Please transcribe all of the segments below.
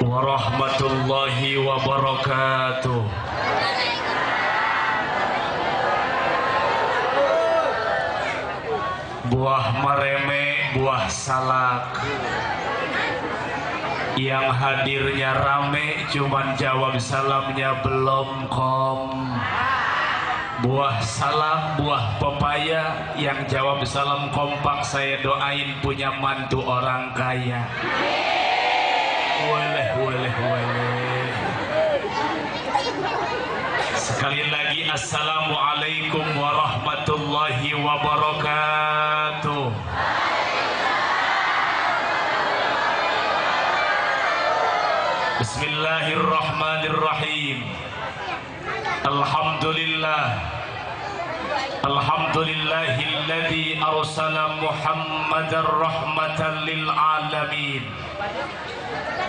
warahmatullahi wabarakatuh. Buah mareme, buah salak. Yang hadirnya rame, cuman jawab salamnya belum kom. Buah salak, buah pepaya, yang jawab salam kompak saya doain punya mantu orang kaya. Waleh. Sekali lagi assalamualaikum warahmatullahi wabarakatuh. Bismillahirrahmanirrahim. Alhamdulillahilladzi arsala Muhammadar rahmatan lil alamin.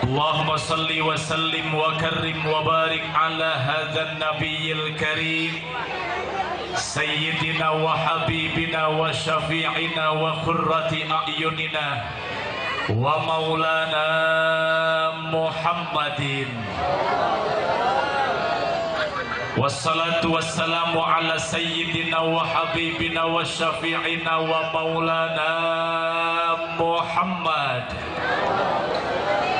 Allahumma salli wa sallim wa karrim wa barik ala hadzal nabiyil karim sayyidina wa habibina wa syafi'ina wa qurrati a'yunina wa maulana Muhammadin. Wassalatu wassalamu ala sayyidina wa habibina wa syafi'ina wa maulana Muhammad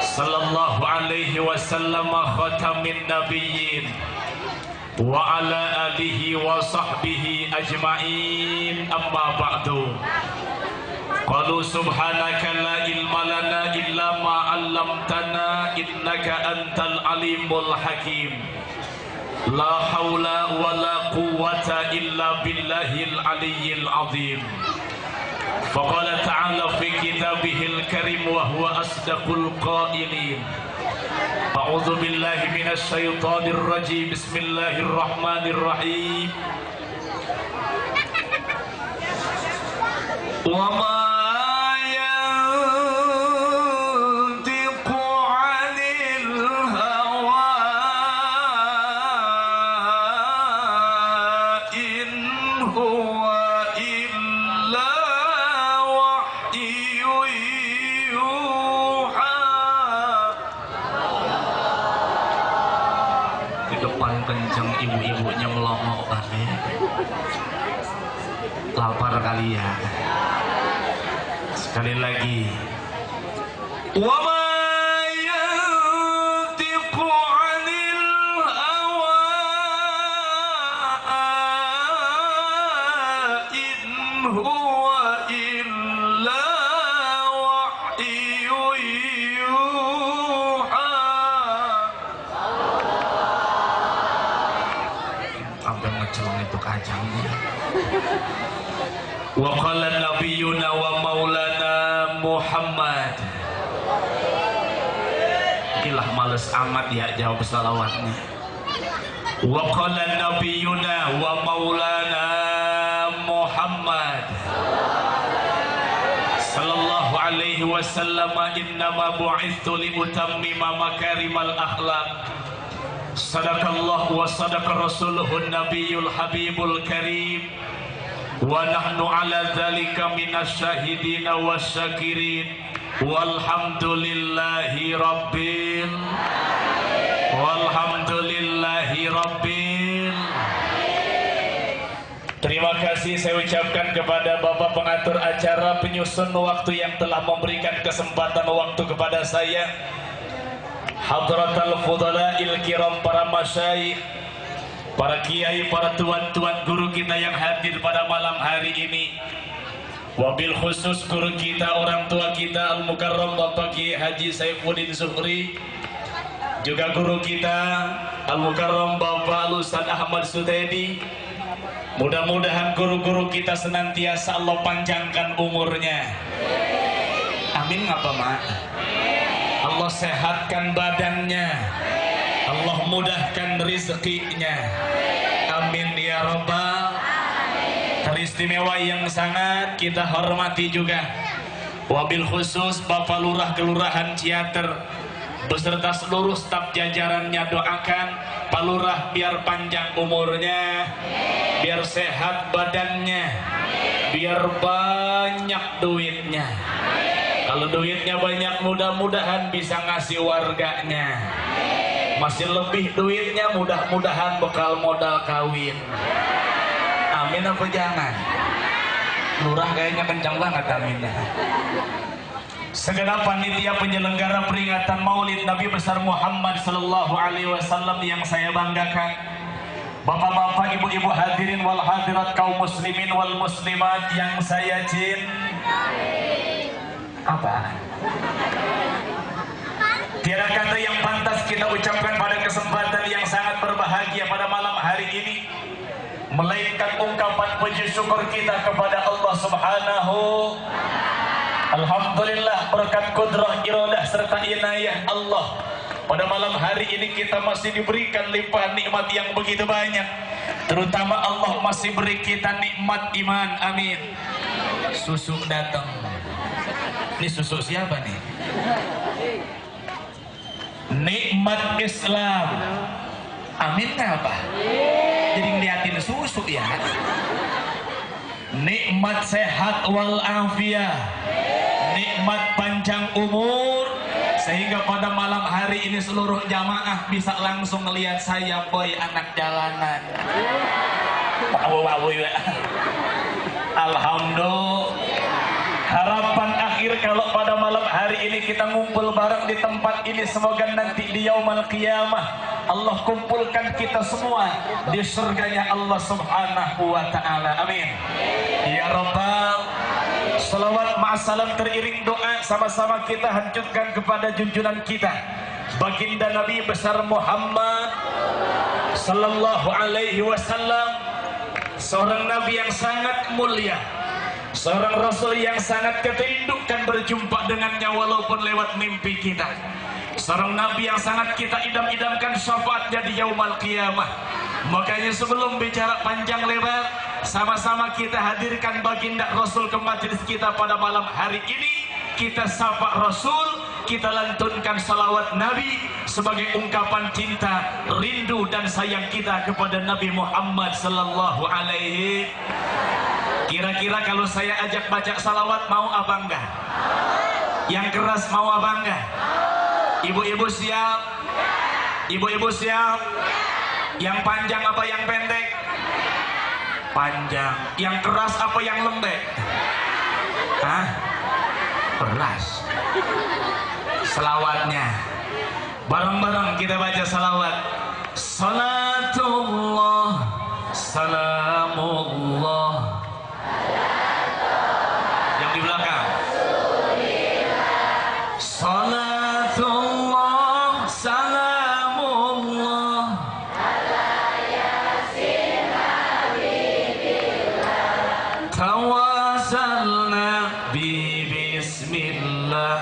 sallallahu alaihi wasallam khatamin nabiyyin wa ala alihi wa sahbihi ajma'in, amma ba'du. Qalu subhanaka la ilma lana illa ma 'allamtana innaka antal alimul hakim. La haula wa la quwwata illa billahil aliyyil azim. Faqala ta'ala fi kitabihil karim wa huwa asdaqul qailin. A'udzu billahi minasy syaithanir rajim. Bismillahirrahmanirrahim. Wa ma ibu-ibunya melongok banget, lapar kali ya. Sekali lagi, wa ma yantiqu 'anil hawa in huwa illa wahyun yuha. Sampai ngecelong itu kacangnya. Wa qala nabiyuna wa maulana Muhammad. Gilah males amat ya jawab salawatnya. Wa qala nabiyuna wa maulana Muhammad sallallahu alaihi wasallam, innama bu'ithu li utammima makarimal akhlaq. Sadaqallah wa sadaqa rasuluhun nabiyul habibul karim. Wa nahnu ala dhalika minasyahidin wa syakirin. Walhamdulillahi rabbil Terima kasih saya ucapkan kepada Bapak pengatur acara, penyusun waktu yang telah memberikan kesempatan waktu kepada saya. Hadratal fudala'il kiram, para masyayikh, para kiai, para tuan-tuan guru kita yang hadir pada malam hari ini. Wabil khusus guru kita, orang tua kita Al-Mukarram Bapak Kiai Haji Saifuddin Zuhri. Juga guru kita Al-Mukarram Bapak Ustaz Ahmad Sutedi. Mudah-mudahan guru-guru kita senantiasa Allah panjangkan umurnya. Amin ngapa mak? Allah sehatkan badannya, Allah mudahkan rezekinya. Amin ya Rabbal. Teristimewa yang sangat kita hormati juga. Wabil khusus Bapak Lurah Kelurahan Ciater beserta seluruh staf jajarannya, doakan Pak Lurah biar panjang umurnya, biar sehat badannya, biar banyak duitnya. Kalau duitnya banyak mudah-mudahan bisa ngasih warganya. Masih lebih duitnya mudah-mudahan bekal modal kawin. Amin apa jangan? Lurah kayaknya kencang banget aminnya. Segenap panitia penyelenggara peringatan Maulid Nabi besar Muhammad sallallahu alaihi wasallam yang saya banggakan, bapak-bapak, ibu-ibu hadirin wal hadirat, kaum muslimin wal muslimat yang saya cintai. Apa? Tiada kata yang pantas kita ucapkan pada kesempatan yang sangat berbahagia pada malam hari ini, melainkan ungkapan puji syukur kita kepada Allah Subhanahu. Alhamdulillah berkat kudrah, iradah serta inayah Allah, pada malam hari ini kita masih diberikan limpahan nikmat yang begitu banyak. Terutama Allah masih beri kita nikmat iman. Amin. Susu datang. Ini susu siapa nih? Nikmat Islam. Amin apa? Jadi ngeliatin susu ya. Nikmat sehat wal afiat, nikmat panjang umur, sehingga pada malam hari ini seluruh jamaah bisa langsung melihat saya, boy anak jalanan. Alhamdulillah. Harapan akhir kalau pada malam hari ini kita ngumpul bareng di tempat ini, semoga nanti di yaumul qiyamah Allah kumpulkan kita semua di surganya Allah Subhanahu wa ta'ala. Amin ya rabbal. Salawat ma'asalam teriring doa sama-sama kita hancurkan kepada junjungan kita, baginda Nabi besar Muhammad sallallahu alaihi wasallam, seorang nabi yang sangat mulia, seorang rasul yang sangat kita rindukan berjumpa dengannya walaupun lewat mimpi kita, seorang nabi yang sangat kita idam-idamkan syafaatnya di yaumul qiyamah. Makanya sebelum bicara panjang lebar, sama-sama kita hadirkan baginda Rasul ke majelis kita pada malam hari ini. Kita sapa Rasul, kita lantunkan salawat Nabi sebagai ungkapan cinta, rindu dan sayang kita kepada Nabi Muhammad sallallahu alaihi. Kira-kira kalau saya ajak baca salawat mau apa enggak? Yang keras mau apa enggak? Ibu-ibu siap? Ibu-ibu siap? Yang panjang apa yang pendek? Panjang. Yang keras apa yang lembek? Hah? Keras. Selawatnya bareng-bareng kita baca salawat. Salatullah, salamullah. Yang di belakang. Salatullah, salamullah. Tawasalna bi bismillah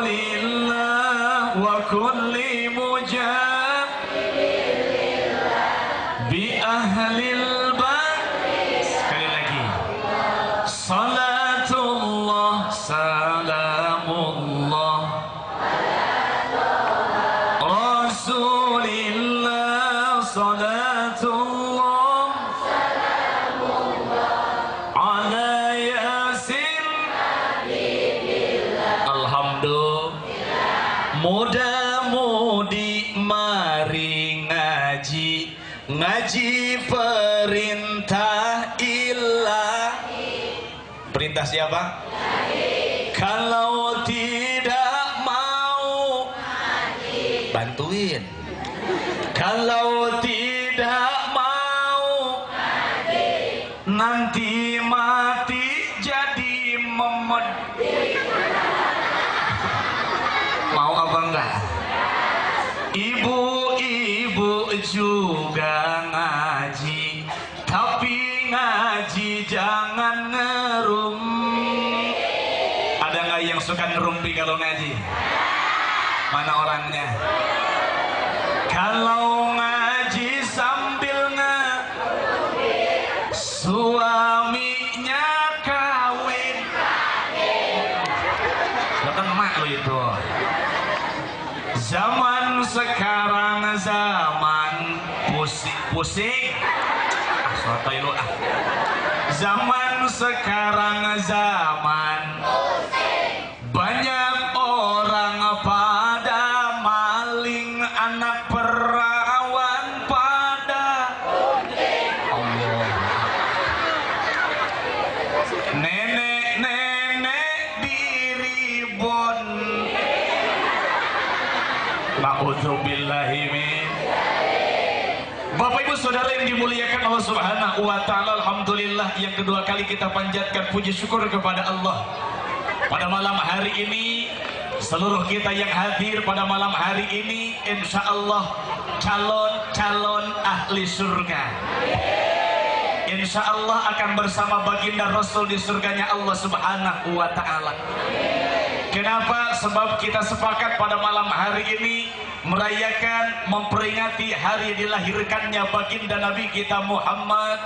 Rasulillah wa kulli mujab bi ahlil bait. Sekali lagi. Salatullah, salamullah Rasulillah, salatullah ala yasin. Alhamdulillah. Mudah-mudi mari ngaji, ngaji perintah ilahi. Perintah siapa? Kalau tidak mau bantuin. Kalau tidak mau nanti mati jadi memed. Mau apa enggak? Ibu-ibu juga ngaji, tapi ngaji jangan ngerumpi. Ada nggak yang suka ngerumpi kalau ngaji? Mana orangnya? Kalau ngaji sambil suaminya kawin. Lo kan mak lo itu. Zaman sekarang zaman pusing-pusing. Sotoy lo ah. Zaman sekarang zaman banyak orang pada maling, anak perawan pada Allah, nenek-nenek diribon. Na'udzubillahi min. Bapak Ibu Saudara yang dimuliakan Allah Subhanahu wa taala, alhamdulillah yang kedua kali kita panjatkan puji syukur kepada Allah. Pada malam hari ini seluruh kita yang hadir pada malam hari ini insya Allah calon-calon ahli surga. Insya Allah akan bersama baginda Rasul di surganya Allah Subhanahu wa taala. Kenapa? Sebab kita sepakat pada malam hari ini merayakan, memperingati hari dilahirkannya baginda Nabi kita Muhammad.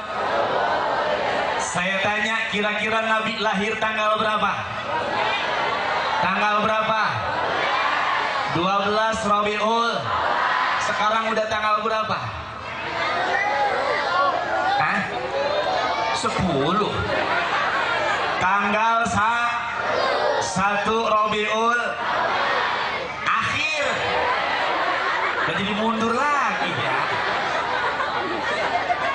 Saya tanya, kira-kira Nabi lahir tanggal berapa? Tanggal berapa? 12 Rabiul. Sekarang udah tanggal berapa? Hah? 10. Tanggal 1 Rabiul Akhir. Jadi mundur lagi ya.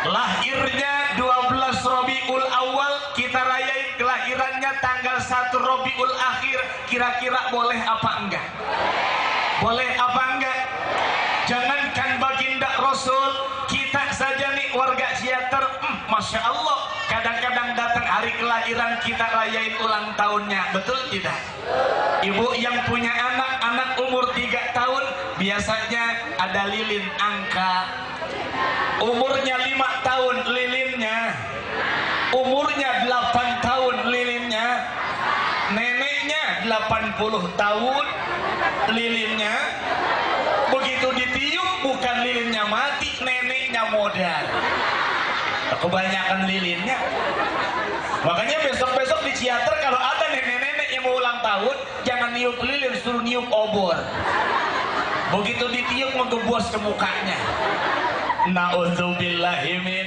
Lahirnya 12 Rabiul Awal, kita rayain kelahirannya tanggal 1 Rabiul Akhir. Kira-kira boleh apa enggak? Boleh apa enggak? Jangankan baginda Rasul, kita saja nih warga Ciater, Masya Allah, kadang-kadang datang hari kelahiran kita rayain ulang tahunnya, betul tidak? Ibu yang punya anak umur 3 tahun, biasanya ada lilin angka. Umurnya 5 tahun lilinnya, umurnya 8 tahun lilinnya, neneknya 80 tahun lilinnya. Begitu ditiup bukan lilinnya mati, neneknya modal. Kebanyakan lilinnya. Makanya besok-besok di Ciater kalau ada nenek-nenek yang mau ulang tahun, jangan niup lilin, suruh niup obor. Begitu ditiup ngegebos ke mukanya. Na'udzubillahi min.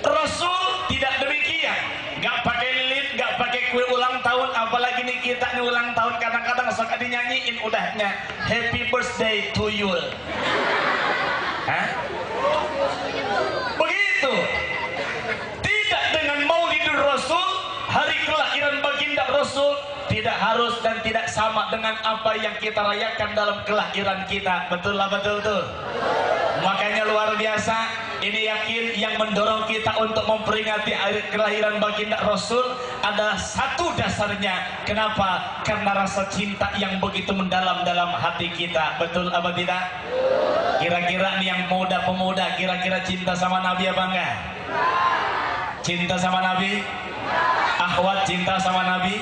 Rasul tidak demikian, nggak pakai lilin, nggak pakai kue ulang tahun. Apalagi nih kita nih ulang tahun, kadang-kadang suka dinyanyiin udahnya happy birthday to you. Hah? Begitu. Tidak dengan Maulidul Rasul, hari kelahiran baginda Rasul, tidak harus dan tidak sama dengan apa yang kita rayakan dalam kelahiran kita. Betul lah, betul. Makanya luar biasa, ini yakin yang mendorong kita untuk memperingati hari kelahiran baginda Rasul adalah satu dasarnya. Kenapa? Karena rasa cinta yang begitu mendalam dalam hati kita. Betul apa tidak? Kira-kira nih yang muda-pemuda, kira-kira cinta sama Nabi apa enggak? Cinta sama Nabi? Akhwat cinta sama Nabi?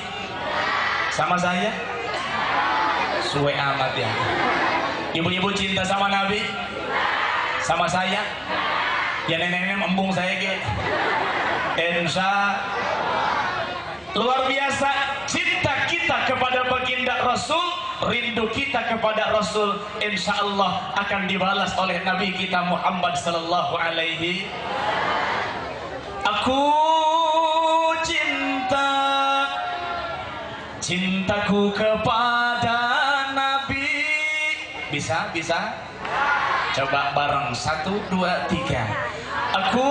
Sama saya? Suwe amat ya. Ibu-ibu cinta sama Nabi? Sama saya? Ya nenek-nenek embung saya gitu. Insya luar biasa cinta kita kepada baginda Rasul, rindu kita kepada Rasul, insya Allah akan dibalas oleh Nabi kita Muhammad sallallahu alaihi. Aku cintaku kepada Nabi. Bisa? Coba bareng 1, 2, 3. Aku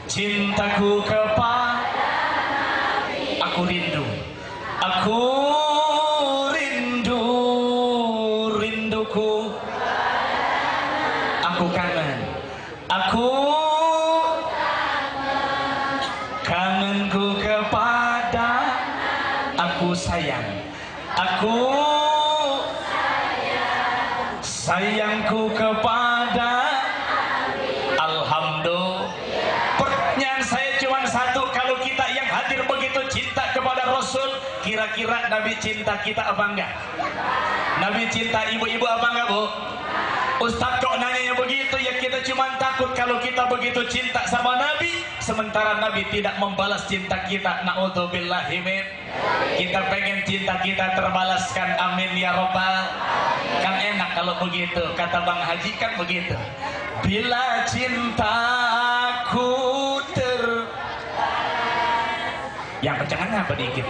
cintaku kepada Nabi. Aku rindu. Rinduku. Aku kangen. Kangenku kepada aku sayang. Sayangku kepada Alhamdulillah. Pertanyaan saya cuma satu, kalau kita yang hadir begitu cinta kepada Rasul, kira-kira Nabi cinta kita apa enggak? Nabi cinta ibu-ibu apa enggak, Bu? Ustadz kok nanya begitu? Ya kita cuma takut kalau kita begitu cinta sama Nabi, sementara Nabi tidak membalas cinta kita. Na'udzubillahi min. Kita pengen cinta kita terbalaskan, amin ya robbal. Kan enak kalau begitu, kata Bang Haji kan begitu. Bila cintaku yang kencengan apa dikit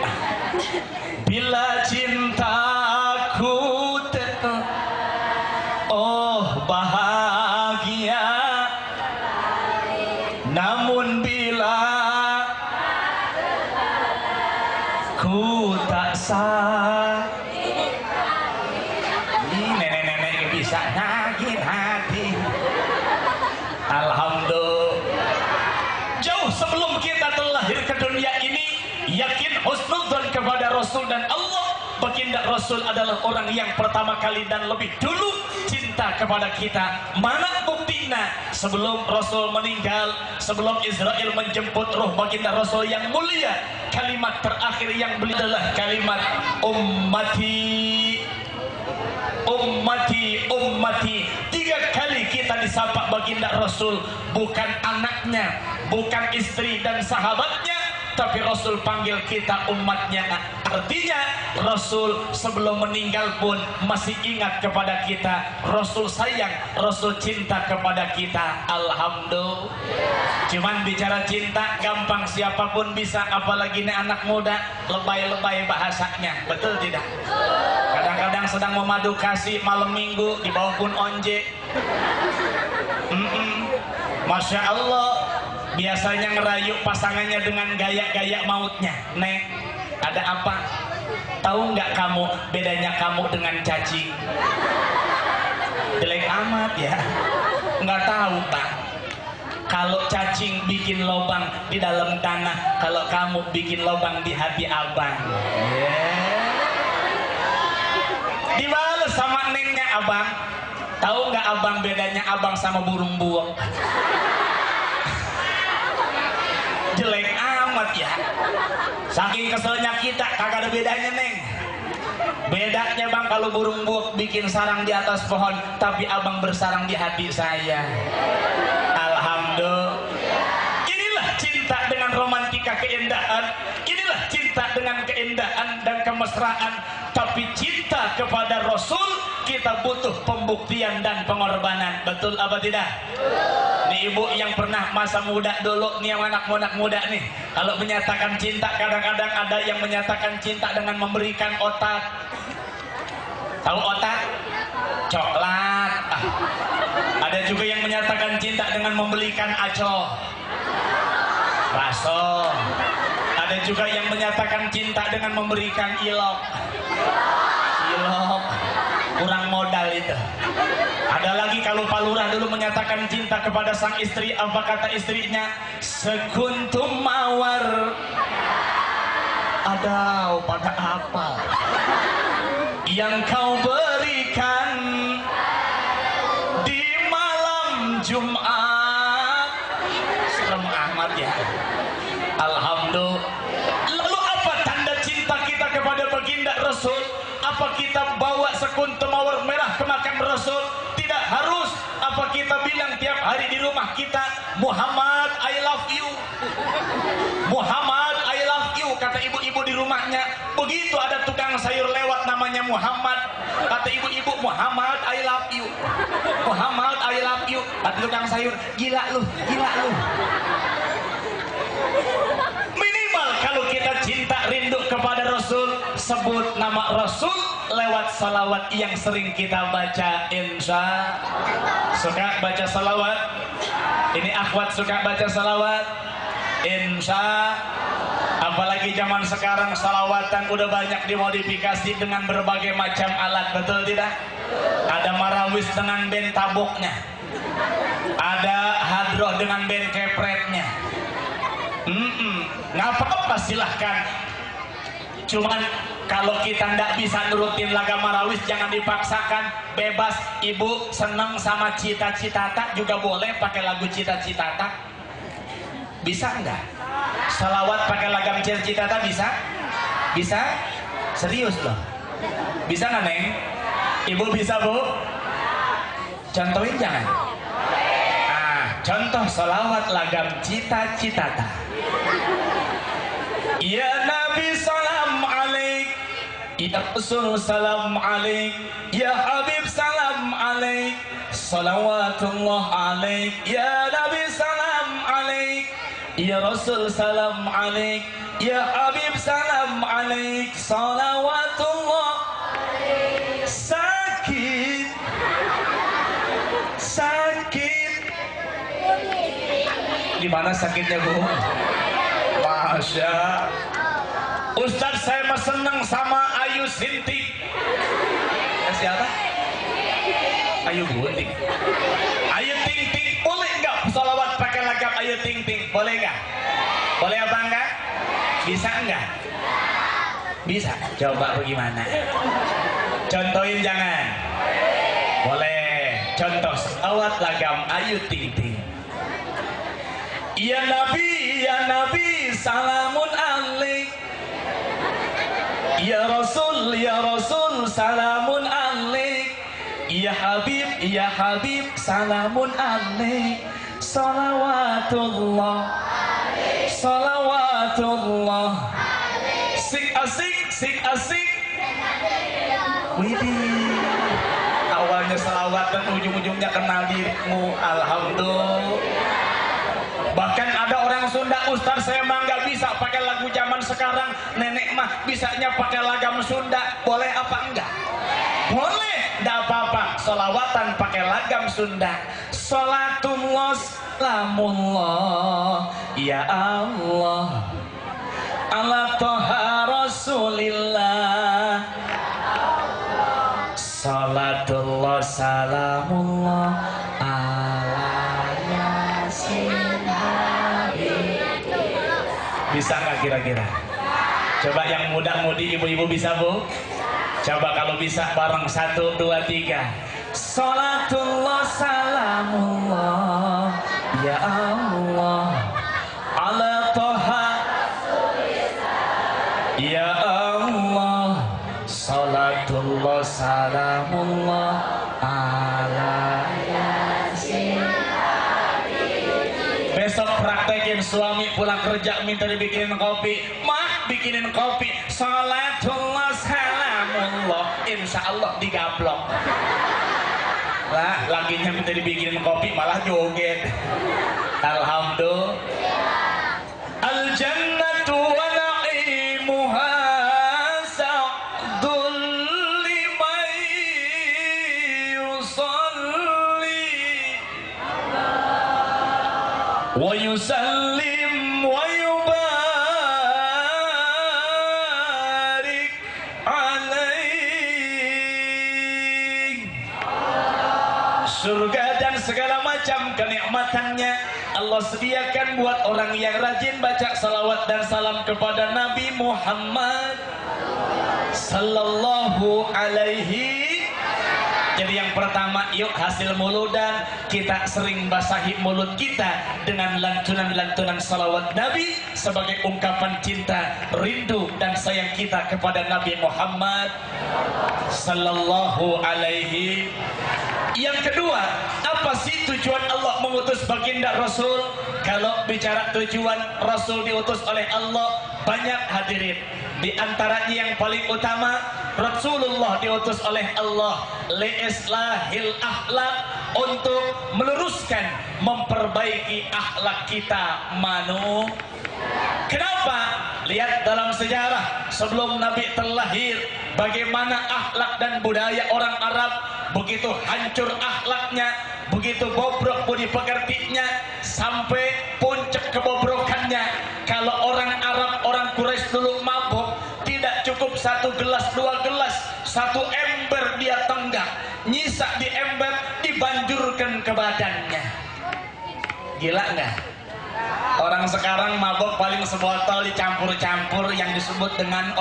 bila cintaku oh bahagia, namun bila ku tak sah, nenek-nenek bisa nagih hati. Alhamdulillah, jauh sebelum kita terlahir ke dunia ini, yakin husnudzon kepada Rasul dan Allah. Baginda Rasul adalah orang yang pertama kali dan lebih dulu cinta kepada kita. Mana buktinya? Sebelum Rasul meninggal, sebelum Israel menjemput roh baginda Rasul yang mulia, kalimat terakhir yang beliau adalah kalimat ummati, ummati, ummati. 3 kali kita disapa baginda Rasul, bukan anaknya, bukan istri dan sahabatnya, tapi Rasul panggil kita umatnya. Artinya Rasul sebelum meninggal pun masih ingat kepada kita. Rasul sayang, Rasul cinta kepada kita. Alhamdulillah. Cuman bicara cinta gampang, siapapun bisa, apalagi ini anak muda, lebay-lebay bahasanya. Betul tidak? Kadang-kadang sedang memadu kasih malam minggu di bawah pun onje. Masya Allah, biasanya ngerayu pasangannya dengan gaya-gaya mautnya. Neng, ada apa? Tahu nggak kamu bedanya kamu dengan cacing? Jelek amat ya. Nggak tahu Pak. Kalau cacing bikin lubang di dalam tanah, kalau kamu bikin lubang di hati abang. Dibales sama nengnya abang. Tahu nggak abang bedanya abang sama burung buang? Jelek amat ya. Saking keselnya kita, kagak ada bedanya neng. Bedanya bang, kalau burung buak bikin sarang di atas pohon, tapi abang bersarang di hati saya. Alhamdulillah. Inilah cinta dengan romantika keindahan. Inilah cinta dengan keindahan dan kemesraan. Tapi cinta kepada Rasul, kita butuh pembuktian dan pengorbanan. Betul apa tidak? Nih ibu yang pernah masa muda dulu, nih yang anak muda nih, kalau menyatakan cinta, kadang-kadang ada yang menyatakan cinta dengan memberikan otak. Tahu otak? Coklat. Ada juga yang menyatakan cinta dengan membelikan aco, baso. Ada juga yang menyatakan cinta dengan memberikan ilok. Ilok kurang modal itu. Ada lagi kalau Pak Lurah dulu menyatakan cinta kepada sang istri, apa kata istrinya? Sekuntum mawar. Ada pada apa yang kau berikan di malam Jumat? Serem amat ya. Alhamdulillah. Lalu apa tanda cinta kita kepada baginda Rasul? Apa kita bawa sekuntum mawar merah ke makam Rasul? Tidak harus. Apa kita bilang tiap hari di rumah kita, Muhammad I love you, Muhammad I love you, kata ibu-ibu di rumahnya. Begitu ada tukang sayur lewat namanya Muhammad, kata ibu-ibu, Muhammad I love you, Muhammad I love you. Kata tukang sayur, gila lu, gila lu. Minimal kalau kita cinta rindu kepada Rasul, sebut nama Rasul lewat salawat yang sering kita baca. Insya suka baca salawat? Ini akhwat suka baca salawat? Insya. Apalagi zaman sekarang salawatan udah banyak dimodifikasi dengan berbagai macam alat, betul tidak? Ada marawis dengan band taboknya, ada hadroh dengan band kepretnya. Nggak apa-apa, silahkan. Cuman kalau kita nggak bisa nurutin laga marawis, jangan dipaksakan, bebas. Ibu seneng sama cita-citata juga boleh pakai lagu cita-citata. Bisa nggak? Salawat pakai lagam cita-citata bisa? Bisa? Serius loh? Bisa nggak neng? Ibu bisa bu? Contohin jangan? Contoh salawat lagam cita-citata. Ya Nabi salam alaik, ya Rasul salam alaik, ya Habib salam alaik, salawatullah alaik, ya Nabi salam alaik. Ya Rasul salam alaik, Ya Habib salam alaik, salawatullah. Sakit, sakit. Di mana sakitnya, Bu? Masya. Ustaz, saya mah seneng sama Ayu Sintik. Siapa? Ayu Gunting. Ayu Ting Ting. Boleh nggak sholawat pakai lagam Ayu Ting Ting? Boleh nggak? Boleh apa enggak? Bisa enggak? Bisa. Coba bagaimana? Contohin jangan. Boleh. Contoh sholawat lagam Ayu Ting Ting. Ya Nabi, salamun alaik. Ya Rasul, salamun alaik. Ya Habib, salamun alaik. Salawatullah, salawatullah. Sik asik. Widih. Awalnya salawat dan ujung-ujungnya kenal dirimu. Alhamdulillah. Bahkan ada orang Sunda, Ustaz saya mah nggak bisa pakai lagu zaman sekarang, nenek mah bisanya pakai lagam Sunda. Boleh apa enggak? Boleh, enggak apa-apa. Sholawatan pakai lagam Sunda. Sholatullah, salamullah, ya Allah, ala toha Rasulillah. Sholatullah, salamullah, ala yasin. Bisa nggak kira-kira? Coba yang muda-mudi ibu-ibu bisa, Bu? Coba kalau bisa bareng 1, 2, 3. Salatullah salamullah ya Allah ala toha ya Allah. Salatullah salamullah ala yasin. Besok praktekin, suami pulang kerja minta dibikinin kopi, mah bikinin kopi. Salatullah salamullah, insya Allah digablok. Lah laginya minta dibikinin kopi malah joget. Alhamdulillah. Al jannatu wa na'imuha sa'dul liman yusalli wa yusallim wa yubarik alaih. Surga dan segala macam kenikmatannya Allah sediakan buat orang yang rajin baca salawat dan salam kepada Nabi Muhammad sallallahu alaihi. Jadi yang pertama, yuk hasil muludan kita sering basahi mulut kita dengan lantunan-lantunan salawat Nabi sebagai ungkapan cinta, rindu dan sayang kita kepada Nabi Muhammad sallallahu alaihi. Yang kedua, apa sih tujuan Allah mengutus baginda Rasul? Kalau bicara tujuan Rasul diutus oleh Allah, banyak hadirin. Di antaranya yang paling utama, Rasulullah diutus oleh Allah liislahil akhlak, untuk meluruskan, memperbaiki akhlak kita manusia. Kenapa? Lihat dalam sejarah sebelum Nabi terlahir, bagaimana akhlak dan budaya orang Arab. Begitu hancur akhlaknya, begitu bobrok budi pekertinya, sampai puncak kebobrokannya. Kalau orang Arab, orang Quraisy dulu mabuk, tidak cukup 1 gelas, 2 gelas, 1 ember dia tenggak, nyisa di ember dibanjurkan ke badannya. Gila nggak? Orang sekarang mabuk paling sebotol dicampur-campur yang disebut dengan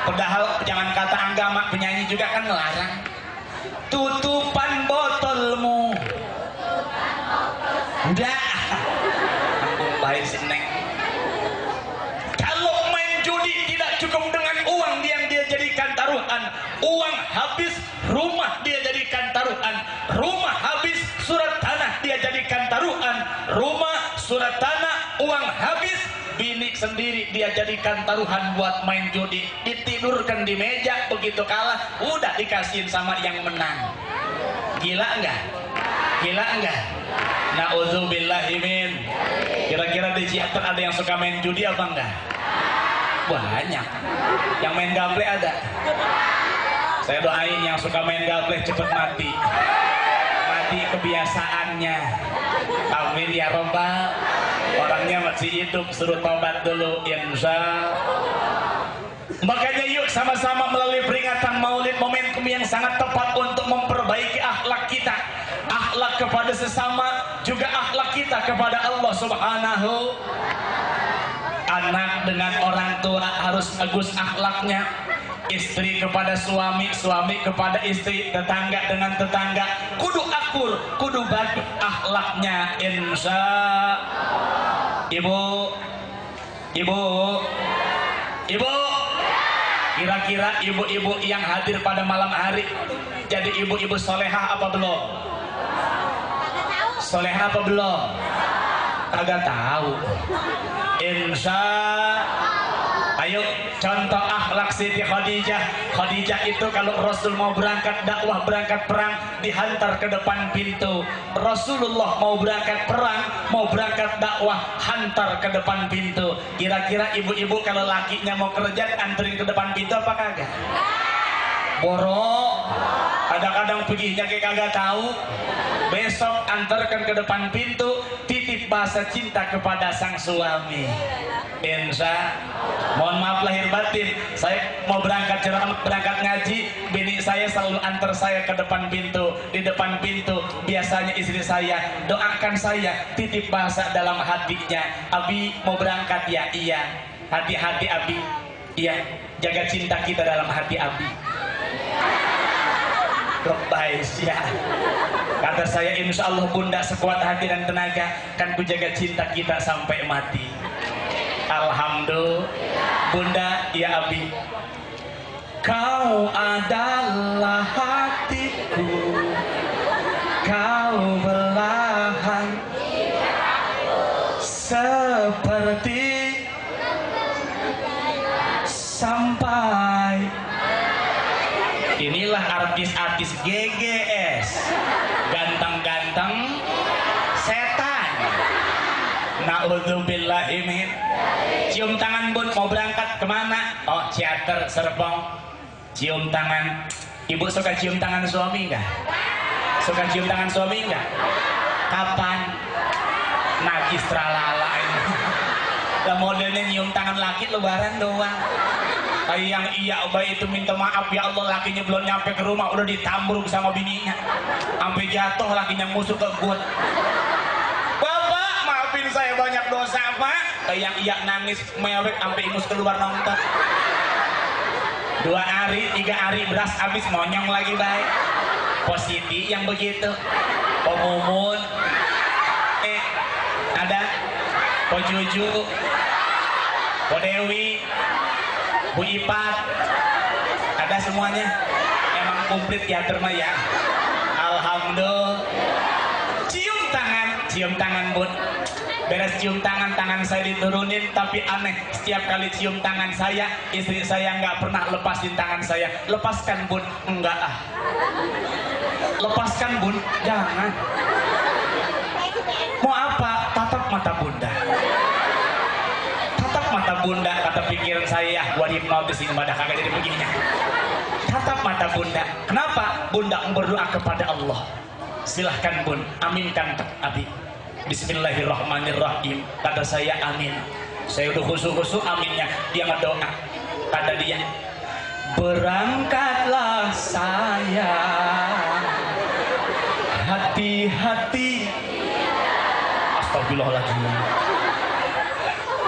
padahal jangan kata agama, penyanyi juga kan ngelarang. Tutupan botolmu. Udah. Baik si Neng. Kalau main judi tidak cukup dengan uang yang dia jadikan taruhan. Uang habis, rumah dia jadikan taruhan. Rumah habis, surat tanah dia jadikan taruhan. Rumah, surat tanah, uang habis, bini sendiri dia jadikan taruhan buat main judi. Ditidurkan di meja, begitu kalah udah dikasihin sama yang menang. Gila enggak? Gila enggak? Na'udzubillahi min. Kira-kira di Ciater ada yang suka main judi apa enggak? Banyak. Yang main gaple ada. Saya doain yang suka main gaple cepet mati. Mati kebiasaannya. Amin ya robbal. Orangnya masih hidup, suruh tobat dulu, insya. Makanya yuk sama-sama melalui peringatan Maulid, momentum yang sangat tepat untuk memperbaiki akhlak kita, akhlak kepada sesama, juga akhlak kita kepada Allah Subhanahu. Anak dengan orang tua harus bagus akhlaknya, istri kepada suami, suami kepada istri, tetangga dengan tetangga, kudu akur, kudu bagus akhlaknya, insya. Ibu, kira-kira ibu-ibu yang hadir pada malam hari jadi ibu-ibu solehah apa belum? Solehah apa belum? Kagak tahu. Insya. Ayo contoh akhlak Siti Khadijah. Khadijah itu kalau Rasul mau berangkat dakwah, berangkat perang, dihantar ke depan pintu. Rasulullah mau berangkat perang, mau berangkat dakwah, hantar ke depan pintu. Kira-kira ibu-ibu kalau lakinya mau kerja anterin ke depan pintu apa kagak? Borok. Kadang-kadang perginya kayak kagak tahu. Besok antarkan ke depan pintu, titip bahasa cinta kepada sang suami. Insya. Mohon maaf lahir batin, saya mau berangkat ceramah, berangkat ngaji, bini saya selalu antar saya ke depan pintu. Di depan pintu biasanya istri saya doakan saya, titip bahasa dalam hatinya. Abi mau berangkat ya? Iya. Hati-hati Abi. Iya. Jaga cinta kita dalam hati Abi. Lebay ya. Kata saya, insya Allah bunda sekuat hati dan tenaga kan kujaga cinta kita sampai mati. Alhamdulillah. Bunda, ya Abi, kau adalah hatiku, kau belahan seperti sampai. Inilah artis-artis GGS, ganteng-ganteng setan. Na'udzubillahi min. Cium tangan bun, mau berangkat kemana? Oh, Ciater Serpong. Cium tangan. Ibu suka cium tangan suami enggak? Suka cium tangan suami enggak? Kapan? Najis tralala ini. Lah modelnya nyium tangan laki lebaran doang. Kayak yang iya bayi itu minta maaf ya Allah, lakinya belum nyampe ke rumah udah ditambruk sama bininya, sampai jatuh lakinya musuh ke got. Bapak maafin saya banyak dosa Pak. Kayak yang iya nangis mewek sampai ingus keluar nonton. 2 hari 3 hari beras habis monyong lagi baik. Positi yang begitu. Pemumun. Ada Po Juju, Po Dewi, Bu Ipat, ada semuanya. Emang komplit ya terma ya. Alhamdulillah. Cium tangan bun. Beres cium tangan, tangan saya diturunin, tapi aneh, setiap kali cium tangan saya, istri saya nggak pernah lepasin tangan saya. Lepaskan bun, enggak ah. Lepaskan bun, jangan. Mau apa? Tatap mata bunda. Tatap mata bunda, kata pikiran saya, gua hipnotis ini pada kagak jadi begininya. Tatap mata bunda. Kenapa? Bunda berdoa kepada Allah. Silahkan bun, aminkan Abi. Bismillahirrahmanirrahim. Kata saya amin. Saya udah khusyuk-khusyuk aminnya. Dia ngedoa. Kata dia, berangkatlah saya, hati-hati. Astagfirullahaladzim.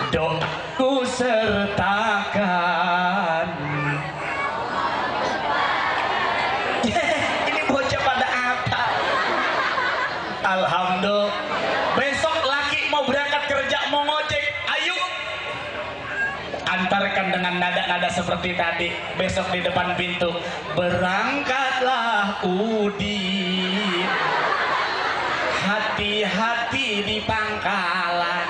Doaku sertakan. Ini bocah pada apa? Alhamdulillah. Besok laki mau berangkat kerja, mau ngojek, ayo antarkan dengan nada-nada seperti tadi. Besok di depan pintu, berangkatlah Udin, hati-hati di pangkalan.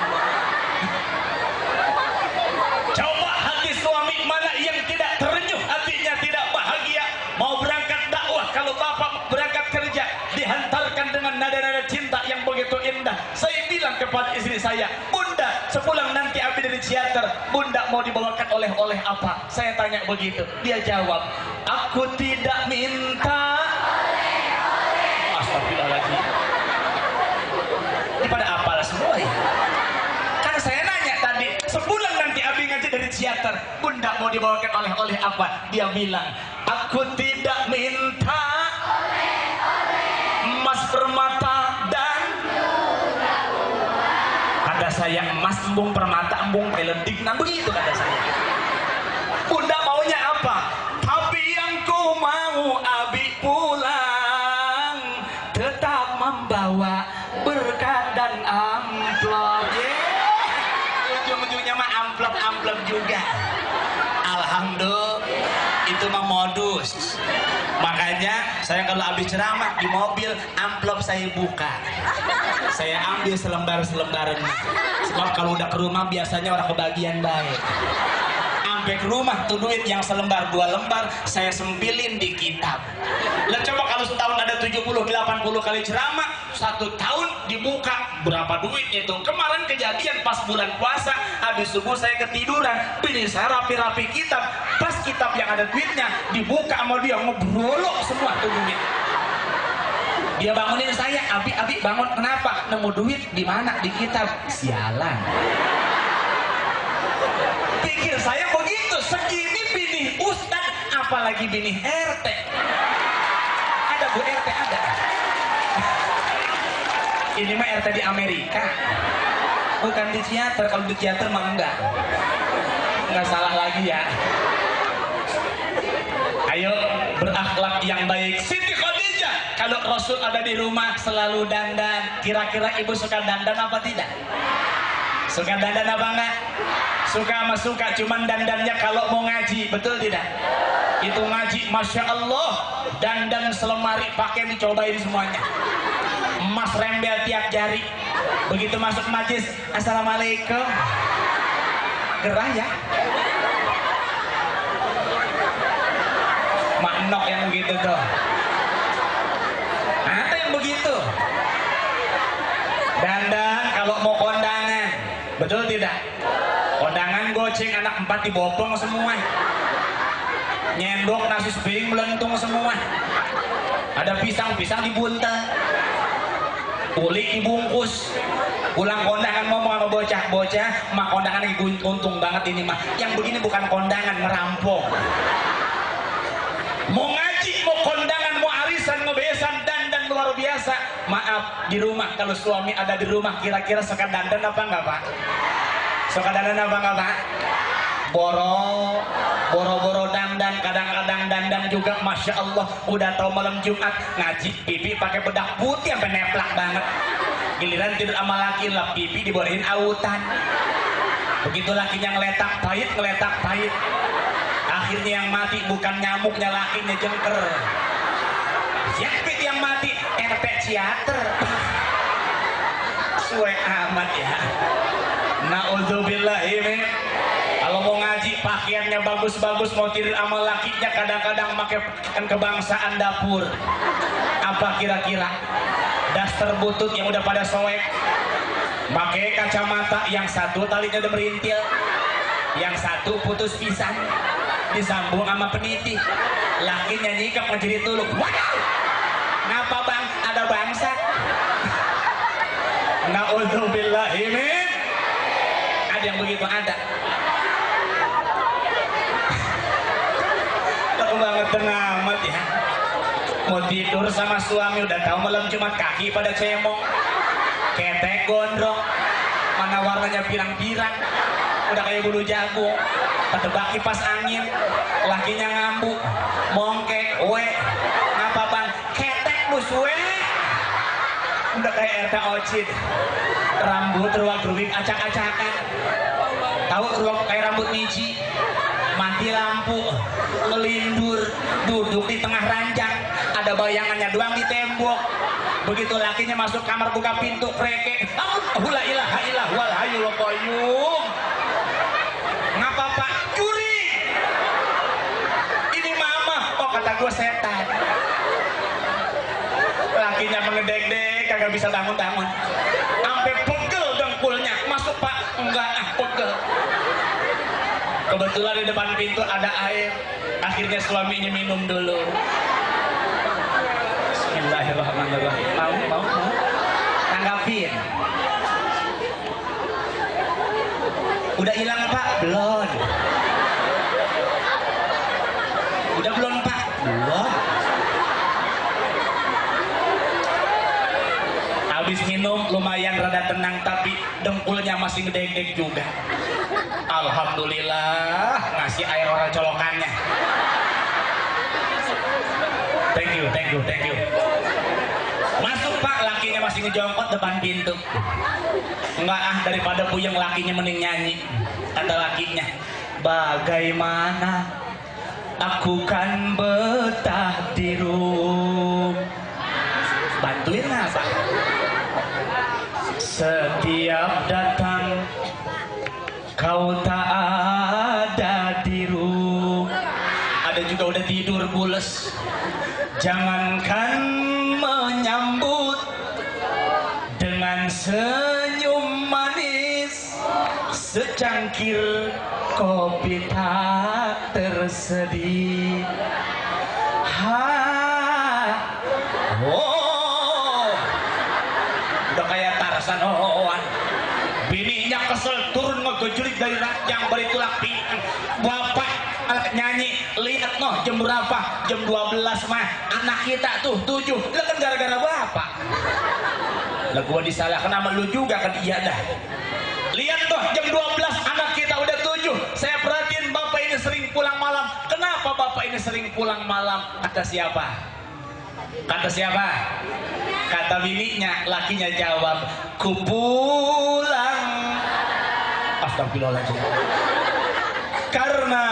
Coba hati suami mana yang tidak terenyuh, hatinya tidak bahagia, mau berangkat dakwah. Kalau bapak berangkat kerja, dihantarkan dengan nada-nada cinta yang begitu indah. saya, "Bunda, sepulang nanti Abi dari teater, Bunda mau dibawakan oleh-oleh apa?" Saya tanya begitu. Dia jawab, "Aku tidak minta." Astagfirullahaladzim. Ini pada apal semua ya? Karena saya nanya tadi, sebulan nanti Abi ngaji dari teater, Bunda mau dibawakan oleh-oleh apa? Dia bilang, "Aku tidak minta emas permata dan..." Kata saya, "Emas embung permata embung peledik." Nah begitu kata saya. "Bunda maunya apa?" "Tapi yang ku mau Abi pulang tetap membawa berkat dan amplop." Ujung-ujungnya mah amplop juga. Alhamdulillah, itu mah modus. Makanya saya kalau habis ceramah di mobil, amplop saya buka, saya ambil selembar-selembaran. Sebab kalau udah ke rumah biasanya orang kebagian baik. Sampai ke rumah tuh duit yang selembar 2 lembar saya sempilin di kitab. Lah coba kalau setahun ada 70-80 kali ceramah, 1 tahun dibuka berapa duit itu? Kemarin kejadian pas bulan puasa, habis subuh saya ketiduran, bini saya rapi-rapi kitab, pas kitab yang ada duitnya dibuka sama dia, ngebrolok semua tuh duit. Dia bangunin saya, "Abi bangun, kenapa? Nemu duit di mana? Di kitab." Sialan. Pikir saya begitu, segini bini ustad, apalagi bini RT. Ada Bu RT ada. Ini mah RT di Amerika, bukan di teater. Kalau di teater mah enggak salah lagi ya. Ayo berakhlak yang baik. Siti Khadijah kalau Rasul ada di rumah selalu dandan. Kira-kira ibu suka dandan apa tidak? Suka dandan apa enggak? Suka sama suka, cuman dandannya kalau mau ngaji, betul tidak? Itu ngaji, Masya Allah, dandan selemari pakai dicobain semuanya. Emas rembel tiap jari. Begitu masuk majlis, "Assalamualaikum." Gerah ya? Mak Nok yang begitu tuh. Ada yang begitu. Dandan kalau mau kondangan, betul tidak? Kondangan goceng anak 4 dibopong semua. Nyendok nasi sepiring melentung semua. Ada pisang dibuntel. Kulit dibungkus. Pulang kondangan ngomong sama bocah-bocah, "Mak kondangan lagi untung banget ini mah. Yang begini bukan kondangan, ngerampok." Mau ngaji, mau kondangan, mau arisan, mau besan, dandan luar biasa. Maaf, di rumah kalau suami ada di rumah kira-kira suka dandan apa enggak, Pak? Suka dandan apa enggak, Pak? Boro-boro dandan, kadang-kadang dandan juga, Masya Allah. Udah tahu malam Jumat ngaji, pipi pakai bedak putih sampai neplak banget. Giliran tidur sama laki lah, pipi dibolehin autan. Begitu lakinya ngeletak pahit. Akhirnya yang mati bukan nyamuknya, lakinya jengker. Siapa yang mati? RT teater. Suwe amat ya. Na'udzubillahi min. Kalau mau ngaji pakaiannya bagus-bagus, mau tidur sama lakinya kadang-kadang pakai pakaian kebangsaan dapur. Apa kira-kira? Daster butut yang udah pada soek. Pakai kacamata, yang satu talinya udah merintil, yang satu putus pisang, disambung sama peniti. Lakinya nyikap ngejeri tuluk. Waduh! Ngapa bang? Ada bangsa. Na'udzubillahi min. Ada yang begitu, ada. Aku banget amat ya. Mau tidur sama suami, udah tahu malam Jumat kaki pada cemong, ketek gondrong, mana warnanya pirang-pirang, udah kayak bulu jagung, ketebak kipas angin, lakinya ngambuk, mongkek, ngapa bang? Ketek bus, udah kayak RT Ocid, rambut ruwak-ruwik acak-acakan, tahu ruwak kayak rambut Michi, mati lampu, ngelindur, duduk di tengah ranjang, ada bayangannya doang di tembok. Begitu lakinya masuk kamar, buka pintu, kreke, la ilaha illallah wal hayyul qayyum. Ngapa pak? Curi. Ini mama. Oh kata gue setan. Lakinya mengedek-dek, kagak bisa bangun-bangun, sampai pegel dengkulnya. Enggak, pegel. Kebetulan di depan pintu ada air. Akhirnya suaminya minum dulu. Bismillahirrahmanirrahim. Mau. Tanggapin. Udah hilang Pak? Belum. Udah belum Pak? Belum. Habis minum lumayan rada tenang, tapi dengkulnya masih ngedek-dek juga. Alhamdulillah ngasih air orang colokannya. Thank you. Masuk Pak, lakinya masih ngejongkot depan pintu. Enggak daripada puyeng lakinya mending nyanyi. Kata lakinya, bagaimana aku kan betah di rumah. Bantuin apa? Setiap datang kau tak ada di rumah. Ada juga udah tidur pules. Jangankan menyambut dengan senyum manis, secangkir kopi tak tersedia. Udah kayak Tarsan Oan. Bininya kesel turun ngegejulik dari ranjang balik tulak pinang. Bapak nyanyi, lihat noh jam berapa? Jam 12 mah anak kita tuh 7. Lah kan gara-gara bapak. Lah gua disalahkan sama lu juga kan. Iya dah. Lihat tuh jam 12 anak kita udah 7. Saya perhatiin bapak ini sering pulang malam. Kenapa bapak ini sering pulang malam? Kata siapa? Kata bininya, lakinya jawab, ku pulang. Astagfirullahaladzim. Karena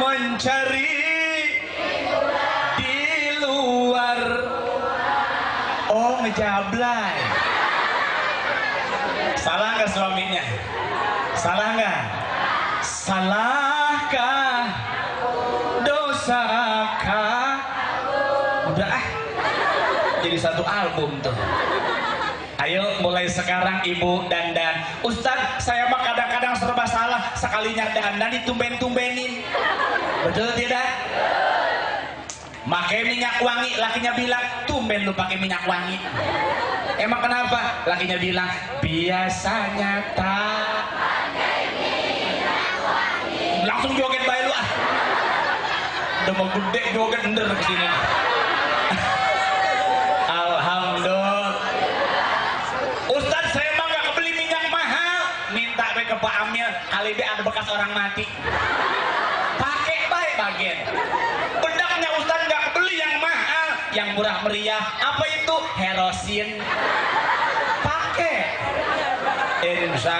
mencari di luar. Oh, ngejablay. Salah nggak suaminya? Salah nggak? Salahkah? Dosakah? Udah jadi satu album tuh. Ayo mulai sekarang ibu dandan. Ustadz, saya mah kadang-kadang serba salah. Sekalinya dandan ditumben-tumbenin. Betul tidak? Pakai minyak wangi. Lakinya bilang, tumben lu pakai minyak wangi. Emang kenapa? Lakinya bilang, biasanya tak pakai minyak wangi. Langsung joget bayi lu ah. Udah mau gede joget ender kesini. Alhamdulillah. Ustadz, saya mah gak kebeli minyak mahal. Minta ke Pak Amil, kali dia ada bekas orang mati. Pakai baik bagian. Bedaknya Ustadz gak kebeli yang mahal, yang murah meriah. Apa itu? Herosin. Pakai. Insya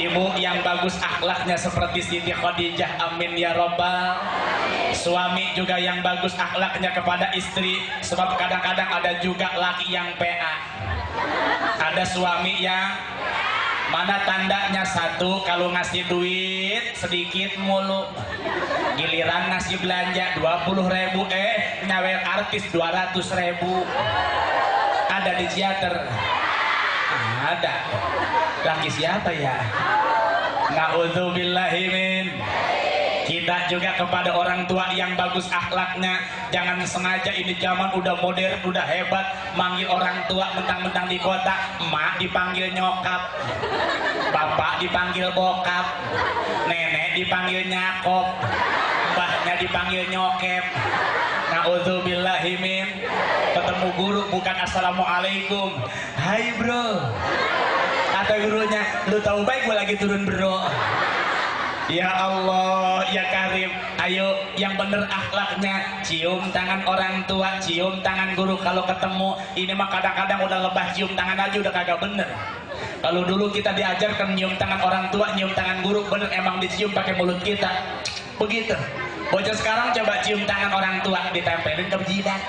ibu yang bagus akhlaknya seperti Siti Khadijah, amin ya robbal. Suami juga yang bagus akhlaknya kepada istri, sebab kadang-kadang ada juga laki yang PA. Ada suami yang mana tandanya satu, kalau ngasih duit sedikit mulu, giliran ngasih belanja 20.000 nyawer artis 200.000. Ada di teater. Ada. Laki siapa ya? Na'udzubillahimin. Kita juga kepada orang tua yang bagus akhlaknya. Jangan sengaja, ini zaman udah modern, udah hebat, manggil orang tua mentang-mentang di kota. Emak dipanggil nyokap, bapak dipanggil bokap, nenek dipanggil nyakop, mbahnya dipanggil nyokep. Na'udzubillahimin. Ketemu guru bukan assalamualaikum, hai bro. Kata gurunya, lu tahu baik gue lagi turun bro. Ya Allah, ya Karim. Ayo yang bener akhlaknya, cium tangan orang tua, cium tangan guru kalau ketemu. Ini mah kadang-kadang udah lebah, cium tangan aja udah kagak bener. Kalau dulu kita diajarkan nyium tangan orang tua, nyium tangan guru, bener emang dicium pakai mulut kita. Begitu. Bocah sekarang coba cium tangan orang tua, ditempelin ke jidat,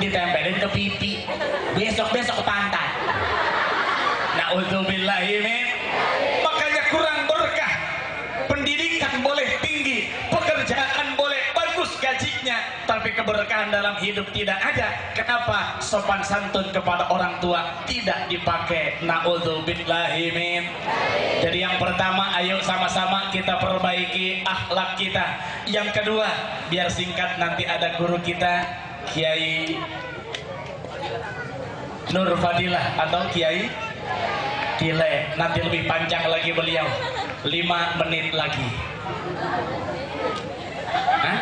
ditempelin ke pipi, besok-besok ke pantat. Na'udzubillahimin. Makanya kurang berkah. Pendidikan boleh tinggi, pekerjaan boleh bagus gajinya, tapi keberkahan dalam hidup tidak ada. Kenapa? Sopan santun kepada orang tua tidak dipakai. Na'udzubillahi min. Jadi yang pertama, ayo sama-sama kita perbaiki akhlak kita. Yang kedua, biar singkat, nanti ada guru kita Kiai Nur Fadilah atau Kiai Kile, nanti lebih panjang lagi beliau, 5 menit lagi. Hah?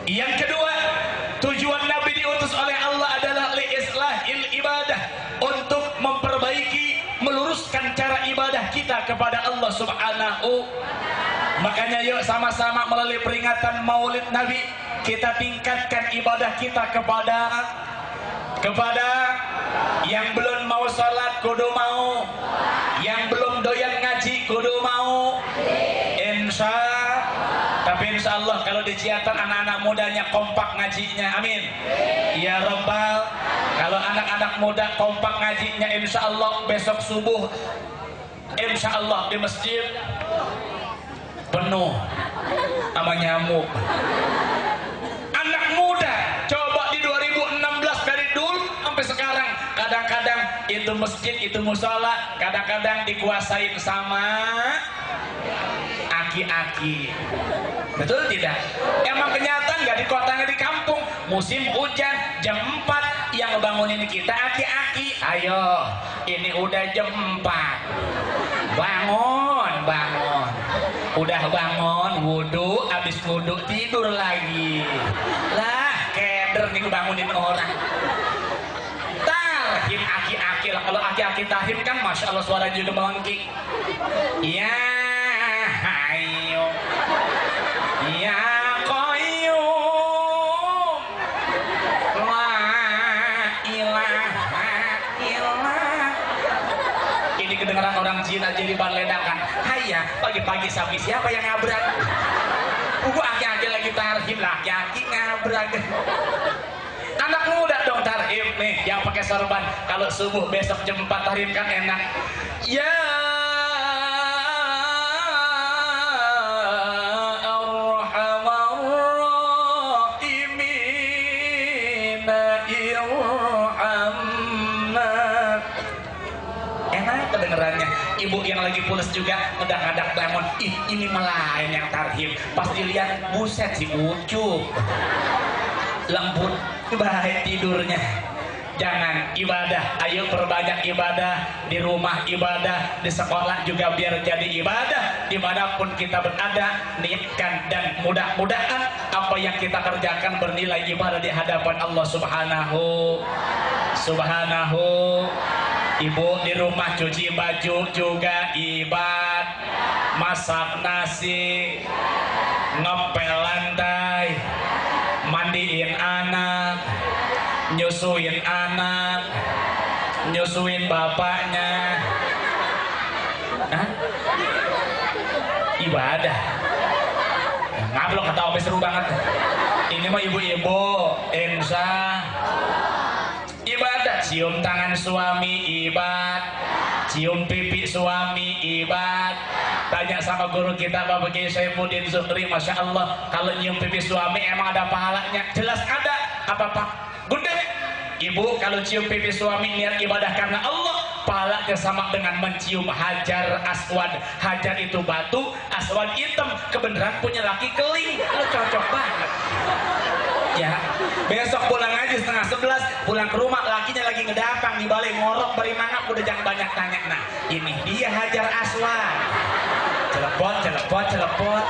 Yang kedua, tujuan Nabi diutus oleh Allah adalah liislahil ibadah, untuk memperbaiki, meluruskan cara ibadah kita kepada Allah Subhanahu. Makanya yuk sama-sama melalui peringatan Maulid Nabi kita tingkatkan ibadah kita kepada yang belum mau sholat kudu mau, yang belum doyan ngaji kudu mau. Tapi insya Allah kalau di Ciatan anak-anak mudanya kompak ngajinya, amin ya Rabbal. Kalau anak-anak muda kompak ngajinya, insya Allah besok subuh insya Allah di masjid penuh sama nyamuk. Anak muda coba di 2016 dari dulu sampai sekarang, kadang-kadang itu masjid, itu musola, kadang-kadang dikuasain sama aki-aki. Betul tidak? Emang kenyataan nggak di kotanya, di kampung musim hujan jam 4 yang bangunin kita aki-aki. Ayo, ini udah jam 4, bangun. Udah bangun, wudhu, habis wudhu tidur lagi. Lah, keder nih bangunin orang. Tarhim aki-aki lah. Kalau aki-aki tarhim kan Masya Allah suara juga melengking. Ya, ayo. Ya Qayyum, la ilaha illallah. Ini kedengaran orang Cina jadi bahan ledakan. Hayya, pagi-pagi sapi siapa yang ngabrak? Aki-aki lagi tarhim, laki-aki ngabrak. Anak muda dong tarhim nih, yang pakai sorban. Kalau subuh besok jam 4 tarhim kan enak. Ya kedengerannya. Ibu yang lagi pules juga ngedak-ngadak bangun, ih ini melain yang tarhim. Pas dilihat, buset si ucup, lembut baik tidurnya. Jangan ibadah, ayo perbanyak ibadah di rumah, ibadah di sekolah juga biar jadi ibadah. Dimanapun kita berada, niatkan dan mudah-mudahan apa yang kita kerjakan bernilai ibadah di hadapan Allah Subhanahu. Ibu di rumah cuci baju juga ibadah, masak nasi, ngepel lantai, mandiin anak, nyusuin anak, nyusuin bapaknya. Hah? Ibadah. Ngablok kata Obe, seru banget. Ini mah ibu-ibu insya ibadah. Cium tangan suami ibadah, cium pipi suami ibadah. Tanya sama guru kita Bapak Kiai Saifuddin Zuhri, Masya Allah, kalau nyium pipi suami emang ada pahalanya? Jelas ada. Apa Pak? Gede. Ibu kalau cium pipi suami niat ibadah karena Allah, pahalanya sama dengan mencium hajar aswad. Hajar itu batu, aswad hitam. Kebenaran punya laki keling. Lu cocok banget. Ya, besok pulang aja 10:30, pulang ke rumah lakinya lagi ngedapang di balik ngorok beri mangap, udah jangan banyak tanya. Nah, ini dia hajar aswad. Celepot.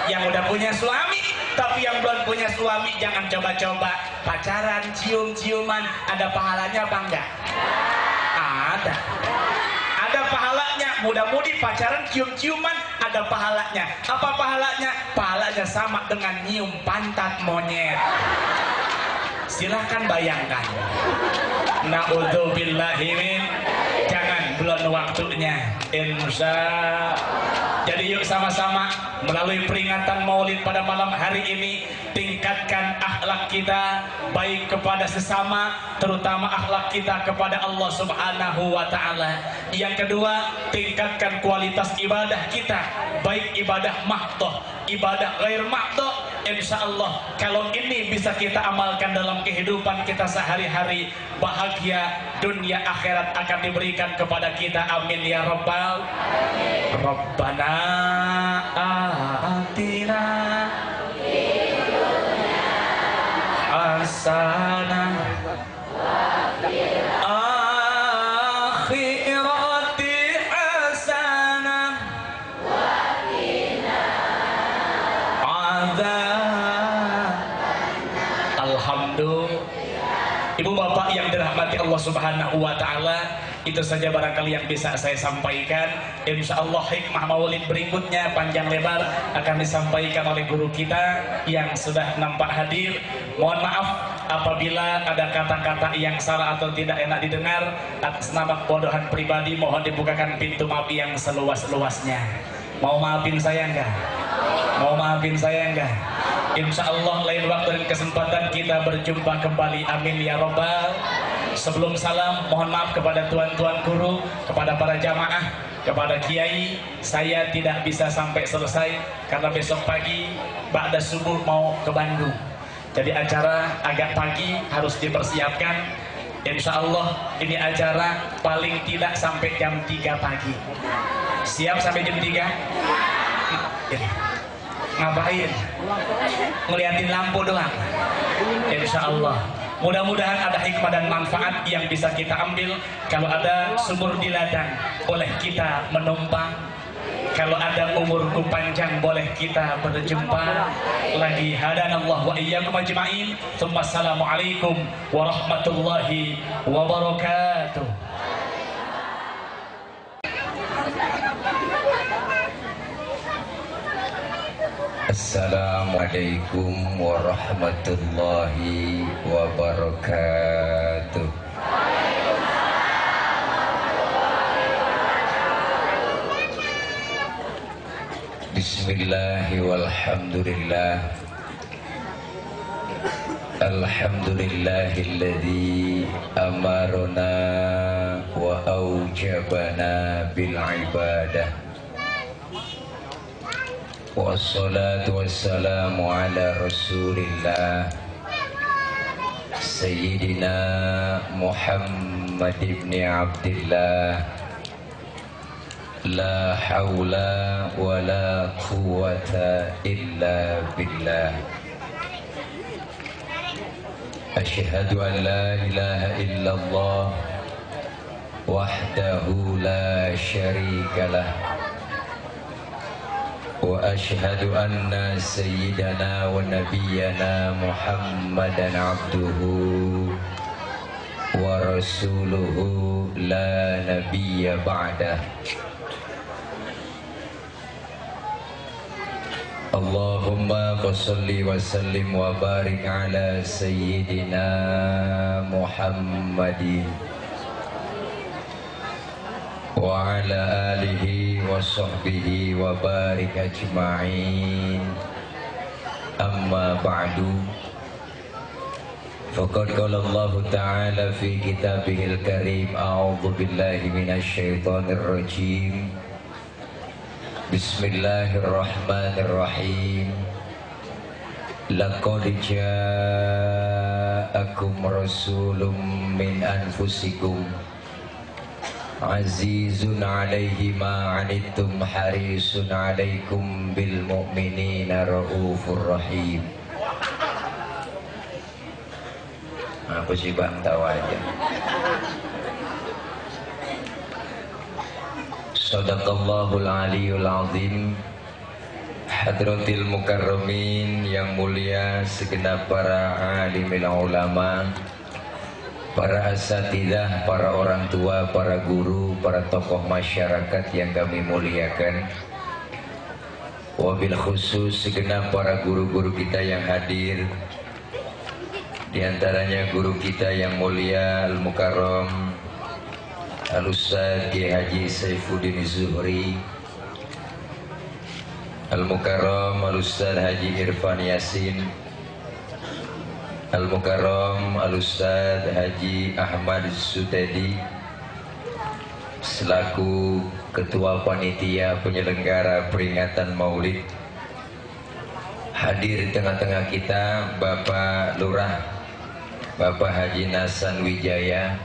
Yang udah punya suami, tapi yang belum punya suami jangan coba-coba pacaran, cium-ciuman. Ada pahalanya apa enggak? Ada. Ada pahalanya. Mudah-mudi pacaran, cium-ciuman, ada pahalanya. Apa pahalanya? Pahalanya sama dengan nyium pantat monyet. Silahkan bayangkan. Na'udzubillahi min. Jangan, belum waktunya. Insya. Jadi yuk sama-sama melalui peringatan Maulid pada malam hari ini, tingkatkan akhlak kita baik kepada sesama, terutama akhlak kita kepada Allah Subhanahu wa Ta'ala. Yang kedua, tingkatkan kualitas ibadah kita, baik ibadah mahdoh, ibadah ghair mahdoh. insya Allah kalau ini bisa kita amalkan dalam kehidupan kita sehari-hari, bahagia dunia akhirat akan diberikan kepada kita. Amin ya rabbal alamin. Rabbana atina hasanah akhirati hasanah adzab. Alhamdulillah. Ibu bapak yang dirahmati Allah Subhanahu wa taala, itu saja barangkali yang bisa saya sampaikan. Insya Allah hikmah maulid berikutnya panjang lebar akan disampaikan oleh guru kita yang sudah nampak hadir. Mohon maaf apabila ada kata-kata yang salah atau tidak enak didengar. Atas nama kebodohan pribadi mohon dibukakan pintu maaf yang seluas-luasnya. Mau maafin saya enggak? Mau maafin saya enggak? Insya Allah lain waktu dan kesempatan kita berjumpa kembali. Amin ya robbal. Sebelum salam, mohon maaf kepada tuan-tuan guru, kepada para jamaah, kepada kiai. Saya tidak bisa sampai selesai karena besok pagi ba'da subuh mau ke Bandung. Jadi acara agak pagi harus dipersiapkan. Insya Allah ini acara paling tidak sampai jam 3 pagi. Siap sampai jam 3? Ngapain? Ngeliatin lampu doang. Insya Allah. Mudah-mudahan ada hikmah dan manfaat yang bisa kita ambil. Kalau ada sumur di ladang, boleh kita menumpang. Kalau ada umurku panjang, boleh kita berjumpa lagi. Hadanallah wa iyyakum ajma'in. Assalamualaikum warahmatullahi wabarakatuh. Assalamualaikum warahmatullahi wabarakatuh. Bismillahi walhamdulillah. Alhamdulillahilladzi amarona wa aujabana bil ibadah. Wassalatu wassalamu ala rasulillah Sayyidina Muhammad ibn Abdillah. La hawla wa la quwwata illa billah. Ashhadu an la ilaha illallah wahdahu la syarika lah. Wa ashhadu anna sayyidana wa nabiyyana Muhammadan abduhu wa rasuluhu la nabiyya ba'dah. Allahumma salli wa sallim wa barik ala sayyidina Muhammadin wa ala alihi wa sahbihi wa barik ajma'in. Amma ba'du. Faqad qala Allah ta'ala fi kitabihil karim. A'udzu billahi minasy syaithanir rajim. Bismillahirrahmanirrahim. Laqad ja'akum rasulun min anfusikum azizun alaihi ma anittum harisun alaikum bil mu'minina raufur rahim. Apa sih bang, tahu aja. Sadaqallahul aliyul azim. Hadratil mukarramin, yang mulia segenap para alimil ulama, para asatidzah, para orang tua, para guru, para tokoh masyarakat yang kami muliakan. Wabil khusus segenap para guru-guru kita yang hadir. Di antaranya guru kita yang mulia Al-Mukarram Al-Ustadz Kiai Haji Saifuddin Zuhri, Al-Mukarram Al-Ustadz Haji Irfan Yasin, Al-Mukarram Al-Ustadz Haji Ahmad Sutedi selaku Ketua Panitia Penyelenggara Peringatan Maulid. Hadir di tengah-tengah kita Bapak Lurah, Bapak Haji Nasan Wijaya,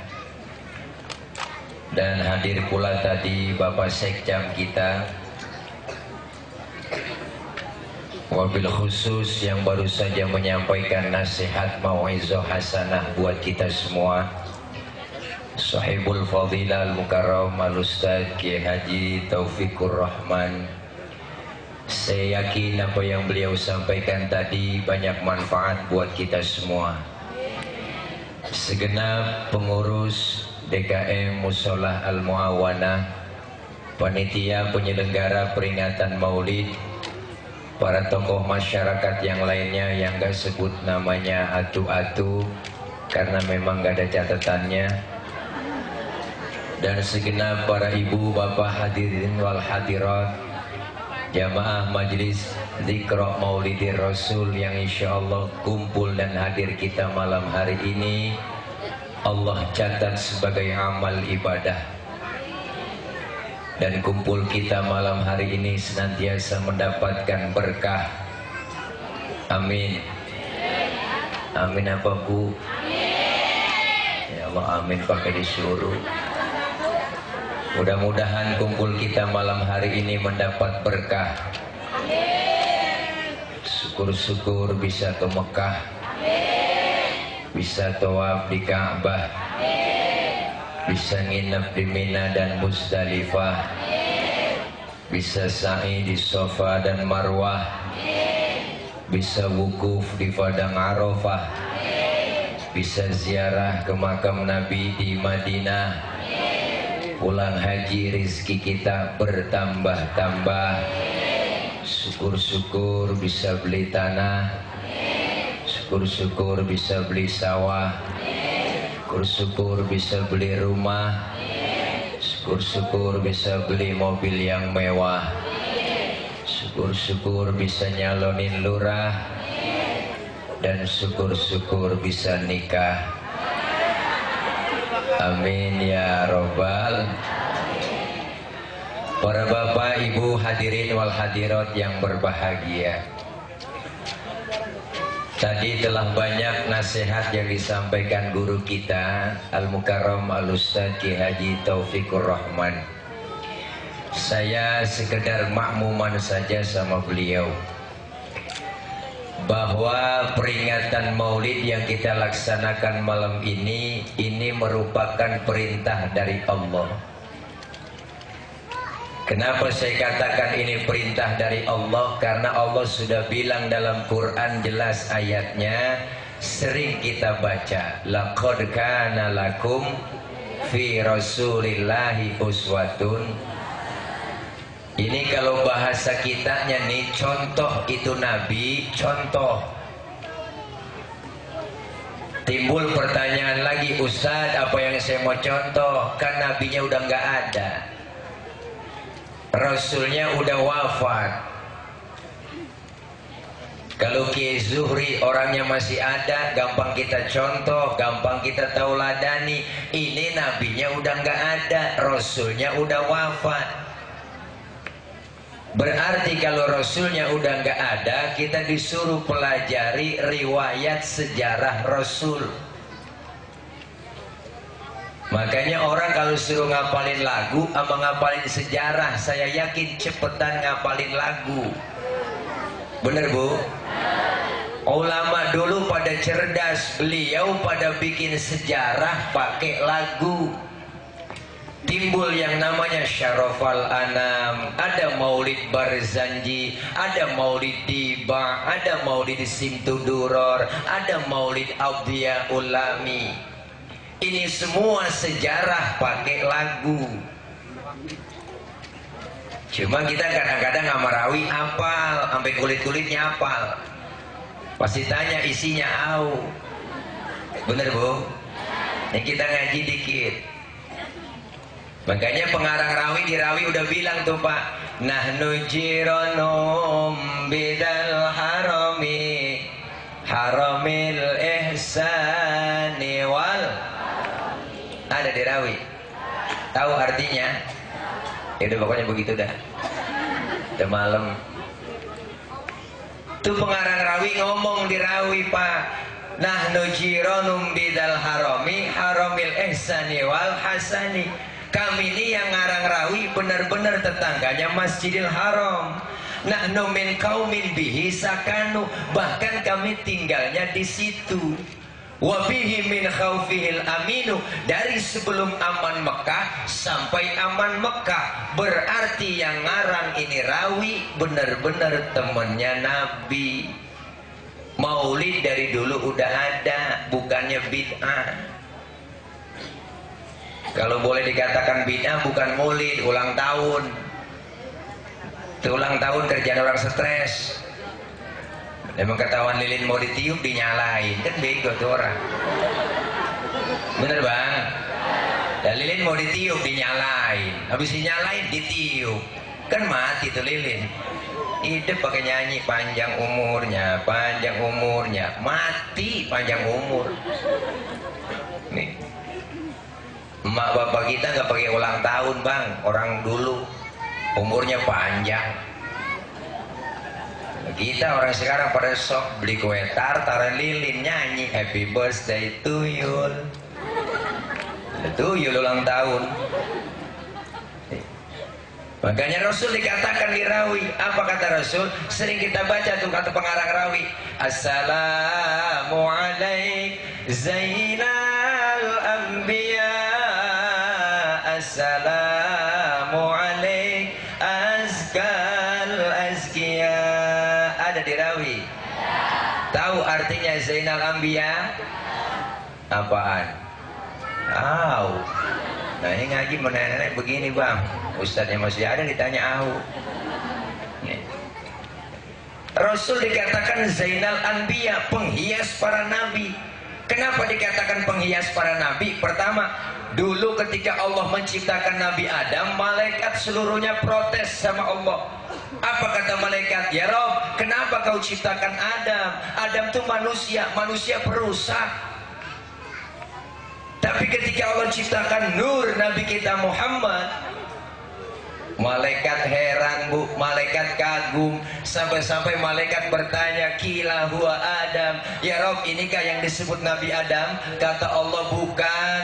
dan hadir pula tadi Bapak Sekjam kita, wabil khusus yang baru saja menyampaikan nasihat mau'izah hasanah buat kita semua, Sahibul Fadilah Al-Mukarram Al-Ustaz Kiai Haji Taufikur Rahman. Saya yakin apa yang beliau sampaikan tadi banyak manfaat buat kita semua. Segenap pengurus DKM Musolah Al-Muawanah, panitia penyelenggara peringatan Maulid, para tokoh masyarakat yang lainnya yang gak sebut namanya atu-atu karena memang gak ada catatannya, dan segenap para ibu bapak hadirin wal hadirat, jamaah majelis Zikra Maulidir Rasul yang insya Allah kumpul dan hadir kita malam hari ini, Allah catat sebagai amal ibadah. Dan kumpul kita malam hari ini senantiasa mendapatkan berkah. Amin. Amin apa Bu? Ya Allah, amin pakai disuruh. Mudah-mudahan kumpul kita malam hari ini mendapat berkah. Syukur-syukur bisa ke Mekah, bisa tawaf di Ka'bah, bisa nginep di Mina dan Musdalifah, bisa sa'i di Safa dan Marwah, bisa wukuf di Padang Arafah, bisa ziarah ke makam Nabi di Madinah. Pulang haji rizki kita bertambah-tambah. Syukur-syukur bisa beli tanah, syukur-syukur bisa beli sawah, syukur-syukur bisa beli rumah, syukur-syukur bisa beli mobil yang mewah, syukur-syukur bisa nyalonin lurah, dan syukur-syukur bisa nikah. Amin ya robbal. Para bapak ibu hadirin wal hadirat yang berbahagia, tadi telah banyak nasihat yang disampaikan guru kita Al-Mukarram Al-Ustaz Kiai Haji Taufikur Rahman. Saya sekedar makmuman saja sama beliau bahwa peringatan Maulid yang kita laksanakan malam ini merupakan perintah dari Allah. Kenapa saya katakan ini perintah dari Allah? Karena Allah sudah bilang dalam Quran, jelas ayatnya, sering kita baca, laqad kana lakum fi rasulillahi uswatun. Ini kalau bahasa kitanya nih, contoh itu Nabi, contoh. Timbul pertanyaan lagi, Ustaz, apa yang saya mau contoh? Kan Nabinya udah nggak ada, Rasulnya udah wafat. Kalau Kiai Zuhri orangnya masih ada, gampang kita contoh, gampang kita tauladani. Ini Nabinya udah nggak ada, Rasulnya udah wafat. Berarti kalau Rasulnya udah nggak ada, kita disuruh pelajari riwayat sejarah Rasul. Makanya orang kalau suruh ngapalin lagu sama ngapalin sejarah, saya yakin cepetan ngapalin lagu. Bener Bu? Ulama dulu pada cerdas, beliau pada bikin sejarah pakai lagu. Timbul yang namanya Syarafal Anam, ada Maulid Barzanji, ada Maulid Diba, ada Maulid Simtuduror, ada Maulid Abdiya Ulami. Ini semua sejarah pakai lagu. Cuma kita kadang-kadang ngamarawi apal, sampai kulit-kulitnya apal. Pasti tanya isinya au. Bener Bu? Yang kita ngaji dikit. Makanya pengarang rawi di rawi udah bilang tuh Pak, nahnu jiranum bidal harami haramil ihsani wal. Ada di rawi. Tahu artinya? Ya udah pokoknya begitu dah. Udah malam. Tuh pengarang rawi ngomong di rawi Pak, nahnu jiranum bidal harami haramil ihsani wal hasani. Kami ini yang ngarang rawi benar-benar tetangganya Masjidil Haram. Nahnu min qaumin bihi sakanu, bahkan kami tinggalnya di situ. Wa bihi min khaufihil aminu, dari sebelum aman Mekah sampai aman Mekah. Berarti yang ngarang ini rawi benar-benar temannya Nabi. Maulid dari dulu udah ada, bukannya bid'ah. Kalau boleh dikatakan bid'ah bukan maulid, ulang tahun. Ulang tahun kerjaan orang stres. Emang ketahuan lilin mau ditiup dinyalain, kan bego tuh orang. Bener bang? Dan lilin mau ditiup dinyalain, habis dinyalain ditiup, kan mati tuh lilin. Hidup pakai nyanyi panjang umurnya, mati panjang umur. Nih, emak bapak kita nggak pakai ulang tahun bang, orang dulu umurnya panjang. Kita orang sekarang pada sok beli kue taran lilin, nyanyi happy birthday to you. Itu ulang tahun. Makanya Rasul dikatakan di rawi, apa kata Rasul? Sering kita baca tuh kata pengarang rawi, assalamu alaik zainal anbiya, assalamu alaik azkal azkiya. Ada di rawi. Tahu artinya Zainal Anbiya? Apaan? Tahu. Nah ini ngaji menenek begini bang, ustadznya masih ada ditanya au. Rasul dikatakan Zainal Anbiya, penghias para nabi. Kenapa dikatakan penghias para nabi? Pertama, dulu ketika Allah menciptakan Nabi Adam, malaikat seluruhnya protes sama Allah. Apa kata malaikat? Ya Rob, kenapa kau ciptakan Adam? Adam itu manusia, manusia perusak. Tapi ketika Allah ciptakan Nur Nabi kita Muhammad, malaikat heran bu, malaikat kagum, sampai-sampai malaikat bertanya, kila huwa Adam. Ya Rob, inikah yang disebut Nabi Adam? Kata Allah, bukan.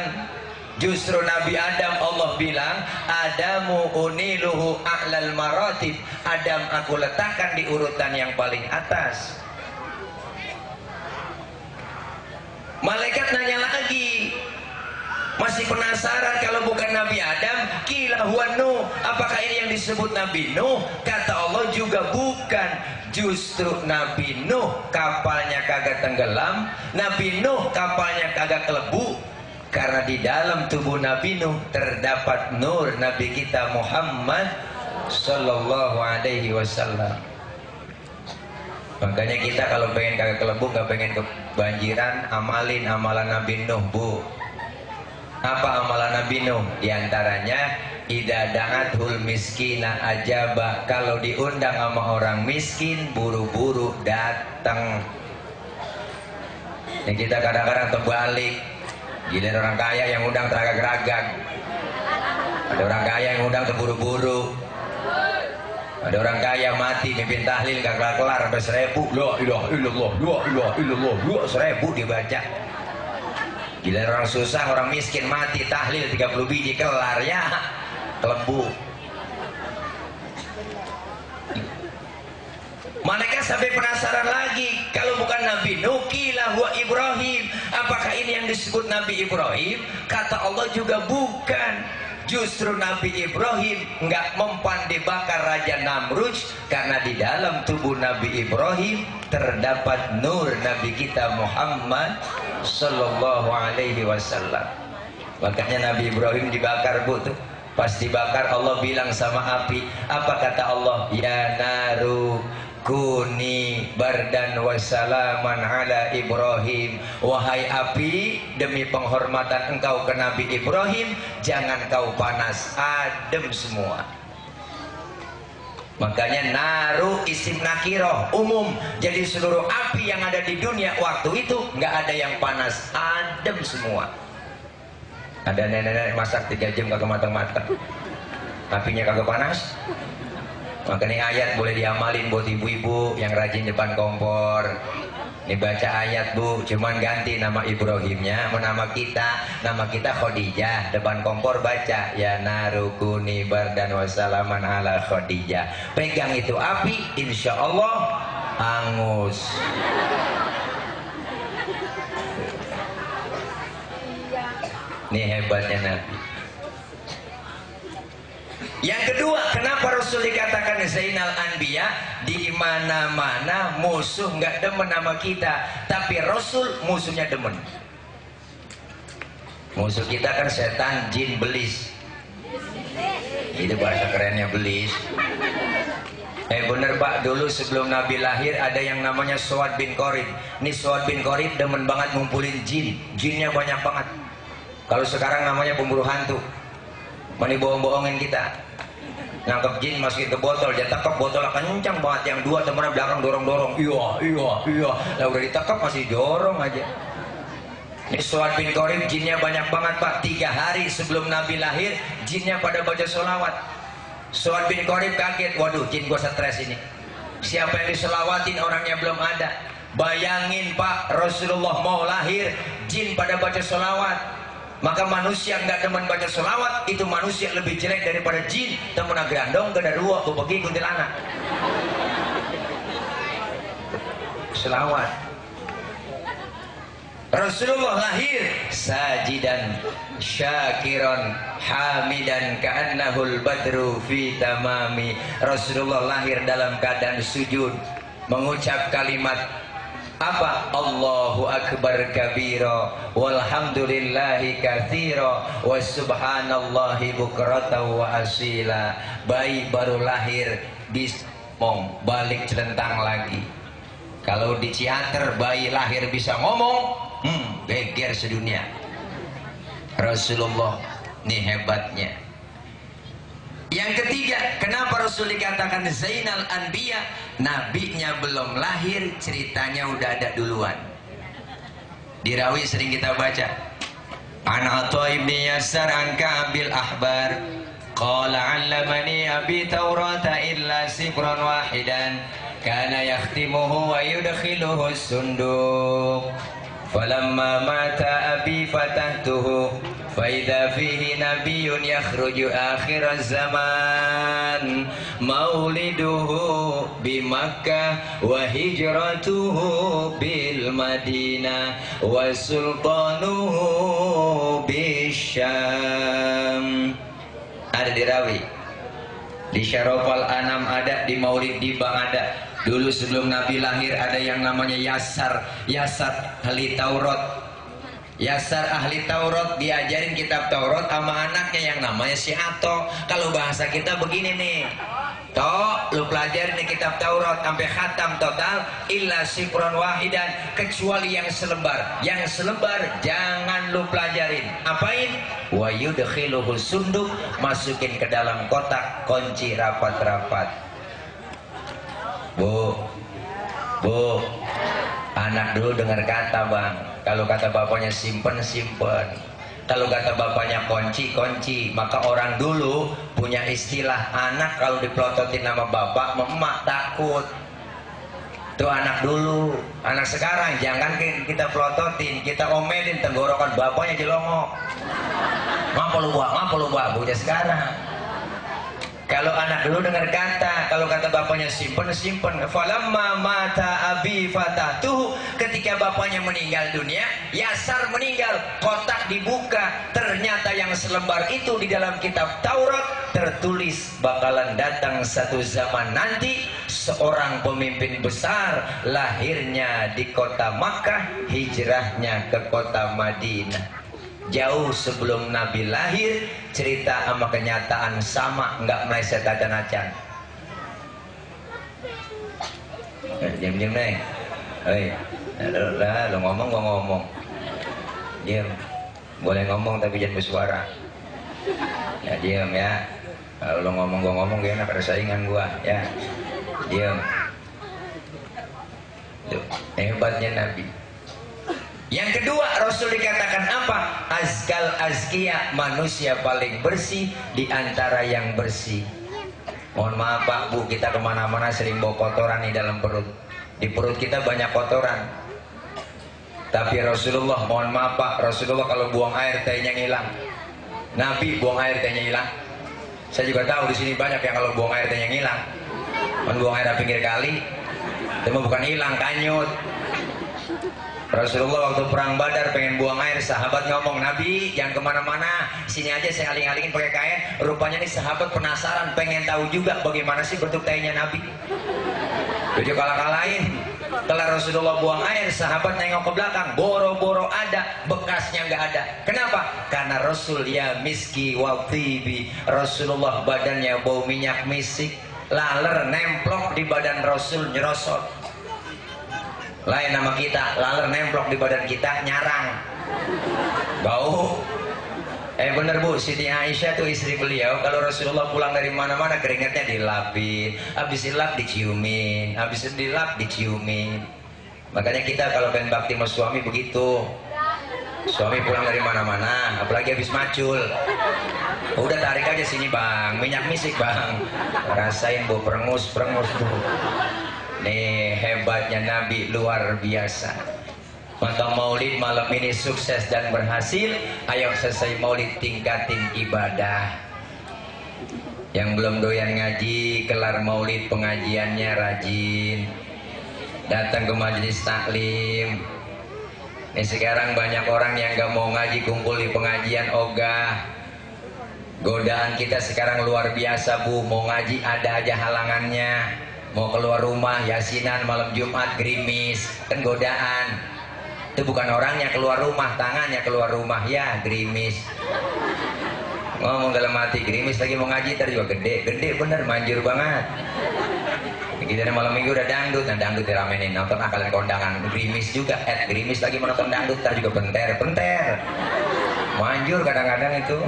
Justru Nabi Adam Allah bilang, Adamu uniluhu a'lal maratib. Adam aku letakkan di urutan yang paling atas. Malaikat nanya lagi, masih penasaran kalau bukan Nabi Adam, kila huwa Nuh. Apakah ini yang disebut Nabi Nuh? Kata Allah juga bukan. Justru Nabi Nuh kapalnya kagak tenggelam, Nabi Nuh kapalnya kagak kelebu. Karena di dalam tubuh Nabi Nuh terdapat nur Nabi kita Muhammad Sallallahu Alaihi Wasallam. Makanya kita kalau pengen kagak kelebu, gak pengen kebanjiran, amalin amalan Nabi Nuh bu. Apa amalan Nabi Nuh? Di antaranya idza da'athul miskina ajaba, kalau diundang sama orang miskin buru-buru datang. Yang kita kadang-kadang terbalik. Giliran orang kaya yang undang teragak-ragak. Ada orang kaya yang undang terburu-buru. Ada orang kaya mati mimpin tahlil gak kelar-kelar sampai 1000. La ilaha illallah, la ilaha illallah, 1000 dibaca. Giliran orang susah, orang miskin mati tahlil 30 biji kelar ya. Kelembu. Malaikat sampai penasaran lagi, kalau bukan Nabi Nuh, kila huwa Ibrahim. Apakah ini yang disebut Nabi Ibrahim? Kata Allah juga bukan. Justru Nabi Ibrahim nggak mempan dibakar Raja Namrud, karena di dalam tubuh Nabi Ibrahim terdapat nur Nabi kita Muhammad Sallallahu Alaihi Wasallam. Makanya Nabi Ibrahim dibakar bu tuh. Pas dibakar Allah bilang sama api, apa kata Allah? Ya naru kuni bardan wassalaman ala Ibrahim. Wahai api, demi penghormatan engkau ke Nabi Ibrahim, jangan kau panas, adem semua. Makanya naru isim nakiroh umum, jadi seluruh api yang ada di dunia waktu itu nggak ada yang panas, adem semua. Ada nenek-nenek masak 3 jam kagak matang-matang. apinya kagak panas. Makanya ayat boleh diamalin buat ibu-ibu yang rajin depan kompor. Ini baca ayat bu, cuman ganti nama Ibrahimnya, nama kita Khadijah. Depan kompor baca ya narukuni bardan wassalaman ala Khadijah. Pegang itu api, insya Allah hangus. Ini hebatnya Nabi. Yang kedua, kenapa Rasul dikatakan Zainal Anbiya? Di mana-mana musuh nggak demen sama kita, tapi Rasul musuhnya demen. Musuh kita kan setan, jin, belis. Itu bahasa kerennya belis. Bener Pak, dulu sebelum Nabi lahir ada yang namanya Suad bin Qorib. Ini Suad bin Qorib demen banget ngumpulin jin. Jinnya banyak banget. Kalau sekarang namanya pemburu hantu. Mani bohong-bohongin kita. Nangkep jin masukin ke botol, dia tekep botolnya kencang banget, yang dua temennya belakang dorong-dorong. Iya. Lah udah ditekep masih dorong aja. Ini Suad bin Qorib jinnya banyak banget Pak. 3 hari sebelum Nabi lahir jinnya pada baca sholawat. Suad bin Qorib kaget, waduh jin gua stres ini. Siapa yang diselawatin orangnya belum ada. Bayangin Pak, Rasulullah mau lahir jin pada baca sholawat. Maka manusia nggak demen baca sholawat, itu manusia lebih jelek daripada jin. Temen gerandong genarua bebegi kuntilanak. Sholawat. Rasulullah lahir sajidan syakiran hamidan ka'annahul badru fi tamami. Rasulullah lahir dalam keadaan sujud, mengucap kalimat apa? Allahu akbar kabira walhamdulillahi katsira wa subhanallahi bukratan wa asila. Bayi baru lahir ngomong, balik celentang lagi. Kalau di teater bayi lahir bisa ngomong, geger sedunia. Rasulullah ini hebatnya. Yang ketiga, kenapa Rasul dikatakan Zainal Anbiya? Nabinya belum lahir, ceritanya udah ada duluan. Di rawi sering kita baca. An Atha ibni Yasar an Ka'bil Ahbar qala 'allamani abi Taurata illa sifran wahidan kana yakhtimuhu wa yudkhiluhu sunduq. Falamma mata abi fatahtuhu faidha fihi nabiyyun yakhruju akhir zaman mauliduhu bi Makkah wa hijratuhu bil Madinah wa sultanuhu bi Syam. Ada di rawi, di Syarafal Anam ada, di Maulid Dibang ada. Dulu sebelum Nabi lahir ada yang namanya Yasar ahli Taurat. Yasar ahli Taurat diajarin kitab Taurat sama anaknya yang namanya si Ato. Kalau bahasa kita begini nih, Tok, lu pelajarin nih kitab Taurat sampai khatam total illa sifron wahidan, kecuali yang selembar. Yang selembar jangan lu pelajarin. Apain? Wa yudkhiluhu sunduk, masukin ke dalam kotak, kunci rapat-rapat. Bu, anak dulu dengar kata bang. Kalau kata bapaknya simpen. Kalau kata bapaknya kunci. Maka orang dulu punya istilah, anak kalau dipelototin nama bapak, emak takut. Itu anak dulu. Anak sekarang jangan kita pelototin, kita omelin, tenggorokan bapaknya jelongok. Ngapa lu buat bocah sekarang. Kalau anak dulu dengar kata, kalau kata bapaknya simpen. Falamma mata abi fatatuhu, ketika bapaknya meninggal dunia, Yasar meninggal, kotak dibuka, ternyata yang selembar itu di dalam kitab Taurat tertulis bakalan datang satu zaman nanti seorang pemimpin besar, lahirnya di kota Makkah, hijrahnya ke kota Madinah. Jauh sebelum Nabi lahir, cerita sama kenyataan sama, nggak meleset acan-acan. Diam nih, lu ngomong gua ngomong. Diam, boleh ngomong tapi jangan bersuara. Ya diam ya. Kalau lu ngomong gua ngomong, gak enak, ada saingan gua. Ya, diam. Hebatnya Nabi. Yang kedua, Rasul dikatakan apa? Azkal azkia, manusia paling bersih di antara yang bersih. Mohon maaf Pak, Bu, kita kemana-mana sering bawa kotoran di dalam perut. Di perut kita banyak kotoran. Tapi Rasulullah, mohon maaf Pak, Rasulullah kalau buang air tehnya ngilang. Nabi buang air tehnya hilang. Saya juga tahu di sini banyak yang kalau buang air tehnya ngilang. Buang air di pinggir kali, itu bukan hilang, kanyut. Rasulullah waktu perang Badar pengen buang air, sahabat ngomong, Nabi jangan kemana-mana, sini aja saya aling-alingin pakai kain. Rupanya nih sahabat penasaran, pengen tahu juga bagaimana sih bentuk tehnya Nabi. Tujuh kalah-kalahin. Setelah Rasulullah buang air, sahabat nengok ke belakang, boro-boro ada, bekasnya nggak ada. Kenapa? Karena Rasul ya miski wa tibi. Rasulullah badannya bau minyak misik, laler nemplok di badan Rasul nyerosot. Lain nama kita, laler nemplok di badan kita nyarang, bau. Bener Bu, Siti Aisyah tuh istri beliau, kalau Rasulullah pulang dari mana-mana keringatnya dilapin, habis dilap diciumin, habis dilap diciumin. Makanya kita kalau pengen bakti sama suami begitu. Suami pulang dari mana-mana, apalagi habis macul, udah tarik aja sini Bang, minyak misik Bang, rasain Bu, perengus Bu. Nih hebatnya Nabi luar biasa. Maka maulid malam ini sukses dan berhasil. Ayo selesai maulid tingkatin ibadah. Yang belum doyan ngaji, kelar maulid pengajiannya rajin, datang ke majelis taklim. Ini sekarang banyak orang yang gak mau ngaji kumpul di pengajian ogah. Godaan kita sekarang luar biasa Bu, mau ngaji ada aja halangannya. Mau keluar rumah yasinan malam Jumat gerimis, kan godaan. Itu bukan orangnya keluar rumah, tangannya keluar rumah, ya gerimis. Ngomong dalam hati, gerimis lagi mau ngaji, ntar juga gede bener, manjur banget. Kita malam minggu udah dangdut, nah dangdut diramenin, nonton akalan kondangan, gerimis juga, gerimis lagi mau nonton dangdut, ntar juga penter, manjur kadang-kadang itu.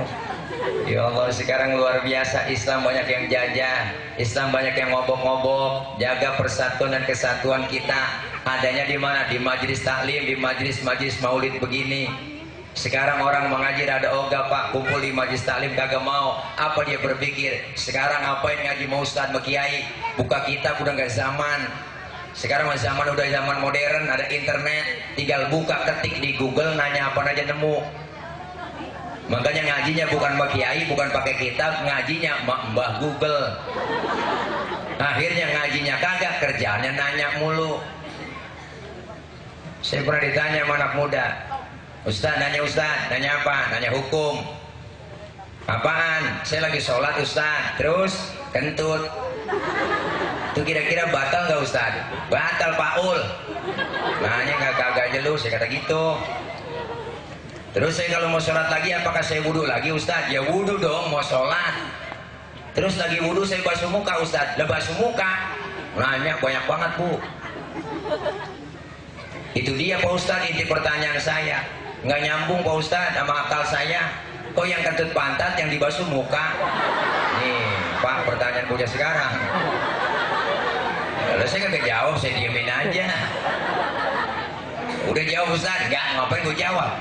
Ya Allah, sekarang luar biasa, Islam banyak yang jajah, Islam banyak yang ngobok-ngobok. Jaga persatuan dan kesatuan kita. Adanya di mana? Di majelis taklim, di majelis maulid begini. Sekarang orang mengaji ada ogah Pak, kumpul di majelis taklim kagak mau. Apa dia berpikir? Sekarang ngapain ngaji mau ustadz, mau kiai? Buka kitab udah nggak zaman. Sekarang zaman udah zaman modern, ada internet, tinggal buka ketik di Google, nanya apa aja nemu. Makanya ngajinya bukan Mbak Kiai, bukan pakai kitab, ngajinya Mbah Google. Akhirnya ngajinya kagak, kerjaannya nanya mulu. Saya pernah ditanya sama anak muda, Ustaz, nanya apa? Nanya hukum. Apaan? Saya lagi sholat Ustaz, terus kentut. Itu kira-kira batal nggak Ustaz? Batal Paul. Nanya nggak kagak aja lu, saya kata gitu. Terus saya kalau mau sholat lagi, apakah saya wudhu lagi Ustaz? Ya wudhu dong, mau sholat. Terus lagi wudhu saya basuh muka Ustaz. Lah basuh muka? Nanya banyak banget Bu. Itu dia Pak Ustaz, inti pertanyaan saya. Nggak nyambung Pak Ustaz sama akal saya. Kok yang kentut pantat, yang dibasuh muka? Nih Pak, pertanyaan punya sekarang. Kalau saya nggak jawab, saya diemin aja. Udah jawab Ustaz? Enggak, ngapain gue jawab?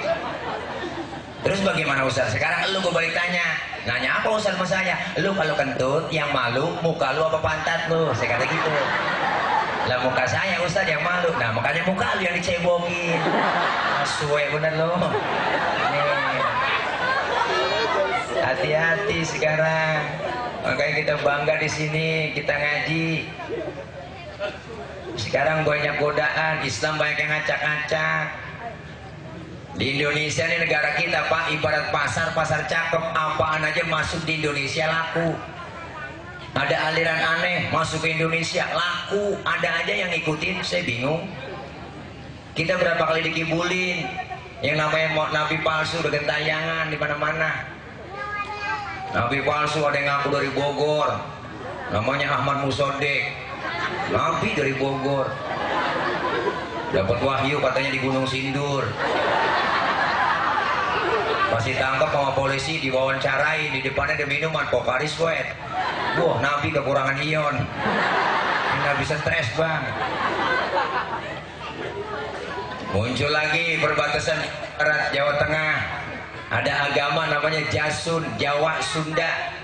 Terus bagaimana Ustaz? Sekarang lu gue balik tanya. Nanya apa Ustaz sama saya? Lu kalau kentut yang malu, muka lu apa pantat lu? Saya kata gitu. Lah muka saya Ustaz yang malu. Nah makanya muka lu yang dicebokin. Suwe bener lu. Hati-hati sekarang. Makanya kita bangga di sini, kita ngaji. Sekarang banyak godaan, Islam banyak yang ngacak-ngacak. Di Indonesia ini negara kita Pak, ibarat pasar cakep, apaan aja masuk di Indonesia laku. Ada aliran aneh masuk ke Indonesia laku, ada aja yang ngikutin, saya bingung. Kita berapa kali dikibulin, yang namanya nabi palsu udah gentayangan di mana-mana. Nabi palsu ada yang ngaku dari Bogor, namanya Ahmad Musodek, nabi dari Bogor. Dapat wahyu katanya di Gunung Sindur. Masih tangkap sama polisi, diwawancarai, di depannya ada minuman Pocari Sweat. Wah, nabi kekurangan ion. Nggak bisa stres Bang. Muncul lagi perbatasan barat Jawa Tengah. Ada agama namanya Jasun, Jawa Sunda.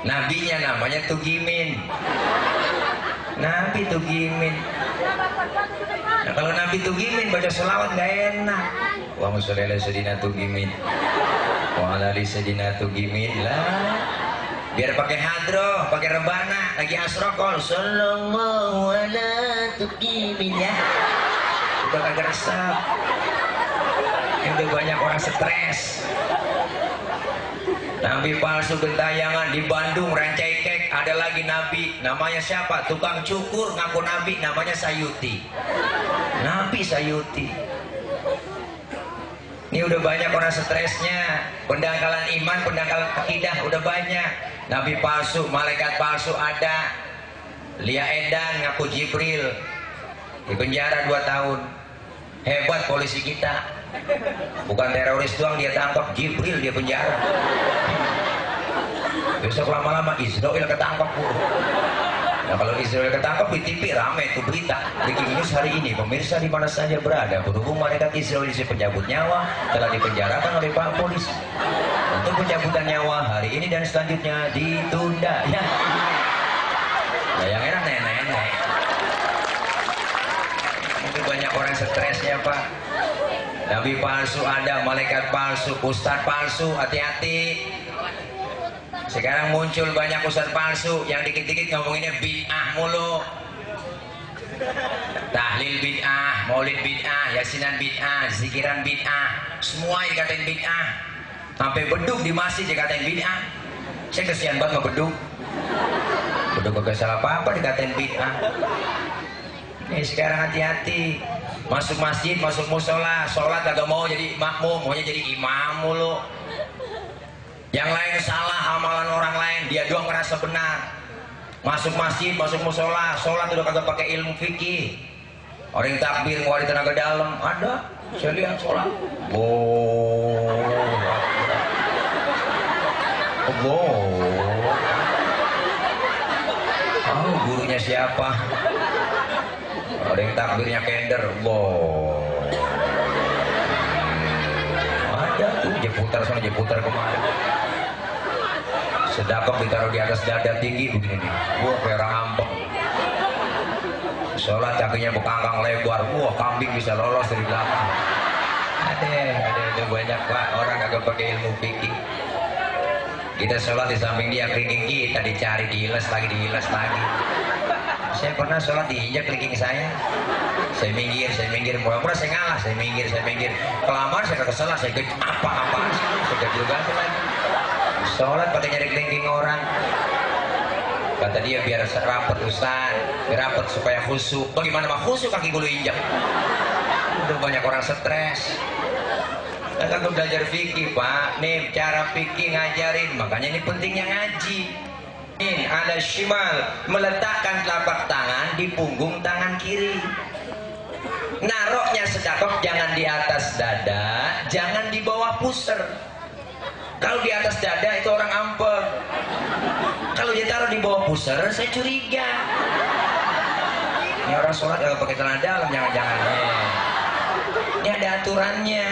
Nabinya namanya Tugimin. Nabi Tugimin. Nah, kalau Nabi Tugimin baca selawat gak enak. Allahumma sholli ala sayyidina Tugimin wa ala ali sayyidina Tugimin lah. Biar pakai hadroh, pakai rebana, lagi asrokol. Sallallahu ala Tugimin ya. Udah kagak resep. Udah banyak orang stres. Nabi palsu gentayangan di Bandung, Rancai Kek. Ada lagi nabi, namanya siapa? Tukang cukur ngaku nabi, namanya Sayuti. Nabi Sayuti. Ini udah banyak orang stresnya. Pendangkalan iman, pendangkalan akidah udah banyak. Nabi palsu, malaikat palsu ada. Lia Edan ngaku Jibril, di penjara 2 tahun. Hebat polisi kita. Bukan teroris doang dia tangkap, Jibril dia penjara. Besok lama-lama Israel ketangkap. Nah kalau Israel ketangkap di TV rame itu berita. Breaking news hari ini, pemirsa di mana saja berada, berhubung malaikat Israel isi pencabut nyawa telah dipenjarakan oleh Pak Polisi. Untuk pencabutan nyawa hari ini dan selanjutnya ditunda. Ya, nah, yang enak nenek-nenek. Itu banyak orang stresnya Pak. Nabi palsu ada, malaikat palsu, ustadz palsu, hati-hati. Sekarang muncul banyak ustadz palsu yang dikit-dikit ngomonginnya bid'ah mulu. Tahlil bid'ah, maulid bid'ah, yasinan bid'ah, zikiran bid'ah, semua dikatain bid'ah. Sampai beduk di masjid dikatain bid'ah. Saya kesian banget sama beduk. Beduk gak salah apa-apa dikatain bid'ah. Nih sekarang hati-hati. Masuk masjid, masuk musola, sholat agak mau jadi makmum, maunya jadi imam mulu. Yang lain salah amalan orang lain, dia doang ngerasa benar. Masuk masjid, masuk musola, sholat udah kagak pakai ilmu fikih. Orang yang takbir mau ada tenaga dalam, ada. Saya lihat sholat. Oh, gurunya siapa? Ada yang takbirnya kender, ada tuh jeputar sana jeputar kemarin. Sedekah ditaruh di atas dada tinggi begini nih, kayak orang ampek. Sholat kakinya bekangkang lebar, kambing bisa lolos dari belakang. Ada banyak Pak orang kagak pakai ilmu fikih. Kita sholat di samping dia, kelingking kita dicari, diiles lagi. Saya pernah sholat diinjak kelingking saya. Saya minggir, murah-murah saya ngalah, saya minggir. Kelamaan saya kesel, saya apa-apaan sih, saya ganti lagi. Sholat pakai nyari kelingking orang. Kata dia biar rapet Ustaz, biar rapet supaya khusyuk. Bagaimana mah khusyuk kaki gue injak? Udah banyak orang stres. Kita kan belajar fikih Pak. Nih cara fikih ngajarin, makanya ini pentingnya ngaji. Ada shimal, meletakkan telapak tangan di punggung tangan kiri. Naroknya sedekah jangan di atas dada, jangan di bawah pusar. Kalau di atas dada itu orang ampek. Kalau dia taruh di bawah pusar, saya curiga. Ini orang sholat kalau pakai celana dalam, jangan-jangan. Ini ada aturannya.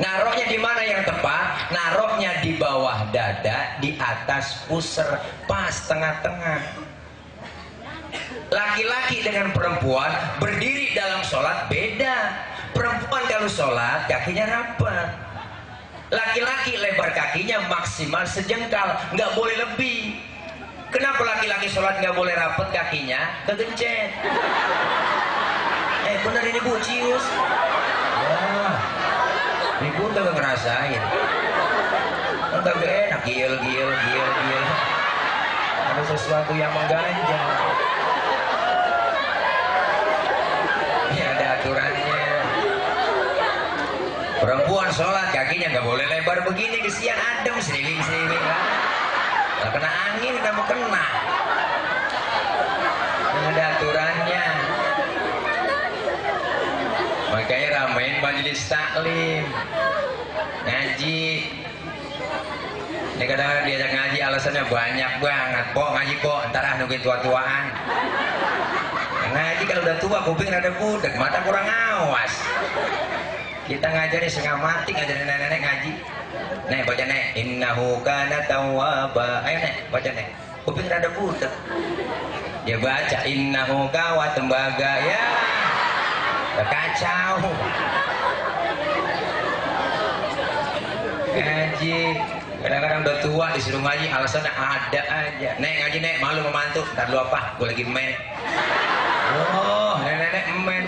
Naruhnya di mana yang tepat? Naruhnya di bawah dada, di atas pusar, pas tengah-tengah. Laki-laki dengan perempuan berdiri dalam sholat beda. Perempuan kalau sholat kakinya rapat. Laki-laki lebar kakinya maksimal sejengkal, nggak boleh lebih. Kenapa laki-laki sholat nggak boleh rapat kakinya? Kegencet. Bener ini Bu, cius. Wah. Ibu udah ngerasain. Udah enak, gil. Ada sesuatu yang mengganjal. Ini ada aturannya. Perempuan sholat kakinya nggak boleh lebar begini, kesian adem, seliwing kan. Kalau kena angin udah mau kena. Ini ada aturannya. Makanya ramein majelis taklim, ngaji. Ini kadang-kadang diajak ngaji alasannya banyak banget. Ngaji ntar nungguin tua-tuaan. ngaji kalau udah tua kuping rada budek, mata kurang awas. Kita ngajari setengah mati, ngajarin nenek-nenek ngaji. Nek baca nek, innahu kana tawwaba. Ayo nek, baca nek. Kuping rada budek. Dia baca innahu kawa tembaga ya. Udah kacau. Ngaji. Kadang-kadang udah tua disuruh ngaji alasannya ada aja. Nek ngaji nek, malu memantu. Ntar lu apa? Gue lagi men. Oh, nenek-nenek men.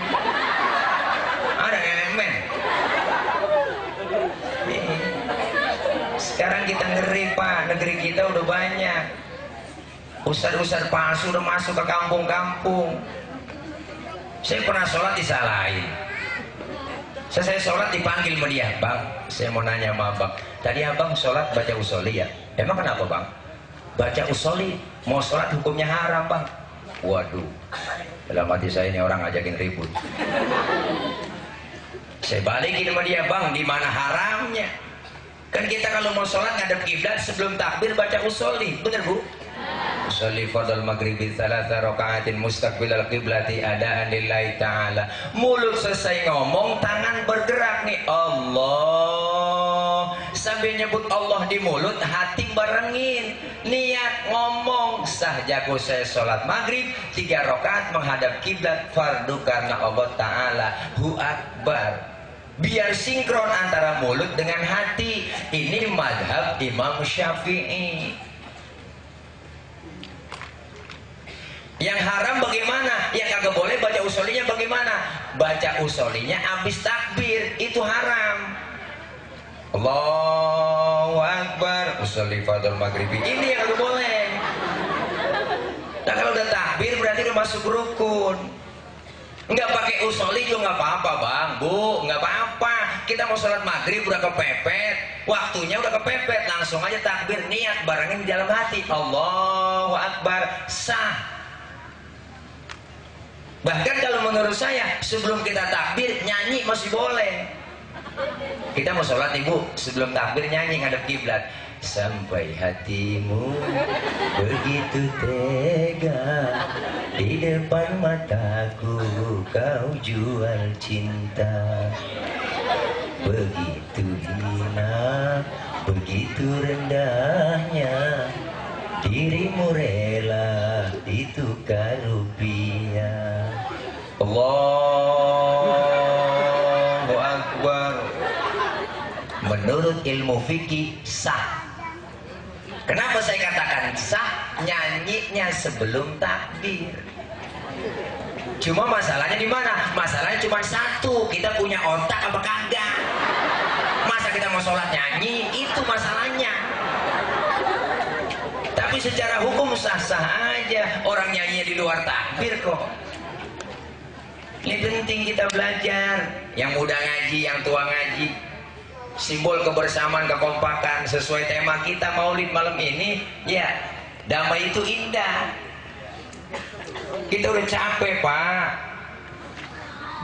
Ada nenek men. Sekarang kita ngeri Pak, negeri kita udah banyak. Ustadz-ustadz palsu udah masuk ke kampung-kampung. Saya pernah sholat disalahin. Saya sholat dipanggil sama dia, Bang, saya mau nanya sama Abang. Tadi Abang sholat baca usoli ya? Emang kenapa Bang? Baca usoli, mau sholat hukumnya haram Bang. Waduh, dalam hati saya ini orang ngajakin ribut. Saya balikin sama dia, Bang, di mana haramnya? Kan kita kalau mau sholat ngadep kiblat sebelum takbir baca usoli, bener Bu? Usolli fardal maghribi thalatha raka'atin mustaqbilal qiblati adaan lillahi ta'ala. Mulut selesai ngomong, tangan bergerak nih. Allah. Sambil nyebut Allah di mulut, hati barengin. Niat ngomong, sah jago saya sholat maghrib 3 rakaat menghadap kiblat fardu karena Allah Ta'ala. Hu akbar. Biar sinkron antara mulut dengan hati. Ini madhab Imam Syafi'i. Yang haram bagaimana? Yang kagak boleh baca usolinya bagaimana? Baca usolinya habis takbir, itu haram. Allahu Akbar, usolli fardal maghribi. Ini yang kagak boleh. Nah kalau udah takbir berarti udah masuk rukun. Nggak pakai usoli juga nggak apa-apa Bang, Bu, nggak apa-apa. Kita mau sholat maghrib udah kepepet, waktunya udah kepepet, langsung aja takbir, niat barengin di dalam hati. Allahu Akbar, sah. Bahkan kalau menurut saya sebelum kita takbir nyanyi masih boleh. Kita mau sholat nih Bu, sebelum takbir nyanyi ngadep kiblat. Sampai hatimu begitu tega, di depan mataku kau jual cinta. Begitu hina, begitu rendahnya, dirimu rela ditukar rupiah. Allahu Akbar. Menurut ilmu fikih sah. Kenapa saya katakan sah? Nyanyinya sebelum takbir. Cuma masalahnya di mana? Masalahnya cuma satu, kita punya otak apa kagak? Masa kita mau sholat nyanyi? Itu masalahnya. Tapi secara hukum sah-sah aja. Orang nyanyinya di luar takbir kok. Ini penting kita belajar. Yang muda ngaji, yang tua ngaji. Simbol kebersamaan, kekompakan sesuai tema kita maulid malam ini. Ya, damai itu indah. Kita udah capek Pak,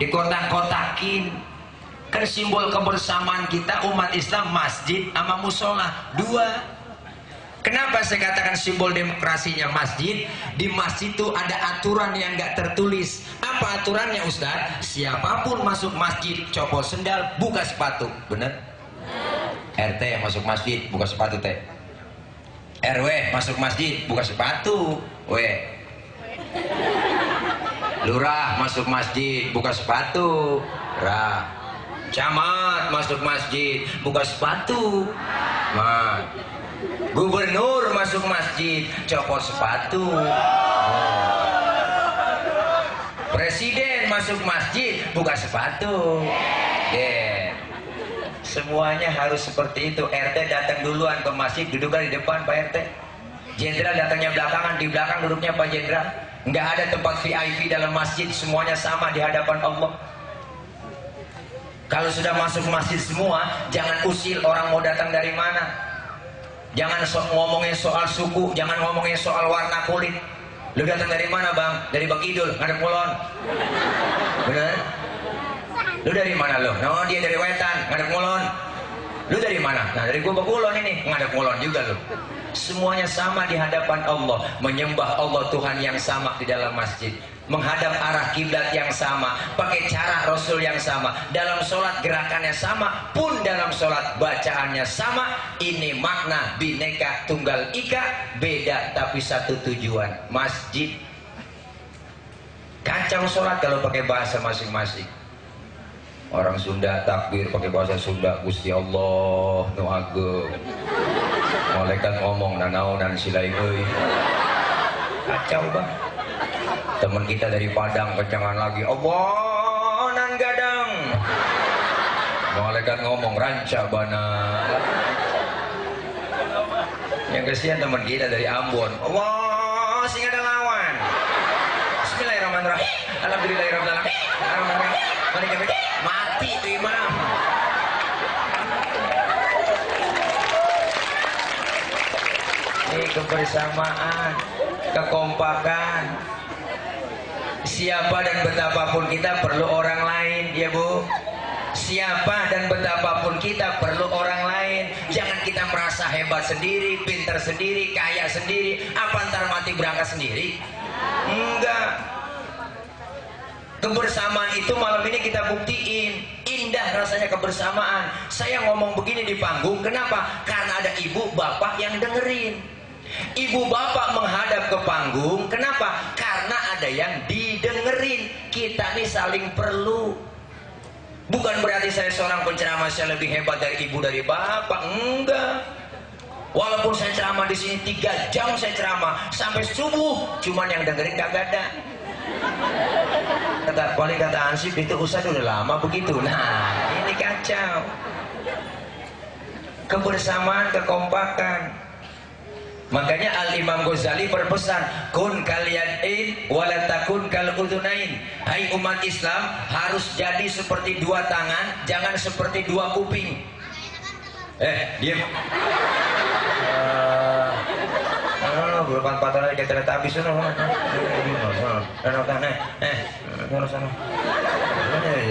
dikotak-kotakin. Kan simbol kebersamaan kita umat Islam masjid sama musola, 2. Kenapa saya katakan simbol demokrasinya masjid? Di masjid itu ada aturan yang nggak tertulis. Apa aturannya Ustadz? Siapapun masuk masjid copot sendal, buka sepatu. Bener? RT masuk masjid buka sepatu teh. RW masuk masjid buka sepatu. W. Lurah masuk masjid buka sepatu. Ra. Camat masuk masjid buka sepatu. Ma. Gubernur masuk masjid copot sepatu. Presiden masuk masjid buka sepatu. Semuanya harus seperti itu. RT datang duluan ke masjid, dudukkan di depan Pak RT. Jenderal datangnya belakangan, di belakang duduknya Pak Jenderal. Nggak ada tempat VIP dalam masjid, semuanya sama di hadapan Allah. Kalau sudah masuk masjid semua, jangan usil orang mau datang dari mana. Jangan ngomongin soal suku, jangan ngomongin soal warna kulit. Lu datang dari mana Bang? Dari Bang Idul, ngadep Kulon. Bener? Lu dari mana lu? No, dia dari Wetan, ngadep Kulon. Lu dari mana? Nah, dari gua Kulon ini. Ngadep Kulon juga lu. Semuanya sama di hadapan Allah, menyembah Allah Tuhan yang sama di dalam masjid, menghadap arah kiblat yang sama, pakai cara Rasul yang sama, dalam sholat gerakannya sama, pun dalam sholat bacaannya sama. Ini makna Bhinneka Tunggal Ika, beda tapi satu tujuan, masjid. Kacau sholat kalau pakai bahasa masing-masing. Orang Sunda takbir pakai bahasa Sunda, Gusti Allah nu ageung. Malaikat ngomong nanaonan silai euy. Kacau bang. Teman kita dari Padang kencangan lagi, Allah nan gadang. Malaikat ngomong ranca bana. Yang kesian teman kita dari Ambon, Allah sing ada lawan. Bismillahirrahmanirrahim. Alhamdulillahirrahmanirrahim. Mati tuh imam. Ini kebersamaan, kekompakan. Siapa dan betapapun kita perlu orang lain, ya Bu. Siapa dan betapapun kita perlu orang lain. Jangan kita merasa hebat sendiri, pintar sendiri, kaya sendiri. Apa ntar mati berangkat sendiri? Enggak. Kebersamaan itu malam ini kita buktiin. Indah rasanya kebersamaan. Saya ngomong begini di panggung, kenapa? Karena ada ibu bapak yang dengerin. Ibu bapak menghadap ke panggung, kenapa? Karena ada yang didengerin. Kita nih saling perlu. Bukan berarti saya seorang penceramah saya lebih hebat dari ibu dari bapak, enggak. Walaupun saya ceramah di sini 3 jam saya ceramah sampai subuh, cuman yang dengerin kagak ada. Kata Ansip itu Ustaz udah lama begitu. Nah, ini kacau. Kebersamaan, kekompakan. Makanya Al-Imam Ghazali berpesan, kun kaliyadin walatakun kal udunain. Hai umat Islam, harus jadi seperti 2 tangan, jangan seperti 2 kuping. Diam. Bukan patah lagi kereta habis sana.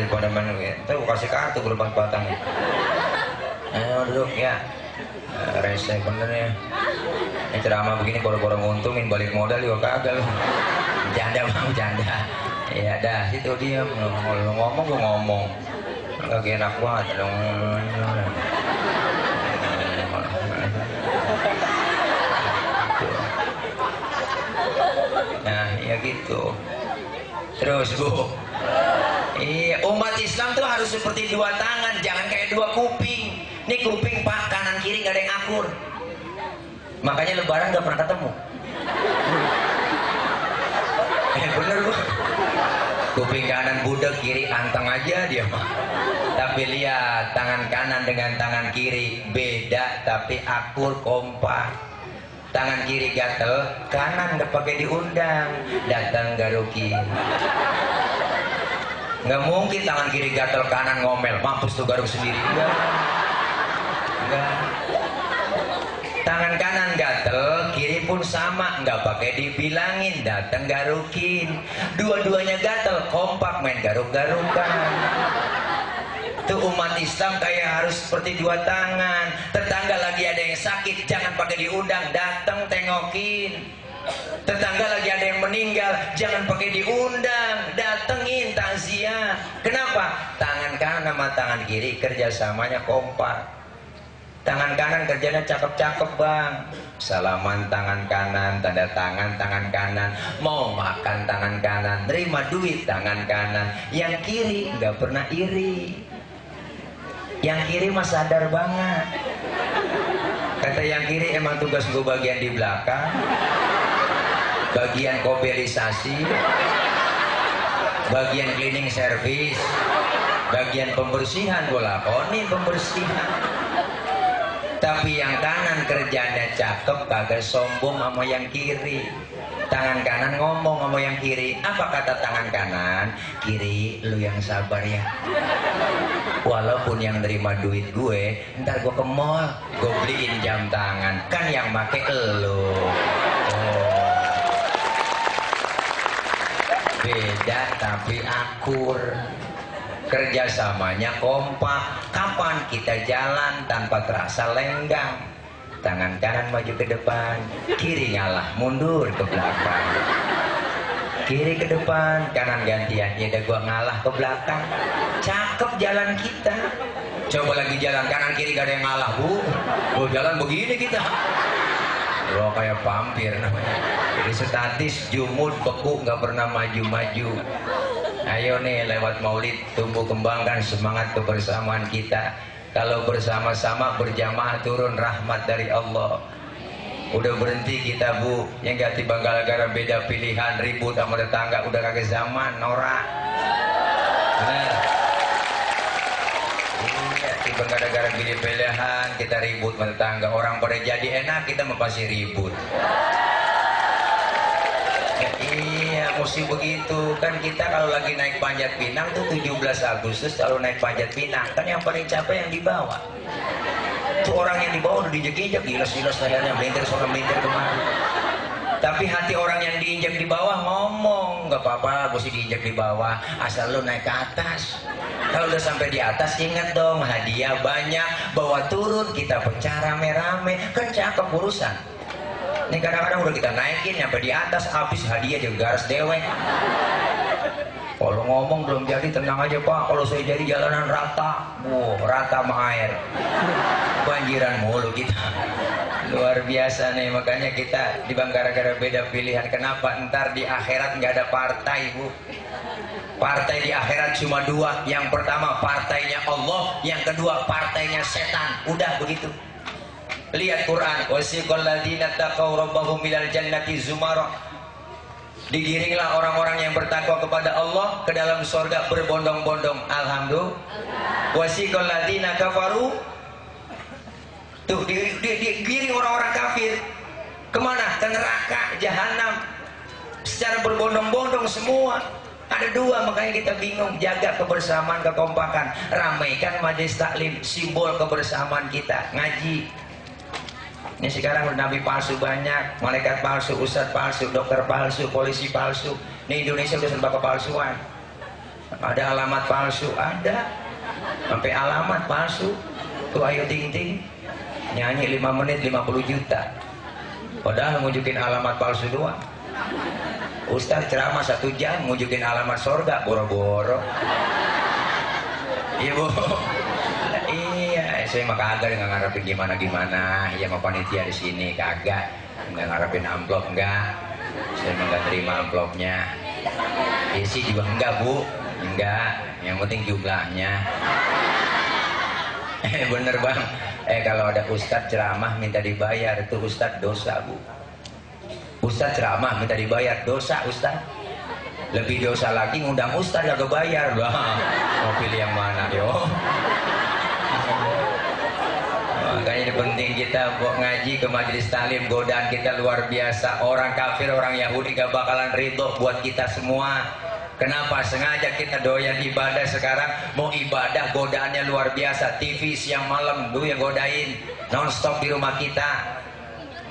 Pada mana itu kasih kartu berlepas batang. Ayo duduk ya. Rese bener ya. Ini ceramah begini boro-boro nguntungin balik modal juga kagak. Janda bang, janda. Ya dah, situ diam. Lu ngomong gua ngomong. Gak enak banget dong. Nah, ya gitu. Terus Bu. Iya, umat Islam tuh harus seperti 2 tangan, jangan kayak 2 kuping. Ini kuping Pak, kanan kiri gak ada yang akur. Makanya lebaran gak pernah ketemu. Bener Bu. Kuping kanan budek, kiri anteng aja dia mah. Tapi lihat, tangan kanan dengan tangan kiri beda tapi akur, kompak. Tangan kiri gatel, kanan gak pakai diundang, datang garukin. Nggak mungkin tangan kiri gatel, kanan ngomel, mampus tuh garuk sendiri. Enggak. Tangan kanan gatel, kiri pun sama, nggak pakai dibilangin, datang garukin. Dua-duanya gatel, kompak main garuk-garukan. Tuh umat Islam kayak harus seperti 2 tangan. Tetangga lagi ada yang sakit, jangan pakai diundang, datang tengokin. Tetangga lagi ada yang meninggal, jangan pakai diundang, datengin takziah. Kenapa? Tangan kanan sama tangan kiri kerjasamanya kompak. Tangan kanan kerjanya cakep-cakep bang. Salaman tangan kanan, tanda tangan tangan kanan, mau makan tangan kanan, terima duit tangan kanan. Yang kiri nggak pernah iri. Yang kiri mah sadar banget. Kata yang kiri, emang tugas gue bagian di belakang, bagian kobelisasi, bagian cleaning service, bagian pembersihan gue lakonin pembersihan. Tapi yang kanan kerjanya cakep, kagak sombong sama yang kiri. Tangan kanan ngomong sama yang kiri. Apa kata tangan kanan? Kiri, lu yang sabar ya. Walaupun yang nerima duit gue, ntar gue ke mall, gue beliin jam tangan. Kan yang make elu. Beda tapi akur. kerjasamanya kompak. Kapan kita jalan tanpa terasa lenggang? Tangan kanan maju ke depan, kiri ngalah mundur ke belakang. Kiri ke depan, kanan gantian. Ya udah gua ngalah ke belakang. Cakep jalan kita. Coba lagi jalan kanan kiri gak ada yang ngalah, Bu. Oh, jalan begini kita. Lo kayak vampir namanya. Jadi statis, jumud, beku, nggak pernah maju-maju. Ayo nih lewat maulid tumbuh kembangkan semangat kebersamaan kita. Kalau bersama-sama berjamaah turun rahmat dari Allah. Udah berhenti kita, Bu, yang gak tiba gara-gara beda pilihan ribut sama tetangga, udah kagak zaman, norak. Bener. Iya, tiba gara-gara beda pilihan kita ribut sama tetangga, orang pada jadi enak kita pasti ribut. Ya, iya, mesti begitu kan. Kita kalau lagi naik Panjat Pinang tuh 17 Agustus kalau naik Panjat Pinang kan yang paling capek yang di bawah. Tuh orang yang di bawah udah dijek-injek, gilas-gilas lehernya, melintir sana melintir kemari. Tapi hati orang yang diinjak di bawah ngomong, nggak apa-apa, gue sih diinjak di bawah, asal lu naik ke atas. Kalau udah sampai di atas ingat dong, hadiah banyak, bawa turun, kita pecah rame-rame, kan cakep urusan. Ini kadang-kadang udah kita naikin sampai di atas, habis hadiah juga garis dewek. Kalau ngomong belum jadi tenang aja Pak, kalau saya jadi jalanan rata, rata sama air, banjiran mulu kita. Luar biasa nih, makanya kita di bang gara-gara beda pilihan. Kenapa? Ntar di akhirat nggak ada partai, Bu. Partai di akhirat cuma dua. Yang pertama partainya Allah, yang kedua partainya setan. Udah begitu. Lihat Quran, wasiqal ladzina taqaw rabbahum minal jannati zumara. Digiringlah orang-orang yang bertakwa kepada Allah ke dalam surga berbondong-bondong. Alhamdulillah. Wasiqal ladzina kafaru. Tuh digiring orang-orang kafir kemana? Ke neraka jahanam secara berbondong-bondong semua. Ada dua, makanya kita bingung. Jaga kebersamaan, kekompakan, ramaikan majelis taklim, simbol kebersamaan kita. Ngaji. Ini sekarang udah nabi palsu banyak, malaikat palsu, ustadz palsu, dokter palsu, polisi palsu. Ini Indonesia udah serba kepalsuan. Ada alamat palsu, ada sampai alamat palsu. Tuh Ayu Ting Ting nyanyi 5 menit 50 juta, padahal ngujukin alamat palsu doang. Ustadz ceramah 1 jam ngujukin alamat sorga, boro-boro. Iya, Bu. Iya, saya mah kagak nggak ngarepin gimana-gimana. Ya sama panitia di sini kagak, nggak ngarepin amplop, enggak. Saya mah nggak terima amplopnya. Isi juga enggak, Bu, enggak. Yang penting jumlahnya. Bener Bang. Kalau ada ustadz ceramah minta dibayar, itu ustadz dosa, Bu. Ustadz ceramah minta dibayar, dosa ustadz. Lebih dosa lagi ngundang ustadz gak bayar. Mau pilih yang mana, yo? Makanya ini penting kita ngaji ke majelis taklim. Godaan kita luar biasa. Orang kafir, orang Yahudi gak bakalan ridho buat kita semua. Kenapa? Sengaja kita doyan ibadah sekarang. Mau ibadah godaannya luar biasa. TV siang malam dulu yang godain non-stop di rumah kita.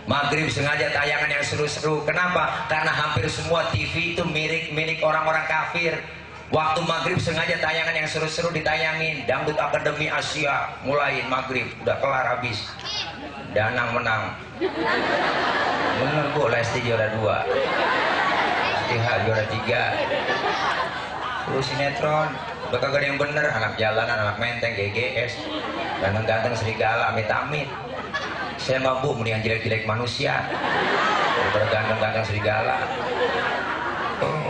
Maghrib sengaja tayangan yang seru-seru. Kenapa? Karena hampir semua TV itu milik orang-orang kafir. Waktu maghrib sengaja tayangan yang seru-seru ditayangin. Dangdut Akademi Asia mulai maghrib, udah kelar habis. Danang menang. Bener Bu, Lesti juara 2, Tiha juara 3. Terus sinetron, udah kagak ada yang bener. Anak jalanan, anak menteng, GGS, ganteng-ganteng serigala, amit-amit. Saya mah Bu, mendingan jelek-jelek manusia daripada ganteng-ganteng serigala. Oh.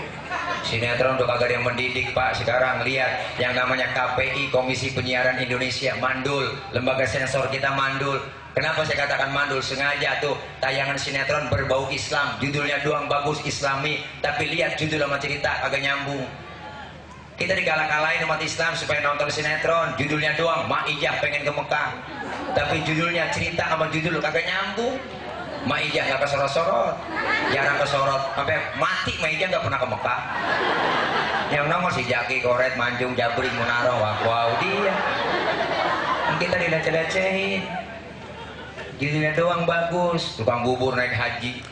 Sinetron udah kagak ada yang mendidik Pak. Sekarang lihat yang namanya KPI, Komisi Penyiaran Indonesia, mandul. Lembaga sensor kita mandul. Kenapa saya katakan mandul? Sengaja tuh tayangan sinetron berbau Islam, judulnya doang bagus Islami, tapi lihat judul sama cerita agak nyambung. Kita dikalah-kalahin umat Islam supaya nonton sinetron, judulnya doang Maijah pengen ke Mekah, tapi judulnya cerita sama judul kagak nyambung. Maijah nggak kesorot-sorot, jarang kesorot, sampai mati Maijah nggak pernah ke Mekah. Yang nomor si Jaki, Koret, Manjung, Jabrik, Munaro, wow dia. Kita dileceh-lecehin. Judulnya doang bagus, tukang bubur naik haji.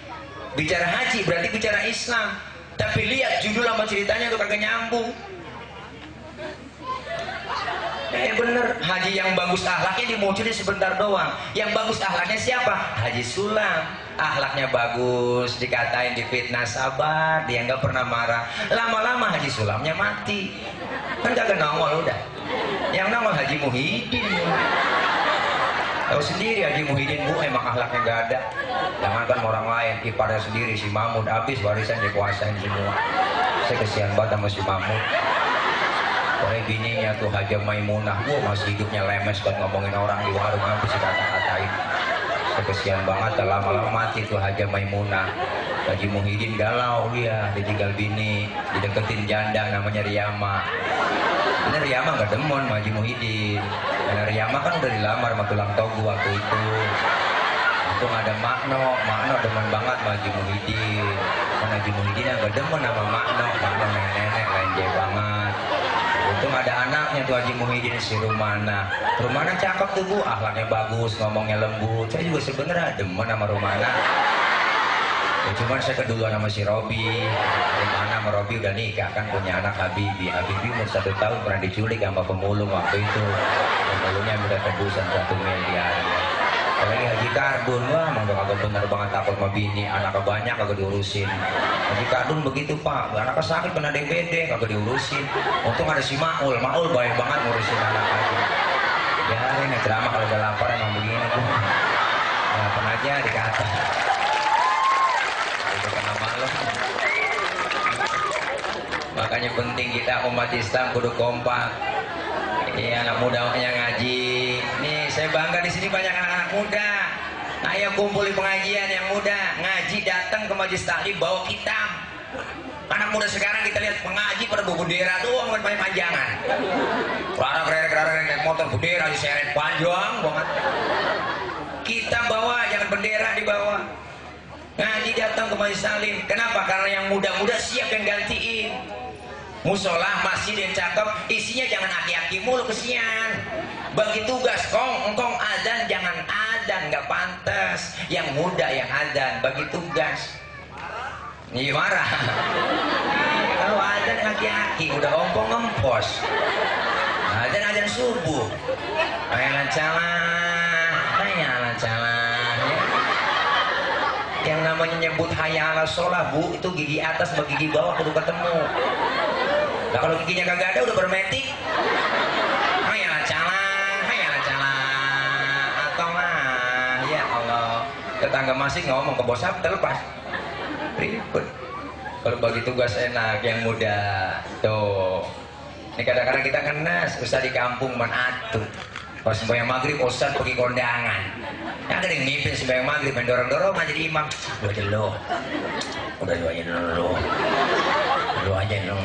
Bicara haji berarti bicara Islam, tapi lihat judul sama ceritanya tuh kagak nyambung. Bener, haji yang bagus akhlaknya dimunculin sebentar doang. Yang bagus akhlaknya siapa? Haji Sulam. Akhlaknya bagus, dikatain, difitnah, sabar, dia nggak pernah marah. Lama-lama Haji Sulamnya mati. Kan kagak nongol udah. Yang nongol Haji Muhyiddin. Tahu sendiri Haji Muhyiddin bu, emang akhlaknya nggak ada. Jangankan orang lain, iparnya sendiri si Mahmud habis warisan dikuasain semua. Saya kesian banget sama si Mahmud. Oleh bininya tuh Haja Maimunah, masih hidupnya lemes buat ngomongin orang di warung, habis kata-katain. Saya kesian banget, lama-lama mati tuh Haja Maimunah. Haji Muhyiddin galau dia, ditinggal bini, dideketin janda namanya Riyama. Bener Riyama gak demen sama Haji Muhyiddin, karena Riyama kan udah dilamar sama tulang togu waktu itu. Untung ada Makno demen banget sama Haji Muhyiddin. Karena Haji Muhyiddin gak demen sama Makno nenek-nenek lenje banget. Untung ada anaknya tuh Haji Muhyiddin, si Rumana. Rumana cakep tuh bu, akhlaknya bagus, ngomongnya lembut. Saya juga sebenarnya demen sama Rumana. Ya, cuman saya keduluan sama si Robi. Rumana sama Robi udah nikah kan, punya anak Habibi. Habibi umur 1 tahun pernah diculik sama pemulung waktu itu. Pemulungnya udah tebusan 1 miliar. Apalagi Haji Kardun, wah emang kagak bener banget, takut sama bini, anaknya banyak kagak diurusin. Haji Kardun begitu pak, anaknya sakit kena DBD kagak diurusin. Untung ada si Maul baik banget ngurusin anak Haji. Ya ini ceramah kalau udah lapar emang begini tuh. Ya pernah aja dikata. Itu kena malu. Makanya penting kita umat Islam kudu kompak. Iya, anak muda yang ngaji. Nih, saya bangga di sini banyak anak-anak muda. Ayo kumpul di pengajian yang muda, ngaji, datang ke majelis taklim bawa kitab. Anak muda sekarang kita lihat pengaji pada bawa bendera doang, banyak panjangan. Rara naik motor bendera diseret panjang banget. Kita bawa, jangan bendera dibawa. Ngaji datang ke majelis taklim. Kenapa? Karena yang muda-muda siap yang gantiin. Musola masjid yang cakep, isinya jangan aki-aki mulu kesian. Bagi tugas engkong adzan jangan adzan, nggak pantas. Yang muda yang adzan, bagi tugas. Nih marah. Kalau adzan aki-aki udah ompong ngempos. Adzan subuh. Ayalan calah. Yang namanya nyebut hayya ala sholah bu, itu gigi atas sama gigi bawah kudu ketemu. Nah kalau giginya kagak ada udah bermetik. Hayya ala calah. Atau lah, ya Allah. Tetangga masih ngomong ke bos terlepas. Ribet. Kalau bagi tugas enak yang muda. Tuh. Ini kadang-kadang kita kenas, usah di kampung menatur. Pas sembahyang maghrib, ustaz pergi kondangan. Yang ada yang mimpin sembahyang maghrib, main dorong-dorong aja jadi imam. Lu aja lu. Udah lu aja lu. Lu aja lu.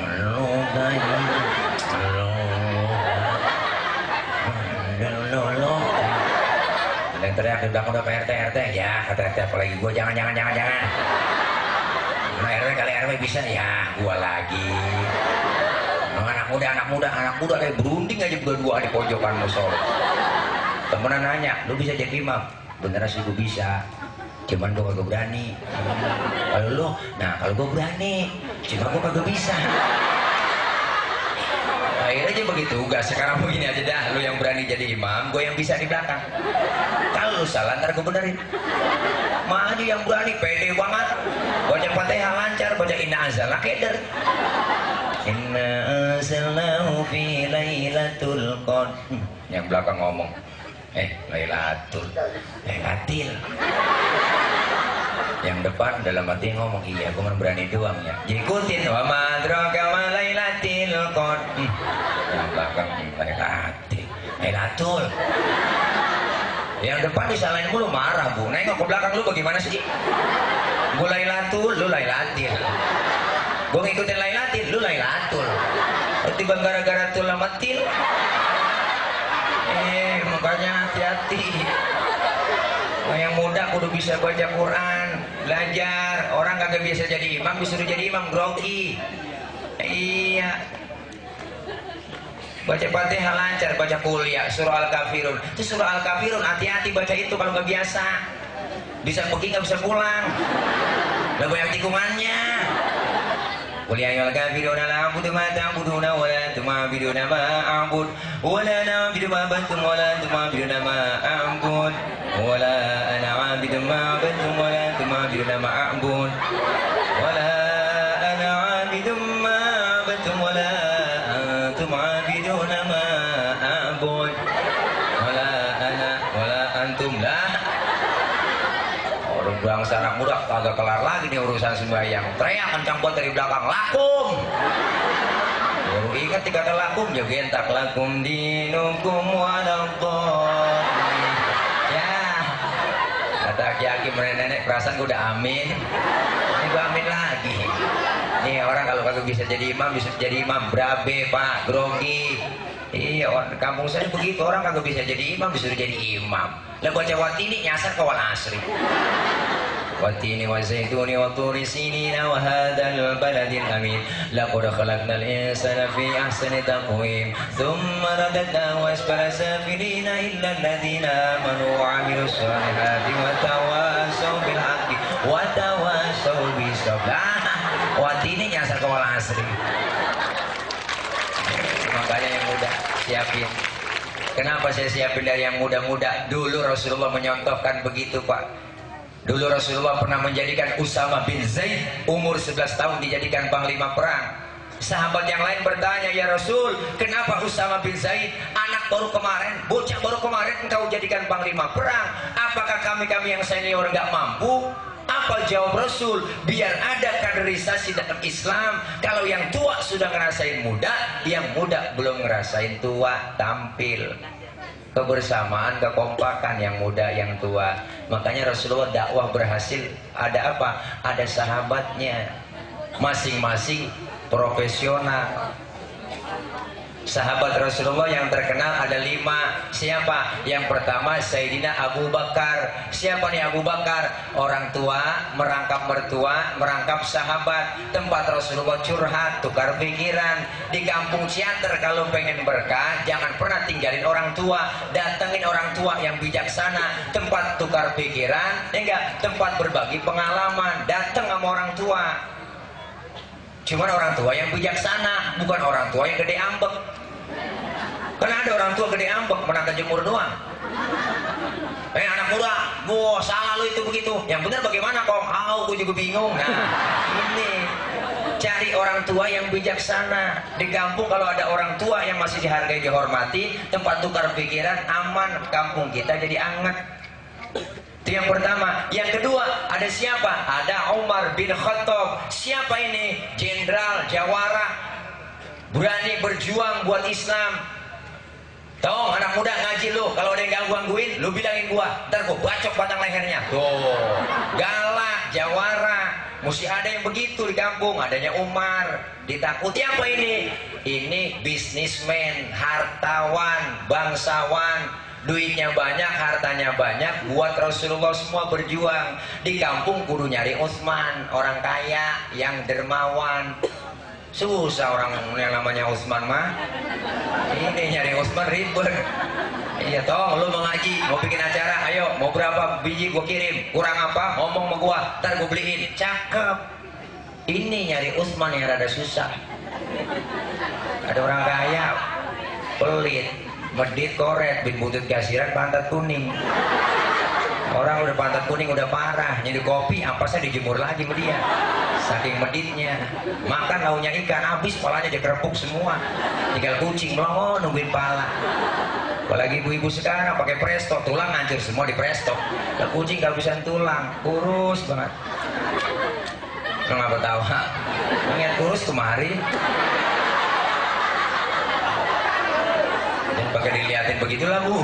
Ada yang teriak di belakang udah RT. Ya, kata RT apalagi gua jangan. Nah RW kali RW bisa ya, gua lagi. Anak muda kayak berunding aja berdua di pojokan musola. Temenan nanya, lu bisa jadi imam? Beneran sih gue bisa, cuman gue kagak berani. Kalau lu, kalau gue berani, cuma gue kagak bisa. Akhirnya aja begitu, tugas sekarang begini aja dah, lu yang berani jadi imam, gue yang bisa di belakang. Kalau lu salah ntar gue benerin. Maju yang berani, pede banget. Baca Fatihah lancar, baca inna anzalna keder. Inna anzalnahu fi lailatul qadr. Yang belakang ngomong, Lailatul. Yang depan dalam hati ngomong, iya gue berani doang ya. Jikutin wa madraka ma lailatul qadr. Yang belakang Lailatul. Yang depan disalahin mulu, marah bu. Nengok ke belakang lu bagaimana sih? Gue Lailatul, lu Lailatil. Gue ngikutin Lailatil, lu Lailatul. Tiba gara-gara tul sama til. Makanya hati-hati. Yang muda kudu bisa baca Quran, belajar. Orang kagak biasa jadi imam, disuruh jadi imam grogi. Iya. Baca Fatihah lancar, baca kuliah, surah Al-Kafirun. Itu surah Al-Kafirun, hati-hati baca itu kalau nggak biasa. Bisa pergi nggak bisa pulang. Gak banyak tikungannya. Qul ya ayyuhal kafiruna la a'budu ma ta'buduna wa la antum 'abiduna ma a'bud wa la ana 'abidu ma 'abadtum wa la antum 'abiduna ma a'bud wa la ana 'abidu ma 'abadtum wa la antum 'abiduna ma a'bud wa la ana 'abidu ma 'abadtum wa la antum 'abiduna ma a'bud wa la ana wa la antum la. Orang bangsa anak muda kagak kelar lagi nih urusan sembahyang. Teriak kencang banget dari belakang, lakum. Baru ingat dikata lakum, jogentak lakum dinukum waladdallin. Ya, kata aki-aki nenek perasaan gue udah amin. Ini gue amin lagi. Nih orang kalau kagak bisa jadi imam, bisa jadi imam berabe pak, grogi. Iya, orang kampung saya begitu, orang kagak bisa jadi imam disuruh jadi imam. Lah baca watini nyasar ke wal asri. Watini wa zaituni wa turi sinina wa hadzal baladil amin. Laqad khalaqnal insana fi ahsani taqwim. Tsumma radadnahu asfala safilina illa alladziina amanu wa 'amilus solihati wa tawassaw bil haqqi wa tawassaw bis sabr. Watini nyasar ke wal asri. Makanya yang muda siapin. Kenapa saya siapin dari yang muda-muda? Dulu Rasulullah menyontohkan begitu pak. Dulu Rasulullah pernah menjadikan Usama bin Zaid umur 11 tahun dijadikan panglima perang. Sahabat yang lain bertanya, ya Rasul, kenapa Usama bin Zaid anak baru kemarin, bocah baru kemarin engkau jadikan panglima perang? Apakah kami-kami yang senior nggak mampu? Apa jawab Rasul? Biar ada kaderisasi dalam Islam. Kalau yang tua sudah ngerasain muda, yang muda belum ngerasain tua. Tampil kebersamaan, kekompakan yang muda, yang tua. Makanya Rasulullah dakwah berhasil. Ada apa? Ada sahabatnya, masing-masing profesional. Sahabat Rasulullah yang terkenal ada 5. Siapa? Yang pertama Sayyidina Abu Bakar. Siapa nih Abu Bakar? Orang tua merangkap mertua, merangkap sahabat. Tempat Rasulullah curhat, tukar pikiran. Di kampung Ciater kalau pengen berkah, jangan pernah tinggalin orang tua. Datengin orang tua yang bijaksana. Tempat tukar pikiran, enggak, tempat berbagi pengalaman. Dateng sama orang tua. Cuman orang tua yang bijaksana, bukan orang tua yang gede ambek. Karena ada orang tua gede ambek, menangkan jemur doang. Anak muda, wah salah lu itu begitu. Yang benar bagaimana kok? Gue juga bingung. Nah, ini cari orang tua yang bijaksana. Di kampung kalau ada orang tua yang masih dihargai, dihormati, tempat tukar pikiran, aman, kampung kita jadi anget. Itu yang pertama. Yang kedua, ada siapa? Ada Umar bin Khattab. Siapa ini? Jenderal jawara, berani berjuang buat Islam. Tahu anak muda ngaji lu, kalau ada yang gangguin, lu bilangin gua, ntar gua bacok batang lehernya. Tuh, galak, jawara. Mesti ada yang begitu di kampung. Adanya Umar. Ditakuti apa ini? Ini bisnismen, hartawan, bangsawan. Duitnya banyak, hartanya banyak. Buat Rasulullah semua berjuang. Di kampung kudu nyari Utsman, orang kaya yang dermawan. Susah orang yang namanya Utsman mah. Ini nyari Utsman ribet. Iya toh, lu mau ngaji, mau bikin acara, ayo mau berapa biji gua kirim, kurang apa, ngomong sama gua, ntar gua beliin. Cakep. Ini nyari Utsman yang rada susah. Ada orang kaya, pelit, medit koret, bin butut kasiran pantat kuning. Orang udah pantat kuning udah parah, nyari kopi ampasnya dijemur lagi sama dia. Saking meditnya. Makan launya ikan habis, palanya dikerepuk semua. Tinggal kucing melongo nungguin pala. Apalagi ibu-ibu sekarang pakai presto, tulang hancur semua di presto. Ke kucing kehabisan tulang, kurus banget. Kenapa tawa? Ingat kurus kemari. Dan pakai diliatin begitulah bu.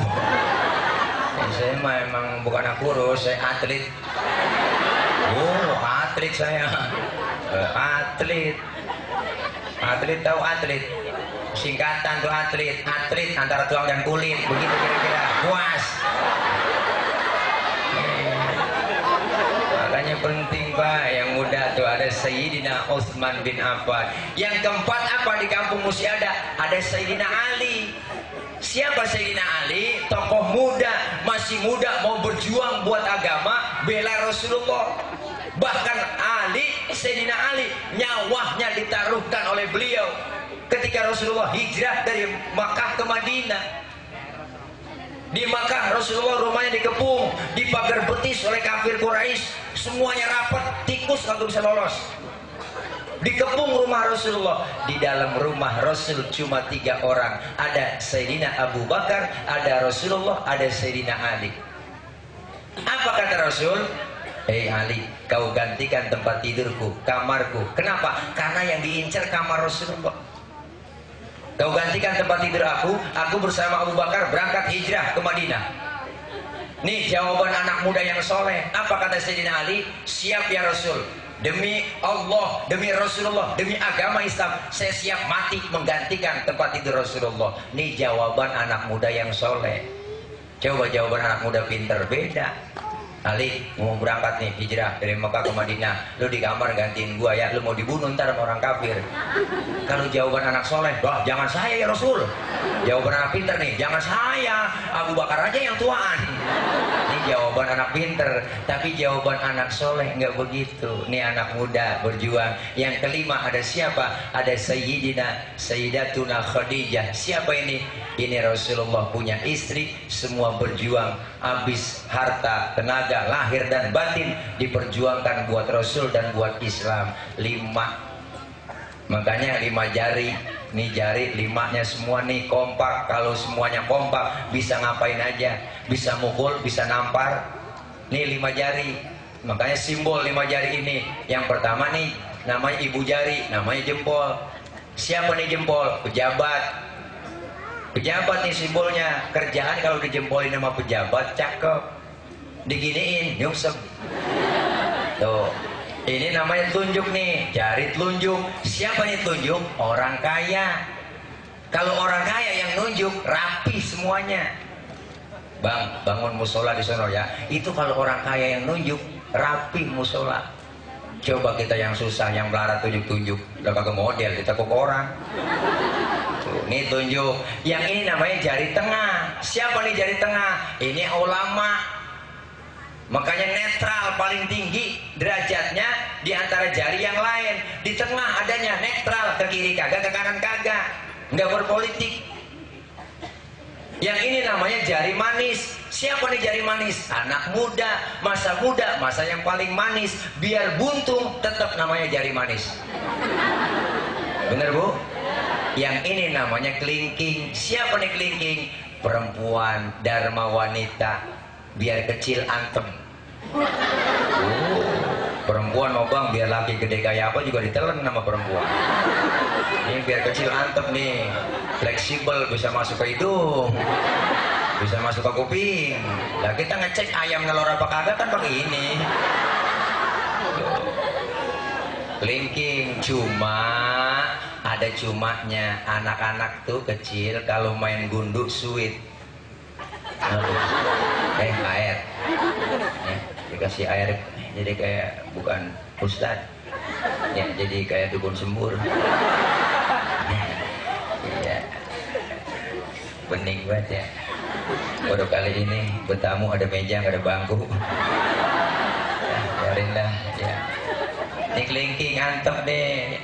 Saya mah emang bukan anak kurus, saya atlet. Oh, atlet saya. Atlet. Atlet tahu atlet? Singkatan tuh atlet. Atlet antara tulang dan kulit. Begitu kira-kira. Puas. Makanya penting pak, yang muda tuh ada Sayyidina Utsman bin Affan. Yang keempat apa di kampung mesti ada? Ada Sayyidina Ali. Siapa Sayyidina Ali? Tokoh muda, masih muda, mau berjuang buat agama, bela Rasulullah. Bahkan Ali, Sayyidina Ali, nyawanya ditaruhkan oleh beliau ketika Rasulullah hijrah dari Makkah ke Madinah. Di Makkah Rasulullah rumahnya dikepung, dipagar betis oleh kafir Quraisy, semuanya rapat, tikus nggak bisa lolos. Dikepung rumah Rasulullah. Di dalam rumah Rasul cuma 3 orang, ada Sayyidina Abu Bakar, ada Rasulullah, ada Sayyidina Ali. Apa kata Rasul? Hei Ali, kau gantikan tempat tidurku, kamarku. Kenapa? Karena yang diincar kamar Rasulullah. Kau gantikan tempat tidur aku bersama Abu Bakar berangkat hijrah ke Madinah. Nih jawaban anak muda yang soleh. Apa kata Sayyidina Ali? Siap ya Rasul. Demi Allah, demi Rasulullah, demi agama Islam, saya siap mati menggantikan tempat tidur Rasulullah. Nih jawaban anak muda yang soleh. Coba jawaban anak muda pinter, beda. Ali, mau berangkat nih hijrah dari Mekah ke Madinah, lu di kamar gantiin gua ya, lu mau dibunuh ntar sama orang kafir. Kalau jawaban anak soleh, wah jangan saya ya Rasul. Jawaban anak pinter nih, jangan saya, Abu Bakar aja yang tuaan. Ini jawaban anak pinter, tapi jawaban anak soleh nggak begitu. Ini anak muda berjuang. Yang kelima ada siapa? Ada Sayyidatuna Khadijah. Siapa ini? Ini Rasulullah punya istri, semua berjuang, habis harta, tenaga, lahir dan batin diperjuangkan buat Rasul dan buat Islam. 5, makanya 5 jari. Nih jari 5-nya semua nih kompak. Kalau semuanya kompak bisa ngapain aja, bisa mukul, bisa nampar. Nih 5 jari. Makanya simbol 5 jari ini. Yang pertama nih namanya ibu jari, namanya jempol. Siapa nih jempol? Pejabat. Pejabat nih simbolnya. Kerjaan kalau dijempolin sama pejabat cakep, diginiin nyungsep. Tuh, ini namanya tunjuk nih, jari telunjuk. Siapa nih tunjuk? Orang kaya. Kalau orang kaya yang nunjuk rapi semuanya. Bang, bangun musola di sono ya. Itu kalau orang kaya yang nunjuk rapi musola. Coba kita yang susah, yang melarat tunjuk-tunjuk, udah kagak model, kita kok orang. Tuh, nih tunjuk. Yang ini namanya jari tengah. Siapa nih jari tengah? Ini ulama. Makanya netral, paling tinggi derajatnya di antara jari yang lain. Di tengah adanya netral, ke kiri kagak, ke kanan kagak, nggak berpolitik. Yang ini namanya jari manis. Siapa nih jari manis? Anak muda, masa yang paling manis. Biar buntung tetap namanya jari manis. Bener Bu? Yang ini namanya kelingking. Siapa nih kelingking? Perempuan, dharma wanita. Biar kecil antem. Perempuan mau bang, biar laki gede kayak apa juga ditelan sama perempuan. Ini biar kecil antem nih, fleksibel, bisa masuk ke hidung, bisa masuk ke kuping. Nah kita ngecek ayam nelor apa kagak kan pakai ini. Kelingking. Cuma ada cumanya, anak-anak tuh kecil kalau main gundu sweet. Air ya, dikasih air jadi kayak bukan ustad ya, jadi kayak dukun sembur ya, bening banget ya. Baru kali ini bertamu ada meja nggak ada bangku ya, biarin lah ya. Ini kelingking antep deh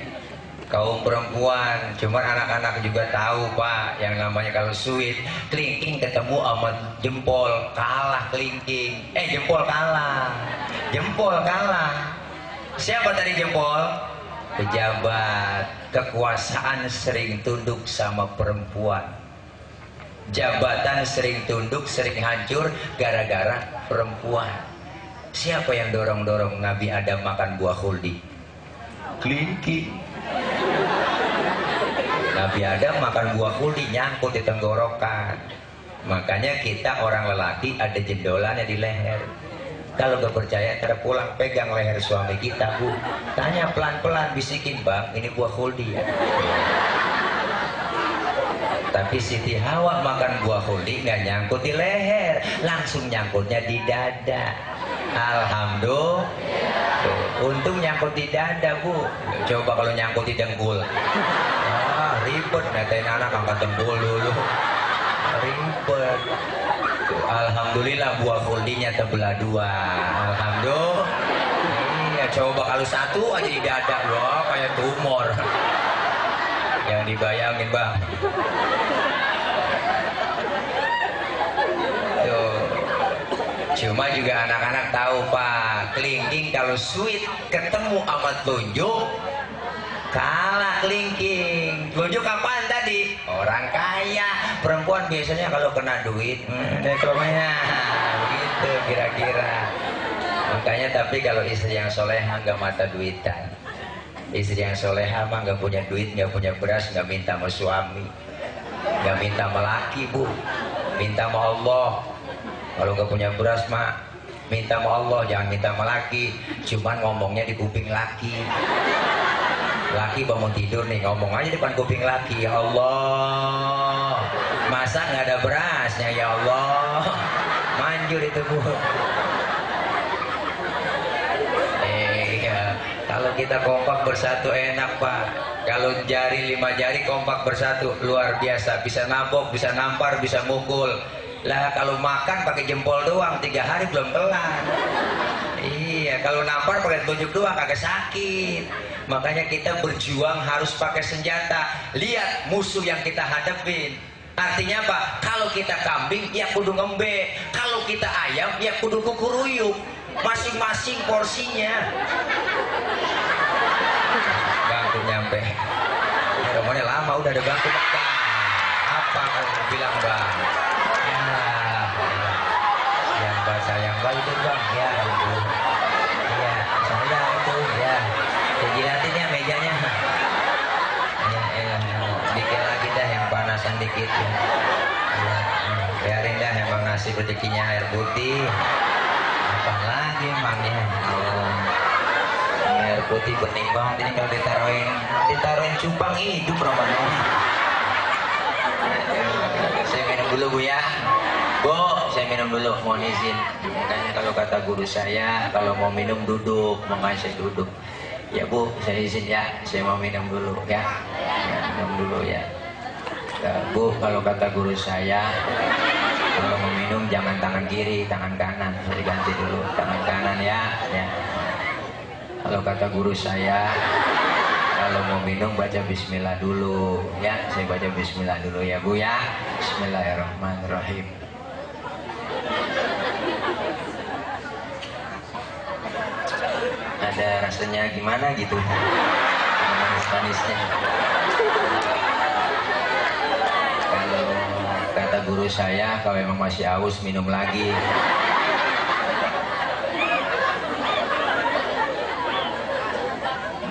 kaum perempuan. Cuman anak-anak juga tahu Pak, yang namanya kalau sweet, kelingking ketemu sama jempol kalah kelingking. Jempol kalah. Jempol kalah. Siapa tadi jempol? Pejabat. Kekuasaan sering tunduk sama perempuan. Jabatan sering tunduk, sering hancur gara-gara perempuan. Siapa yang dorong-dorong Nabi Adam makan buah khuldi? Kelingking. Nabi Adam makan buah khuldi nyangkut di tenggorokan. Makanya kita orang lelaki ada jendolannya di leher. Kalau gak percaya ntar pulang pegang leher suami kita Bu, tanya pelan-pelan, bisikin bang ini buah khuldi ya. Tapi Siti Hawa makan buah khuldi nggak nyangkut di leher, langsung nyangkutnya di dada. Alhamdulillah. Untung nyangkut di dada Bu. Coba kalau nyangkut di dengkul, ribet, netain anak angkat dengkul dulu, ribet. Alhamdulillah buah khuldinya terbelah 2. Alhamdulillah. Iya, coba Kalau satu aja di dada, wah kayak tumor. Yang dibayangin bang. Tuh. Cuma juga anak-anak tahu pak, kelingking kalau sweet ketemu sama telunjuk kalah kelingking. Telunjuk kapan tadi? Orang kaya. Perempuan biasanya kalau kena duit, begitu kira-kira. Makanya tapi kalau istri yang soleha nggak mata duitan. Istri yang soleha mah nggak punya duit, nggak punya beras, nggak minta sama suami, nggak minta sama laki bu, minta sama Allah. Kalau nggak punya beras mah minta sama Allah, jangan minta sama laki. Cuman ngomongnya di kuping laki. Laki bangun tidur nih, ngomong aja depan kuping laki, ya Allah, masa nggak ada berasnya, ya Allah, manjur itu bu. Kalau kita kompak bersatu enak pak. Kalau jari 5 jari kompak bersatu luar biasa, bisa nabok, bisa nampar, bisa mukul. Lah kalau makan pakai jempol doang 3 hari belum kelar. Iya, kalau nampar pakai telunjuk doang kagak sakit. Makanya kita berjuang harus pakai senjata. Lihat musuh yang kita hadapin. Artinya apa? Kalau kita kambing ya kudu ngembe. Kalau kita ayam ya kudu kukuruyuk. Masing-masing porsinya. Bangku nyampe. Romonya lama udah ada bangku bang. Apa kamu bilang bang? Ya, yang bahasa yang baik itu bang. Ya, itu. Iya, saya itu ya. Dijilatin ya mejanya. Dikit lagi dah yang panasan dikit ya. Biarin dah emang nasi rezekinya air putih. Apa lagi emangnya? Air putih bening banget ini kalau ditaruhin cupang hidup Romano. Saya minum dulu bu ya. Bu, saya minum dulu, mohon izin. Makanya kalau kata guru saya, kalau mau minum duduk, makanya saya duduk. Ya bu, saya izin ya, saya mau minum dulu ya. Minum dulu ya. Bu, kalau kata guru saya, kalau mau minum jangan tangan kiri, tangan kanan. Saya ganti dulu, tangan kanan ya. Kalau kata guru saya, kalau mau minum baca bismillah dulu ya. Saya baca bismillah dulu ya bu ya. Bismillahirrahmanirrahim. Ada rasanya gimana gitu, manis-manisnya. Kalau kata guru saya, kalau emang masih haus minum lagi.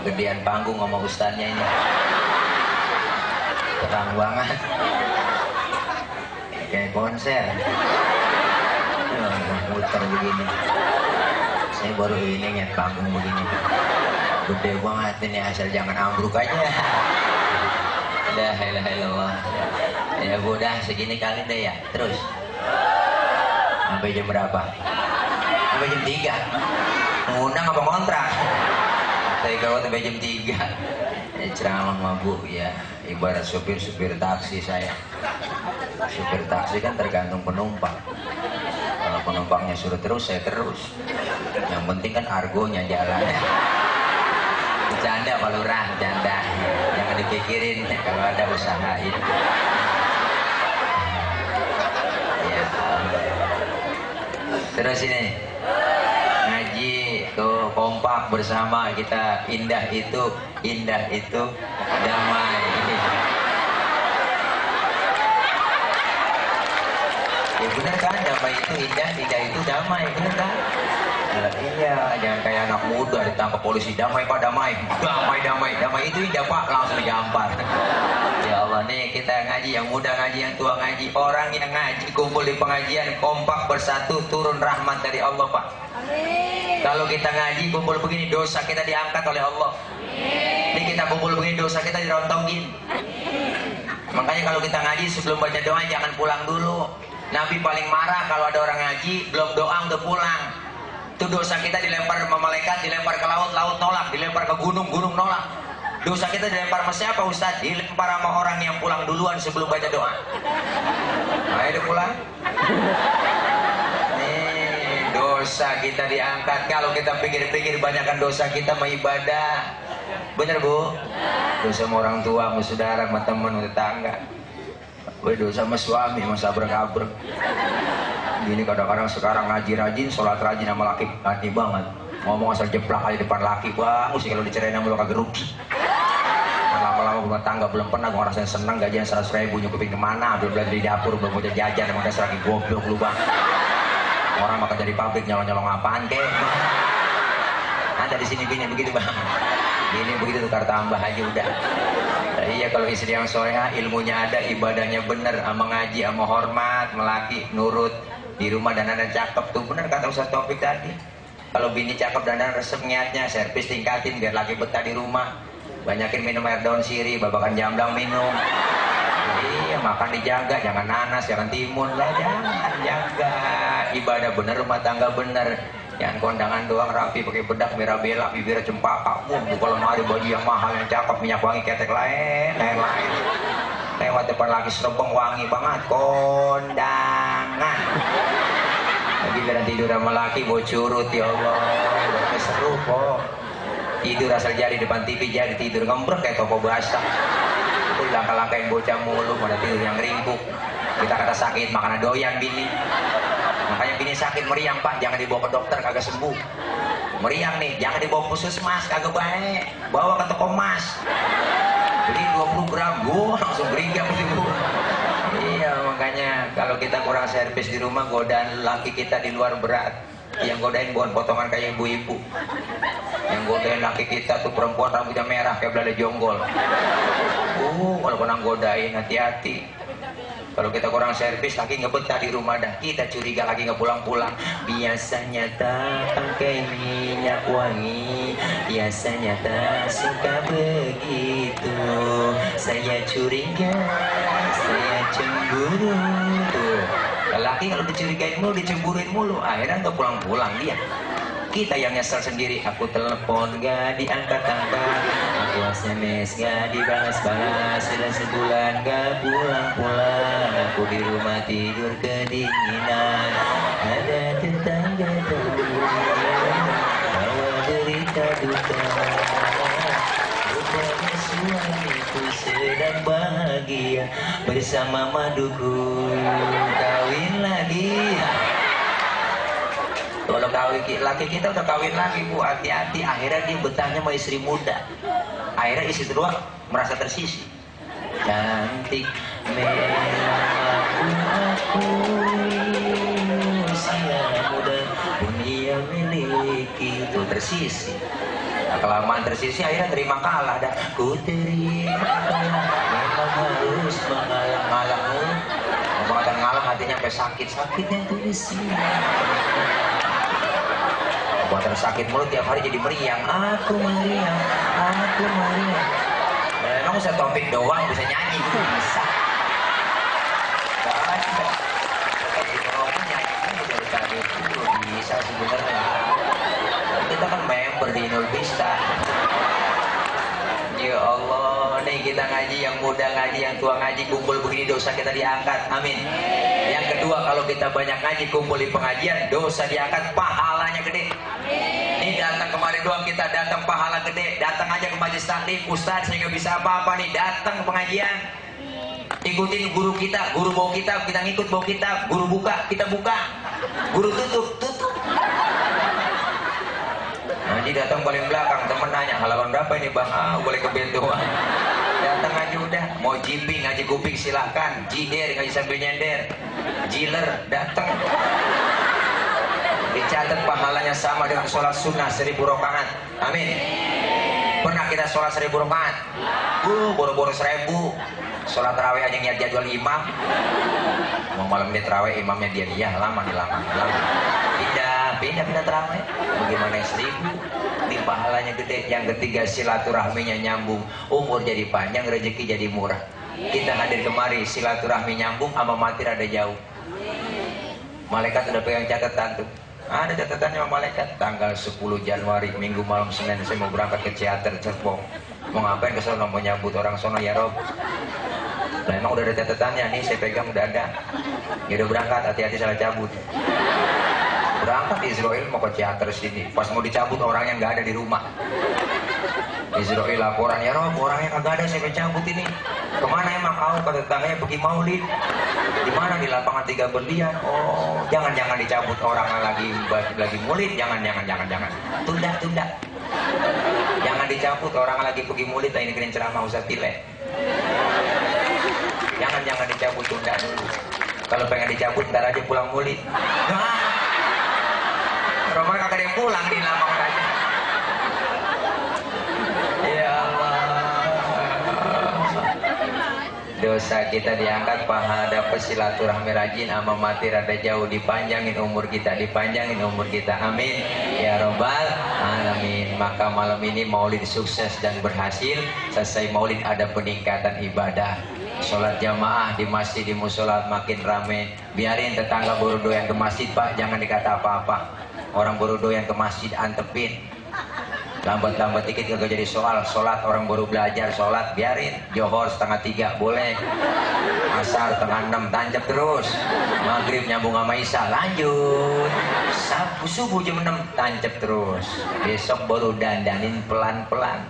Gedean panggung sama ustadznya ini, terang banget kayak konser. Muter begini. Saya baru ini lihat panggung begini, gede banget ini, asal jangan ambruk aja. La ilaha illallah. Ya udah segini kali deh ya. Terus sampai jam berapa? Sampai jam 3. Ngundang apa kontrak? Saya kawat sampai jam 3. Ceramah mabuk ya. Ibarat supir taksi saya. Supir taksi kan tergantung penumpang. Kalau penumpangnya suruh terus, saya terus. Yang penting kan argonya jalan. Bercanda Pak Lurah, bercanda. Jangan dipikirin kalau ada usahain. Ya. Terus ini ngaji tuh kompak bersama kita, indah itu damai. Ya bener kan, damai itu indah itu damai, bener kan? Nah, iya, jangan kayak anak muda ditangkap polisi, damai pak, damai itu indah pak, langsung digampar. Ya Allah nih, kita ngaji, yang muda ngaji, yang tua ngaji, orang yang ngaji kumpul di pengajian kompak bersatu, turun rahmat dari Allah pak. Amin. Kalau kita ngaji kumpul begini, dosa kita diangkat oleh Allah. Amin. Ini kita kumpul begini, dosa kita dirontongin. Makanya kalau kita ngaji sebelum baca doa jangan pulang dulu. Nabi paling marah kalau ada orang ngaji belum doa udah pulang. Itu dosa kita dilempar sama malaikat, dilempar ke laut, laut nolak, dilempar ke gunung, gunung nolak. Dosa kita dilempar sama siapa Ustaz? Dilempar sama orang yang pulang duluan sebelum baca doa. Ayo udah pulang. Nih, dosa kita diangkat. Kalau kita pikir-pikir banyakkan dosa kita mah ibadah. Bener Bu? Dosa sama orang tua, sama saudara, sama teman, sama tetangga. Dosa sama suami, sama sabrek-abrek. Gini kadang-kadang sekarang ngaji rajin, sholat rajin sama laki hati banget. Ngomong asal jeplak aja depan laki, bang, mesti kalau dicerain sama lo kagak rugi. Lama-lama rumah tangga belum pernah gue ngerasain seneng gajian 100.000 nyukupin kemana, belum belajar di dapur, belum mau jajan, emang dasar lagi goblok lu bang. Orang makan dari pabrik nyolong-nyolong apaan kek? Ada di sini bini begitu bang. Bini begitu tukar tambah aja udah. Nah, iya kalau istri yang soleha, ilmunya ada, ibadahnya bener, sama ngaji, sama hormat, melaki, nurut di rumah dan ada cakep tuh bener kata Ustaz Taufik tadi. Kalau bini cakep dan ada resep niatnya, servis tingkatin biar laki betah di rumah. Banyakin minum air daun sirih, babakan jamblang minum. Iya, makan dijaga, jangan nanas, jangan timun lah, jangan jaga. Ibadah bener, rumah tangga bener. Jangan kondangan doang rapi, pakai bedak merah bela, bibirnya cempaka, buka lemari baju yang mahal, yang cakep, minyak wangi, ketek lain. Lewat depan lagi serobong wangi banget, kondangan. Lagi biar tidur sama laki, bawa curut, ya Allah, udah seru kok. Tidur asal jadi depan TV jadi tidur ngembrek kayak toko basah. Itu langkah-langkahin bocah mulu pada tidur yang ringkuk. Kita kata sakit makanya doyan bini. Makanya bini sakit meriang pak, jangan dibawa ke dokter kagak sembuh. Meriang nih, jangan dibawa ke puskesmas kagak baik. Bawa ke toko emas. Beli 20 gram, gua langsung beringgap itu. Iya makanya kalau kita kurang servis di rumah, godaan laki kita di luar berat. Yang godain bukan potongan kayak ibu-ibu. Yang godain laki kita tuh perempuan rambutnya merah kayak belada jonggol. Kalau pernah godain hati-hati. Kalau kita kurang servis, laki nggak betah di rumah dah. Kita curiga lagi nggak pulang-pulang. Biasanya tak pakai minyak wangi, biasanya tak suka begitu. Saya curiga, saya cemburu. Tuh. Laki kalau dicurigain mulu, dicemburuin mulu, akhirnya nggak pulang-pulang dia. Kita yang nyesel sendiri. Aku telepon gak diangkat-angkat, aku SMS gak dibalas-balas, sudah sebulan gak pulang-pulang. Aku di rumah tidur kedinginan, ada tetangga tahu bawa derita duka. Rupanya suamiku sedang bahagia bersama maduku, kawin lagi. Kalau laki kita udah kawin lagi bu, hati-hati. Akhirnya dia betahnya sama istri muda. Akhirnya istri tua merasa tersisih. Cantik memang aku usia muda pun ia miliki. Itu tersisih. Nah, kelamaan tersisih akhirnya terima kalah dah. Ku terima kalah, memang harus mengalah-ngalah. Ngomong ngalah hatinya sampai sakit-sakitnya tuh di sini. Buatan sakit mulut tiap hari jadi meriang. Aku meriang, aku meriang. Emang Ustaz Taufik doang bisa nyanyi, itu bisa. Baca. Jadi kalau nyanyi dari tadi itu bisa sebenarnya. Kita kan member di Inul Vista. Ya Allah, nih kita ngaji, yang muda ngaji, yang tua ngaji, kumpul begini dosa kita diangkat. Amin. Yang kedua, kalau kita banyak ngaji, kumpul di pengajian, dosa diangkat, pahalanya gede. Ini datang kemarin doang kita datang pahala gede. Datang aja ke majelis taklim, Ustaz saya nggak bisa apa-apa nih, datang ke pengajian. Ikutin guru kita, guru bawa kita ngikut bawa kita, guru buka, kita buka, guru tutup. Ngaji datang paling belakang, temen nanya halaman berapa ini bang? Boleh ke bentuan. Datang aja udah, mau jimping ngaji kuping silakan, jider ngaji sambil nyender, jiler datang. Dicatat pahalanya sama dengan sholat sunnah 1000 rakaat. Amin. Pernah kita sholat 1000 rakaat? Boro-boro 1000. Sholat tarawih aja niat jadwal imam. Mau malam ini tarawih imamnya dia lama. Pindah tarawih. Bagaimana 1000? Ini pahalanya gede. Yang ketiga silaturahminya nyambung. Umur jadi panjang, rezeki jadi murah. Kita hadir kemari silaturahmi nyambung, sama mati rada jauh. Malaikat udah pegang catatan tuh. Ada catatannya sama malaikat. Tanggal 10 Januari Minggu malam Senin saya mau berangkat ke teater Cerbong. Mau ngapain ke sono? Mau nyambut orang sono ya Rob. Nah emang udah ada catatannya nih, saya pegang udah ada. Ya udah berangkat, hati-hati salah cabut. Berangkat Israel mau ke teater sini, pas mau dicabut orangnya nggak ada di rumah. Israel laporan, ya Rob, orangnya kagak ada, saya mencabut ini. Kemana emang kau? Kata tetangganya pergi maulid. Di mana? Di lapangan 3 berlian. Oh, jangan dicabut orang lagi maulid, jangan. Tunda. Jangan dicabut orang lagi pergi maulid, ini keren ceramah Ustaz Tile. Jangan dicabut, tunda dulu. Kalau pengen dicabut ntar aja pulang maulid. Nah, Roman kagak ada yang pulang di lapangan aja. Ya Allah, dosa kita diangkat, pahala dapat, silaturahmi rajin, ama mati rada jauh, dipanjangin umur kita, amin ya robbal alamin. Maka malam ini maulid sukses dan berhasil. Selesai maulid ada peningkatan ibadah, sholat jamaah di masjid, di musola makin rame. Biarin tetangga baru doyan ke masjid, Pak, jangan dikata apa-apa. Orang baru doyan ke masjid antepin, lambat dikit kagak jadi soal. Sholat orang baru belajar sholat, biarin. Johor 2:30 boleh, asar 5:30 tancap terus, maghrib nyambung sama isya lanjut, subuh jam 6 tancap terus. Besok baru dandanin pelan-pelan.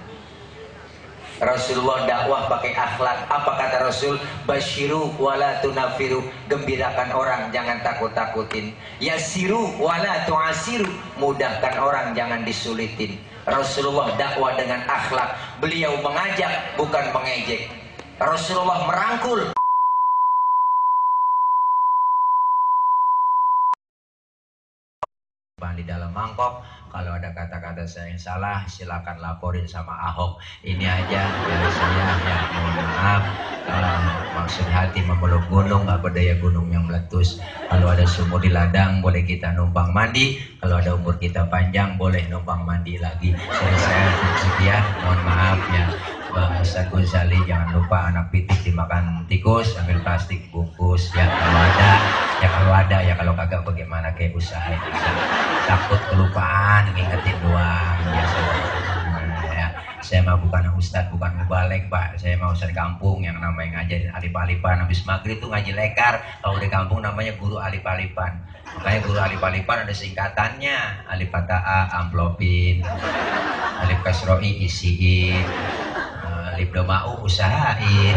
Rasulullah dakwah pakai akhlak. Apa kata Rasul? Basyiru wala tunafiru, gembirakan orang, jangan takut-takutin. Yasiru wala tuasiru, mudahkan orang, jangan disulitin. Rasulullah dakwah dengan akhlak. Beliau mengajak, bukan mengejek. Rasulullah merangkul. Di dalam mangkok. Kalau ada kata-kata saya yang salah, silakan laporin sama Ahok. Ini aja dari saya, ya mohon maaf. Maksud hati memeluk gunung, apa daya gunung yang meletus. Kalau ada sumur di ladang, boleh kita numpang mandi. Kalau ada umur kita panjang, boleh numpang mandi lagi. Dari saya sekian, mohon maaf ya. Ustaz Ghazali, jangan lupa anak pitik dimakan tikus, ambil plastik bungkus. Ya kalau ada, ya kalau kagak bagaimana, kayak usaha. Takut kelupaan, ngingetin doang. Biasa. Ya, saya mah bukan ustadz, bukan mubalek, Pak. Saya mah ustadz kampung yang namanya ngajarin alif-alifan. Habis maghrib tuh ngaji lekar. Kalau di kampung namanya guru alif-alifan. Makanya guru alif-alifan ada singkatannya. Alif fathah A, amplopin. Alif kasroi, isiin. Alif doma'u, usahain.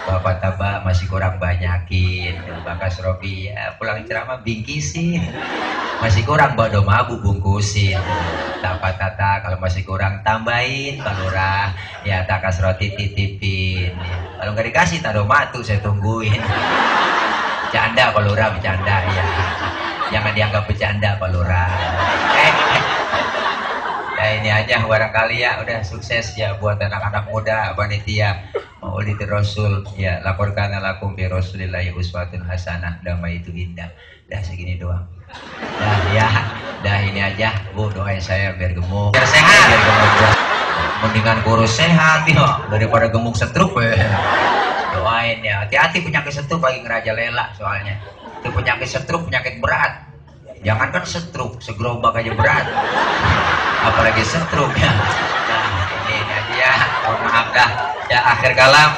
Bapak taba masih kurang banyakin. Bakas Robi, ya pulang ceramah bingkisin. Masih kurang bodo mabu bungkusin. Tapa tata kalau masih kurang tambahin. Balurah ya takas roti titipin. Kalau nggak dikasih taruh matu, saya tungguin. Bercanda Balurah, bercanda ya. Jangan dianggap bercanda Balurah. Ya ini aja barangkali ya, udah sukses ya buat anak-anak muda panitia Maulid Rasul ya. Laporkan lakum bi Rasulillahi uswatun hasanah, damai itu indah. Dah segini doang. Dah ini aja Bu, doain saya biar gemuk, biar sehat, biar gemuk. Mendingan kurus sehat ya daripada gemuk setruk ya. Doain ya, hati-hati penyakit setruk lagi ngerajalela soalnya. Itu penyakit setruk penyakit berat. Jangankan setruk, segerobak aja berat. Apalagi setruk ya. Nah ini aja, mohon maaf dah. Ya akhir kalam,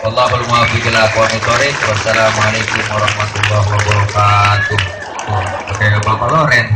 wallahul muwaffiq ila aqwamit thoriq. Wassalamualaikum warahmatullahi wabarakatuh. Oke Bapak Loren.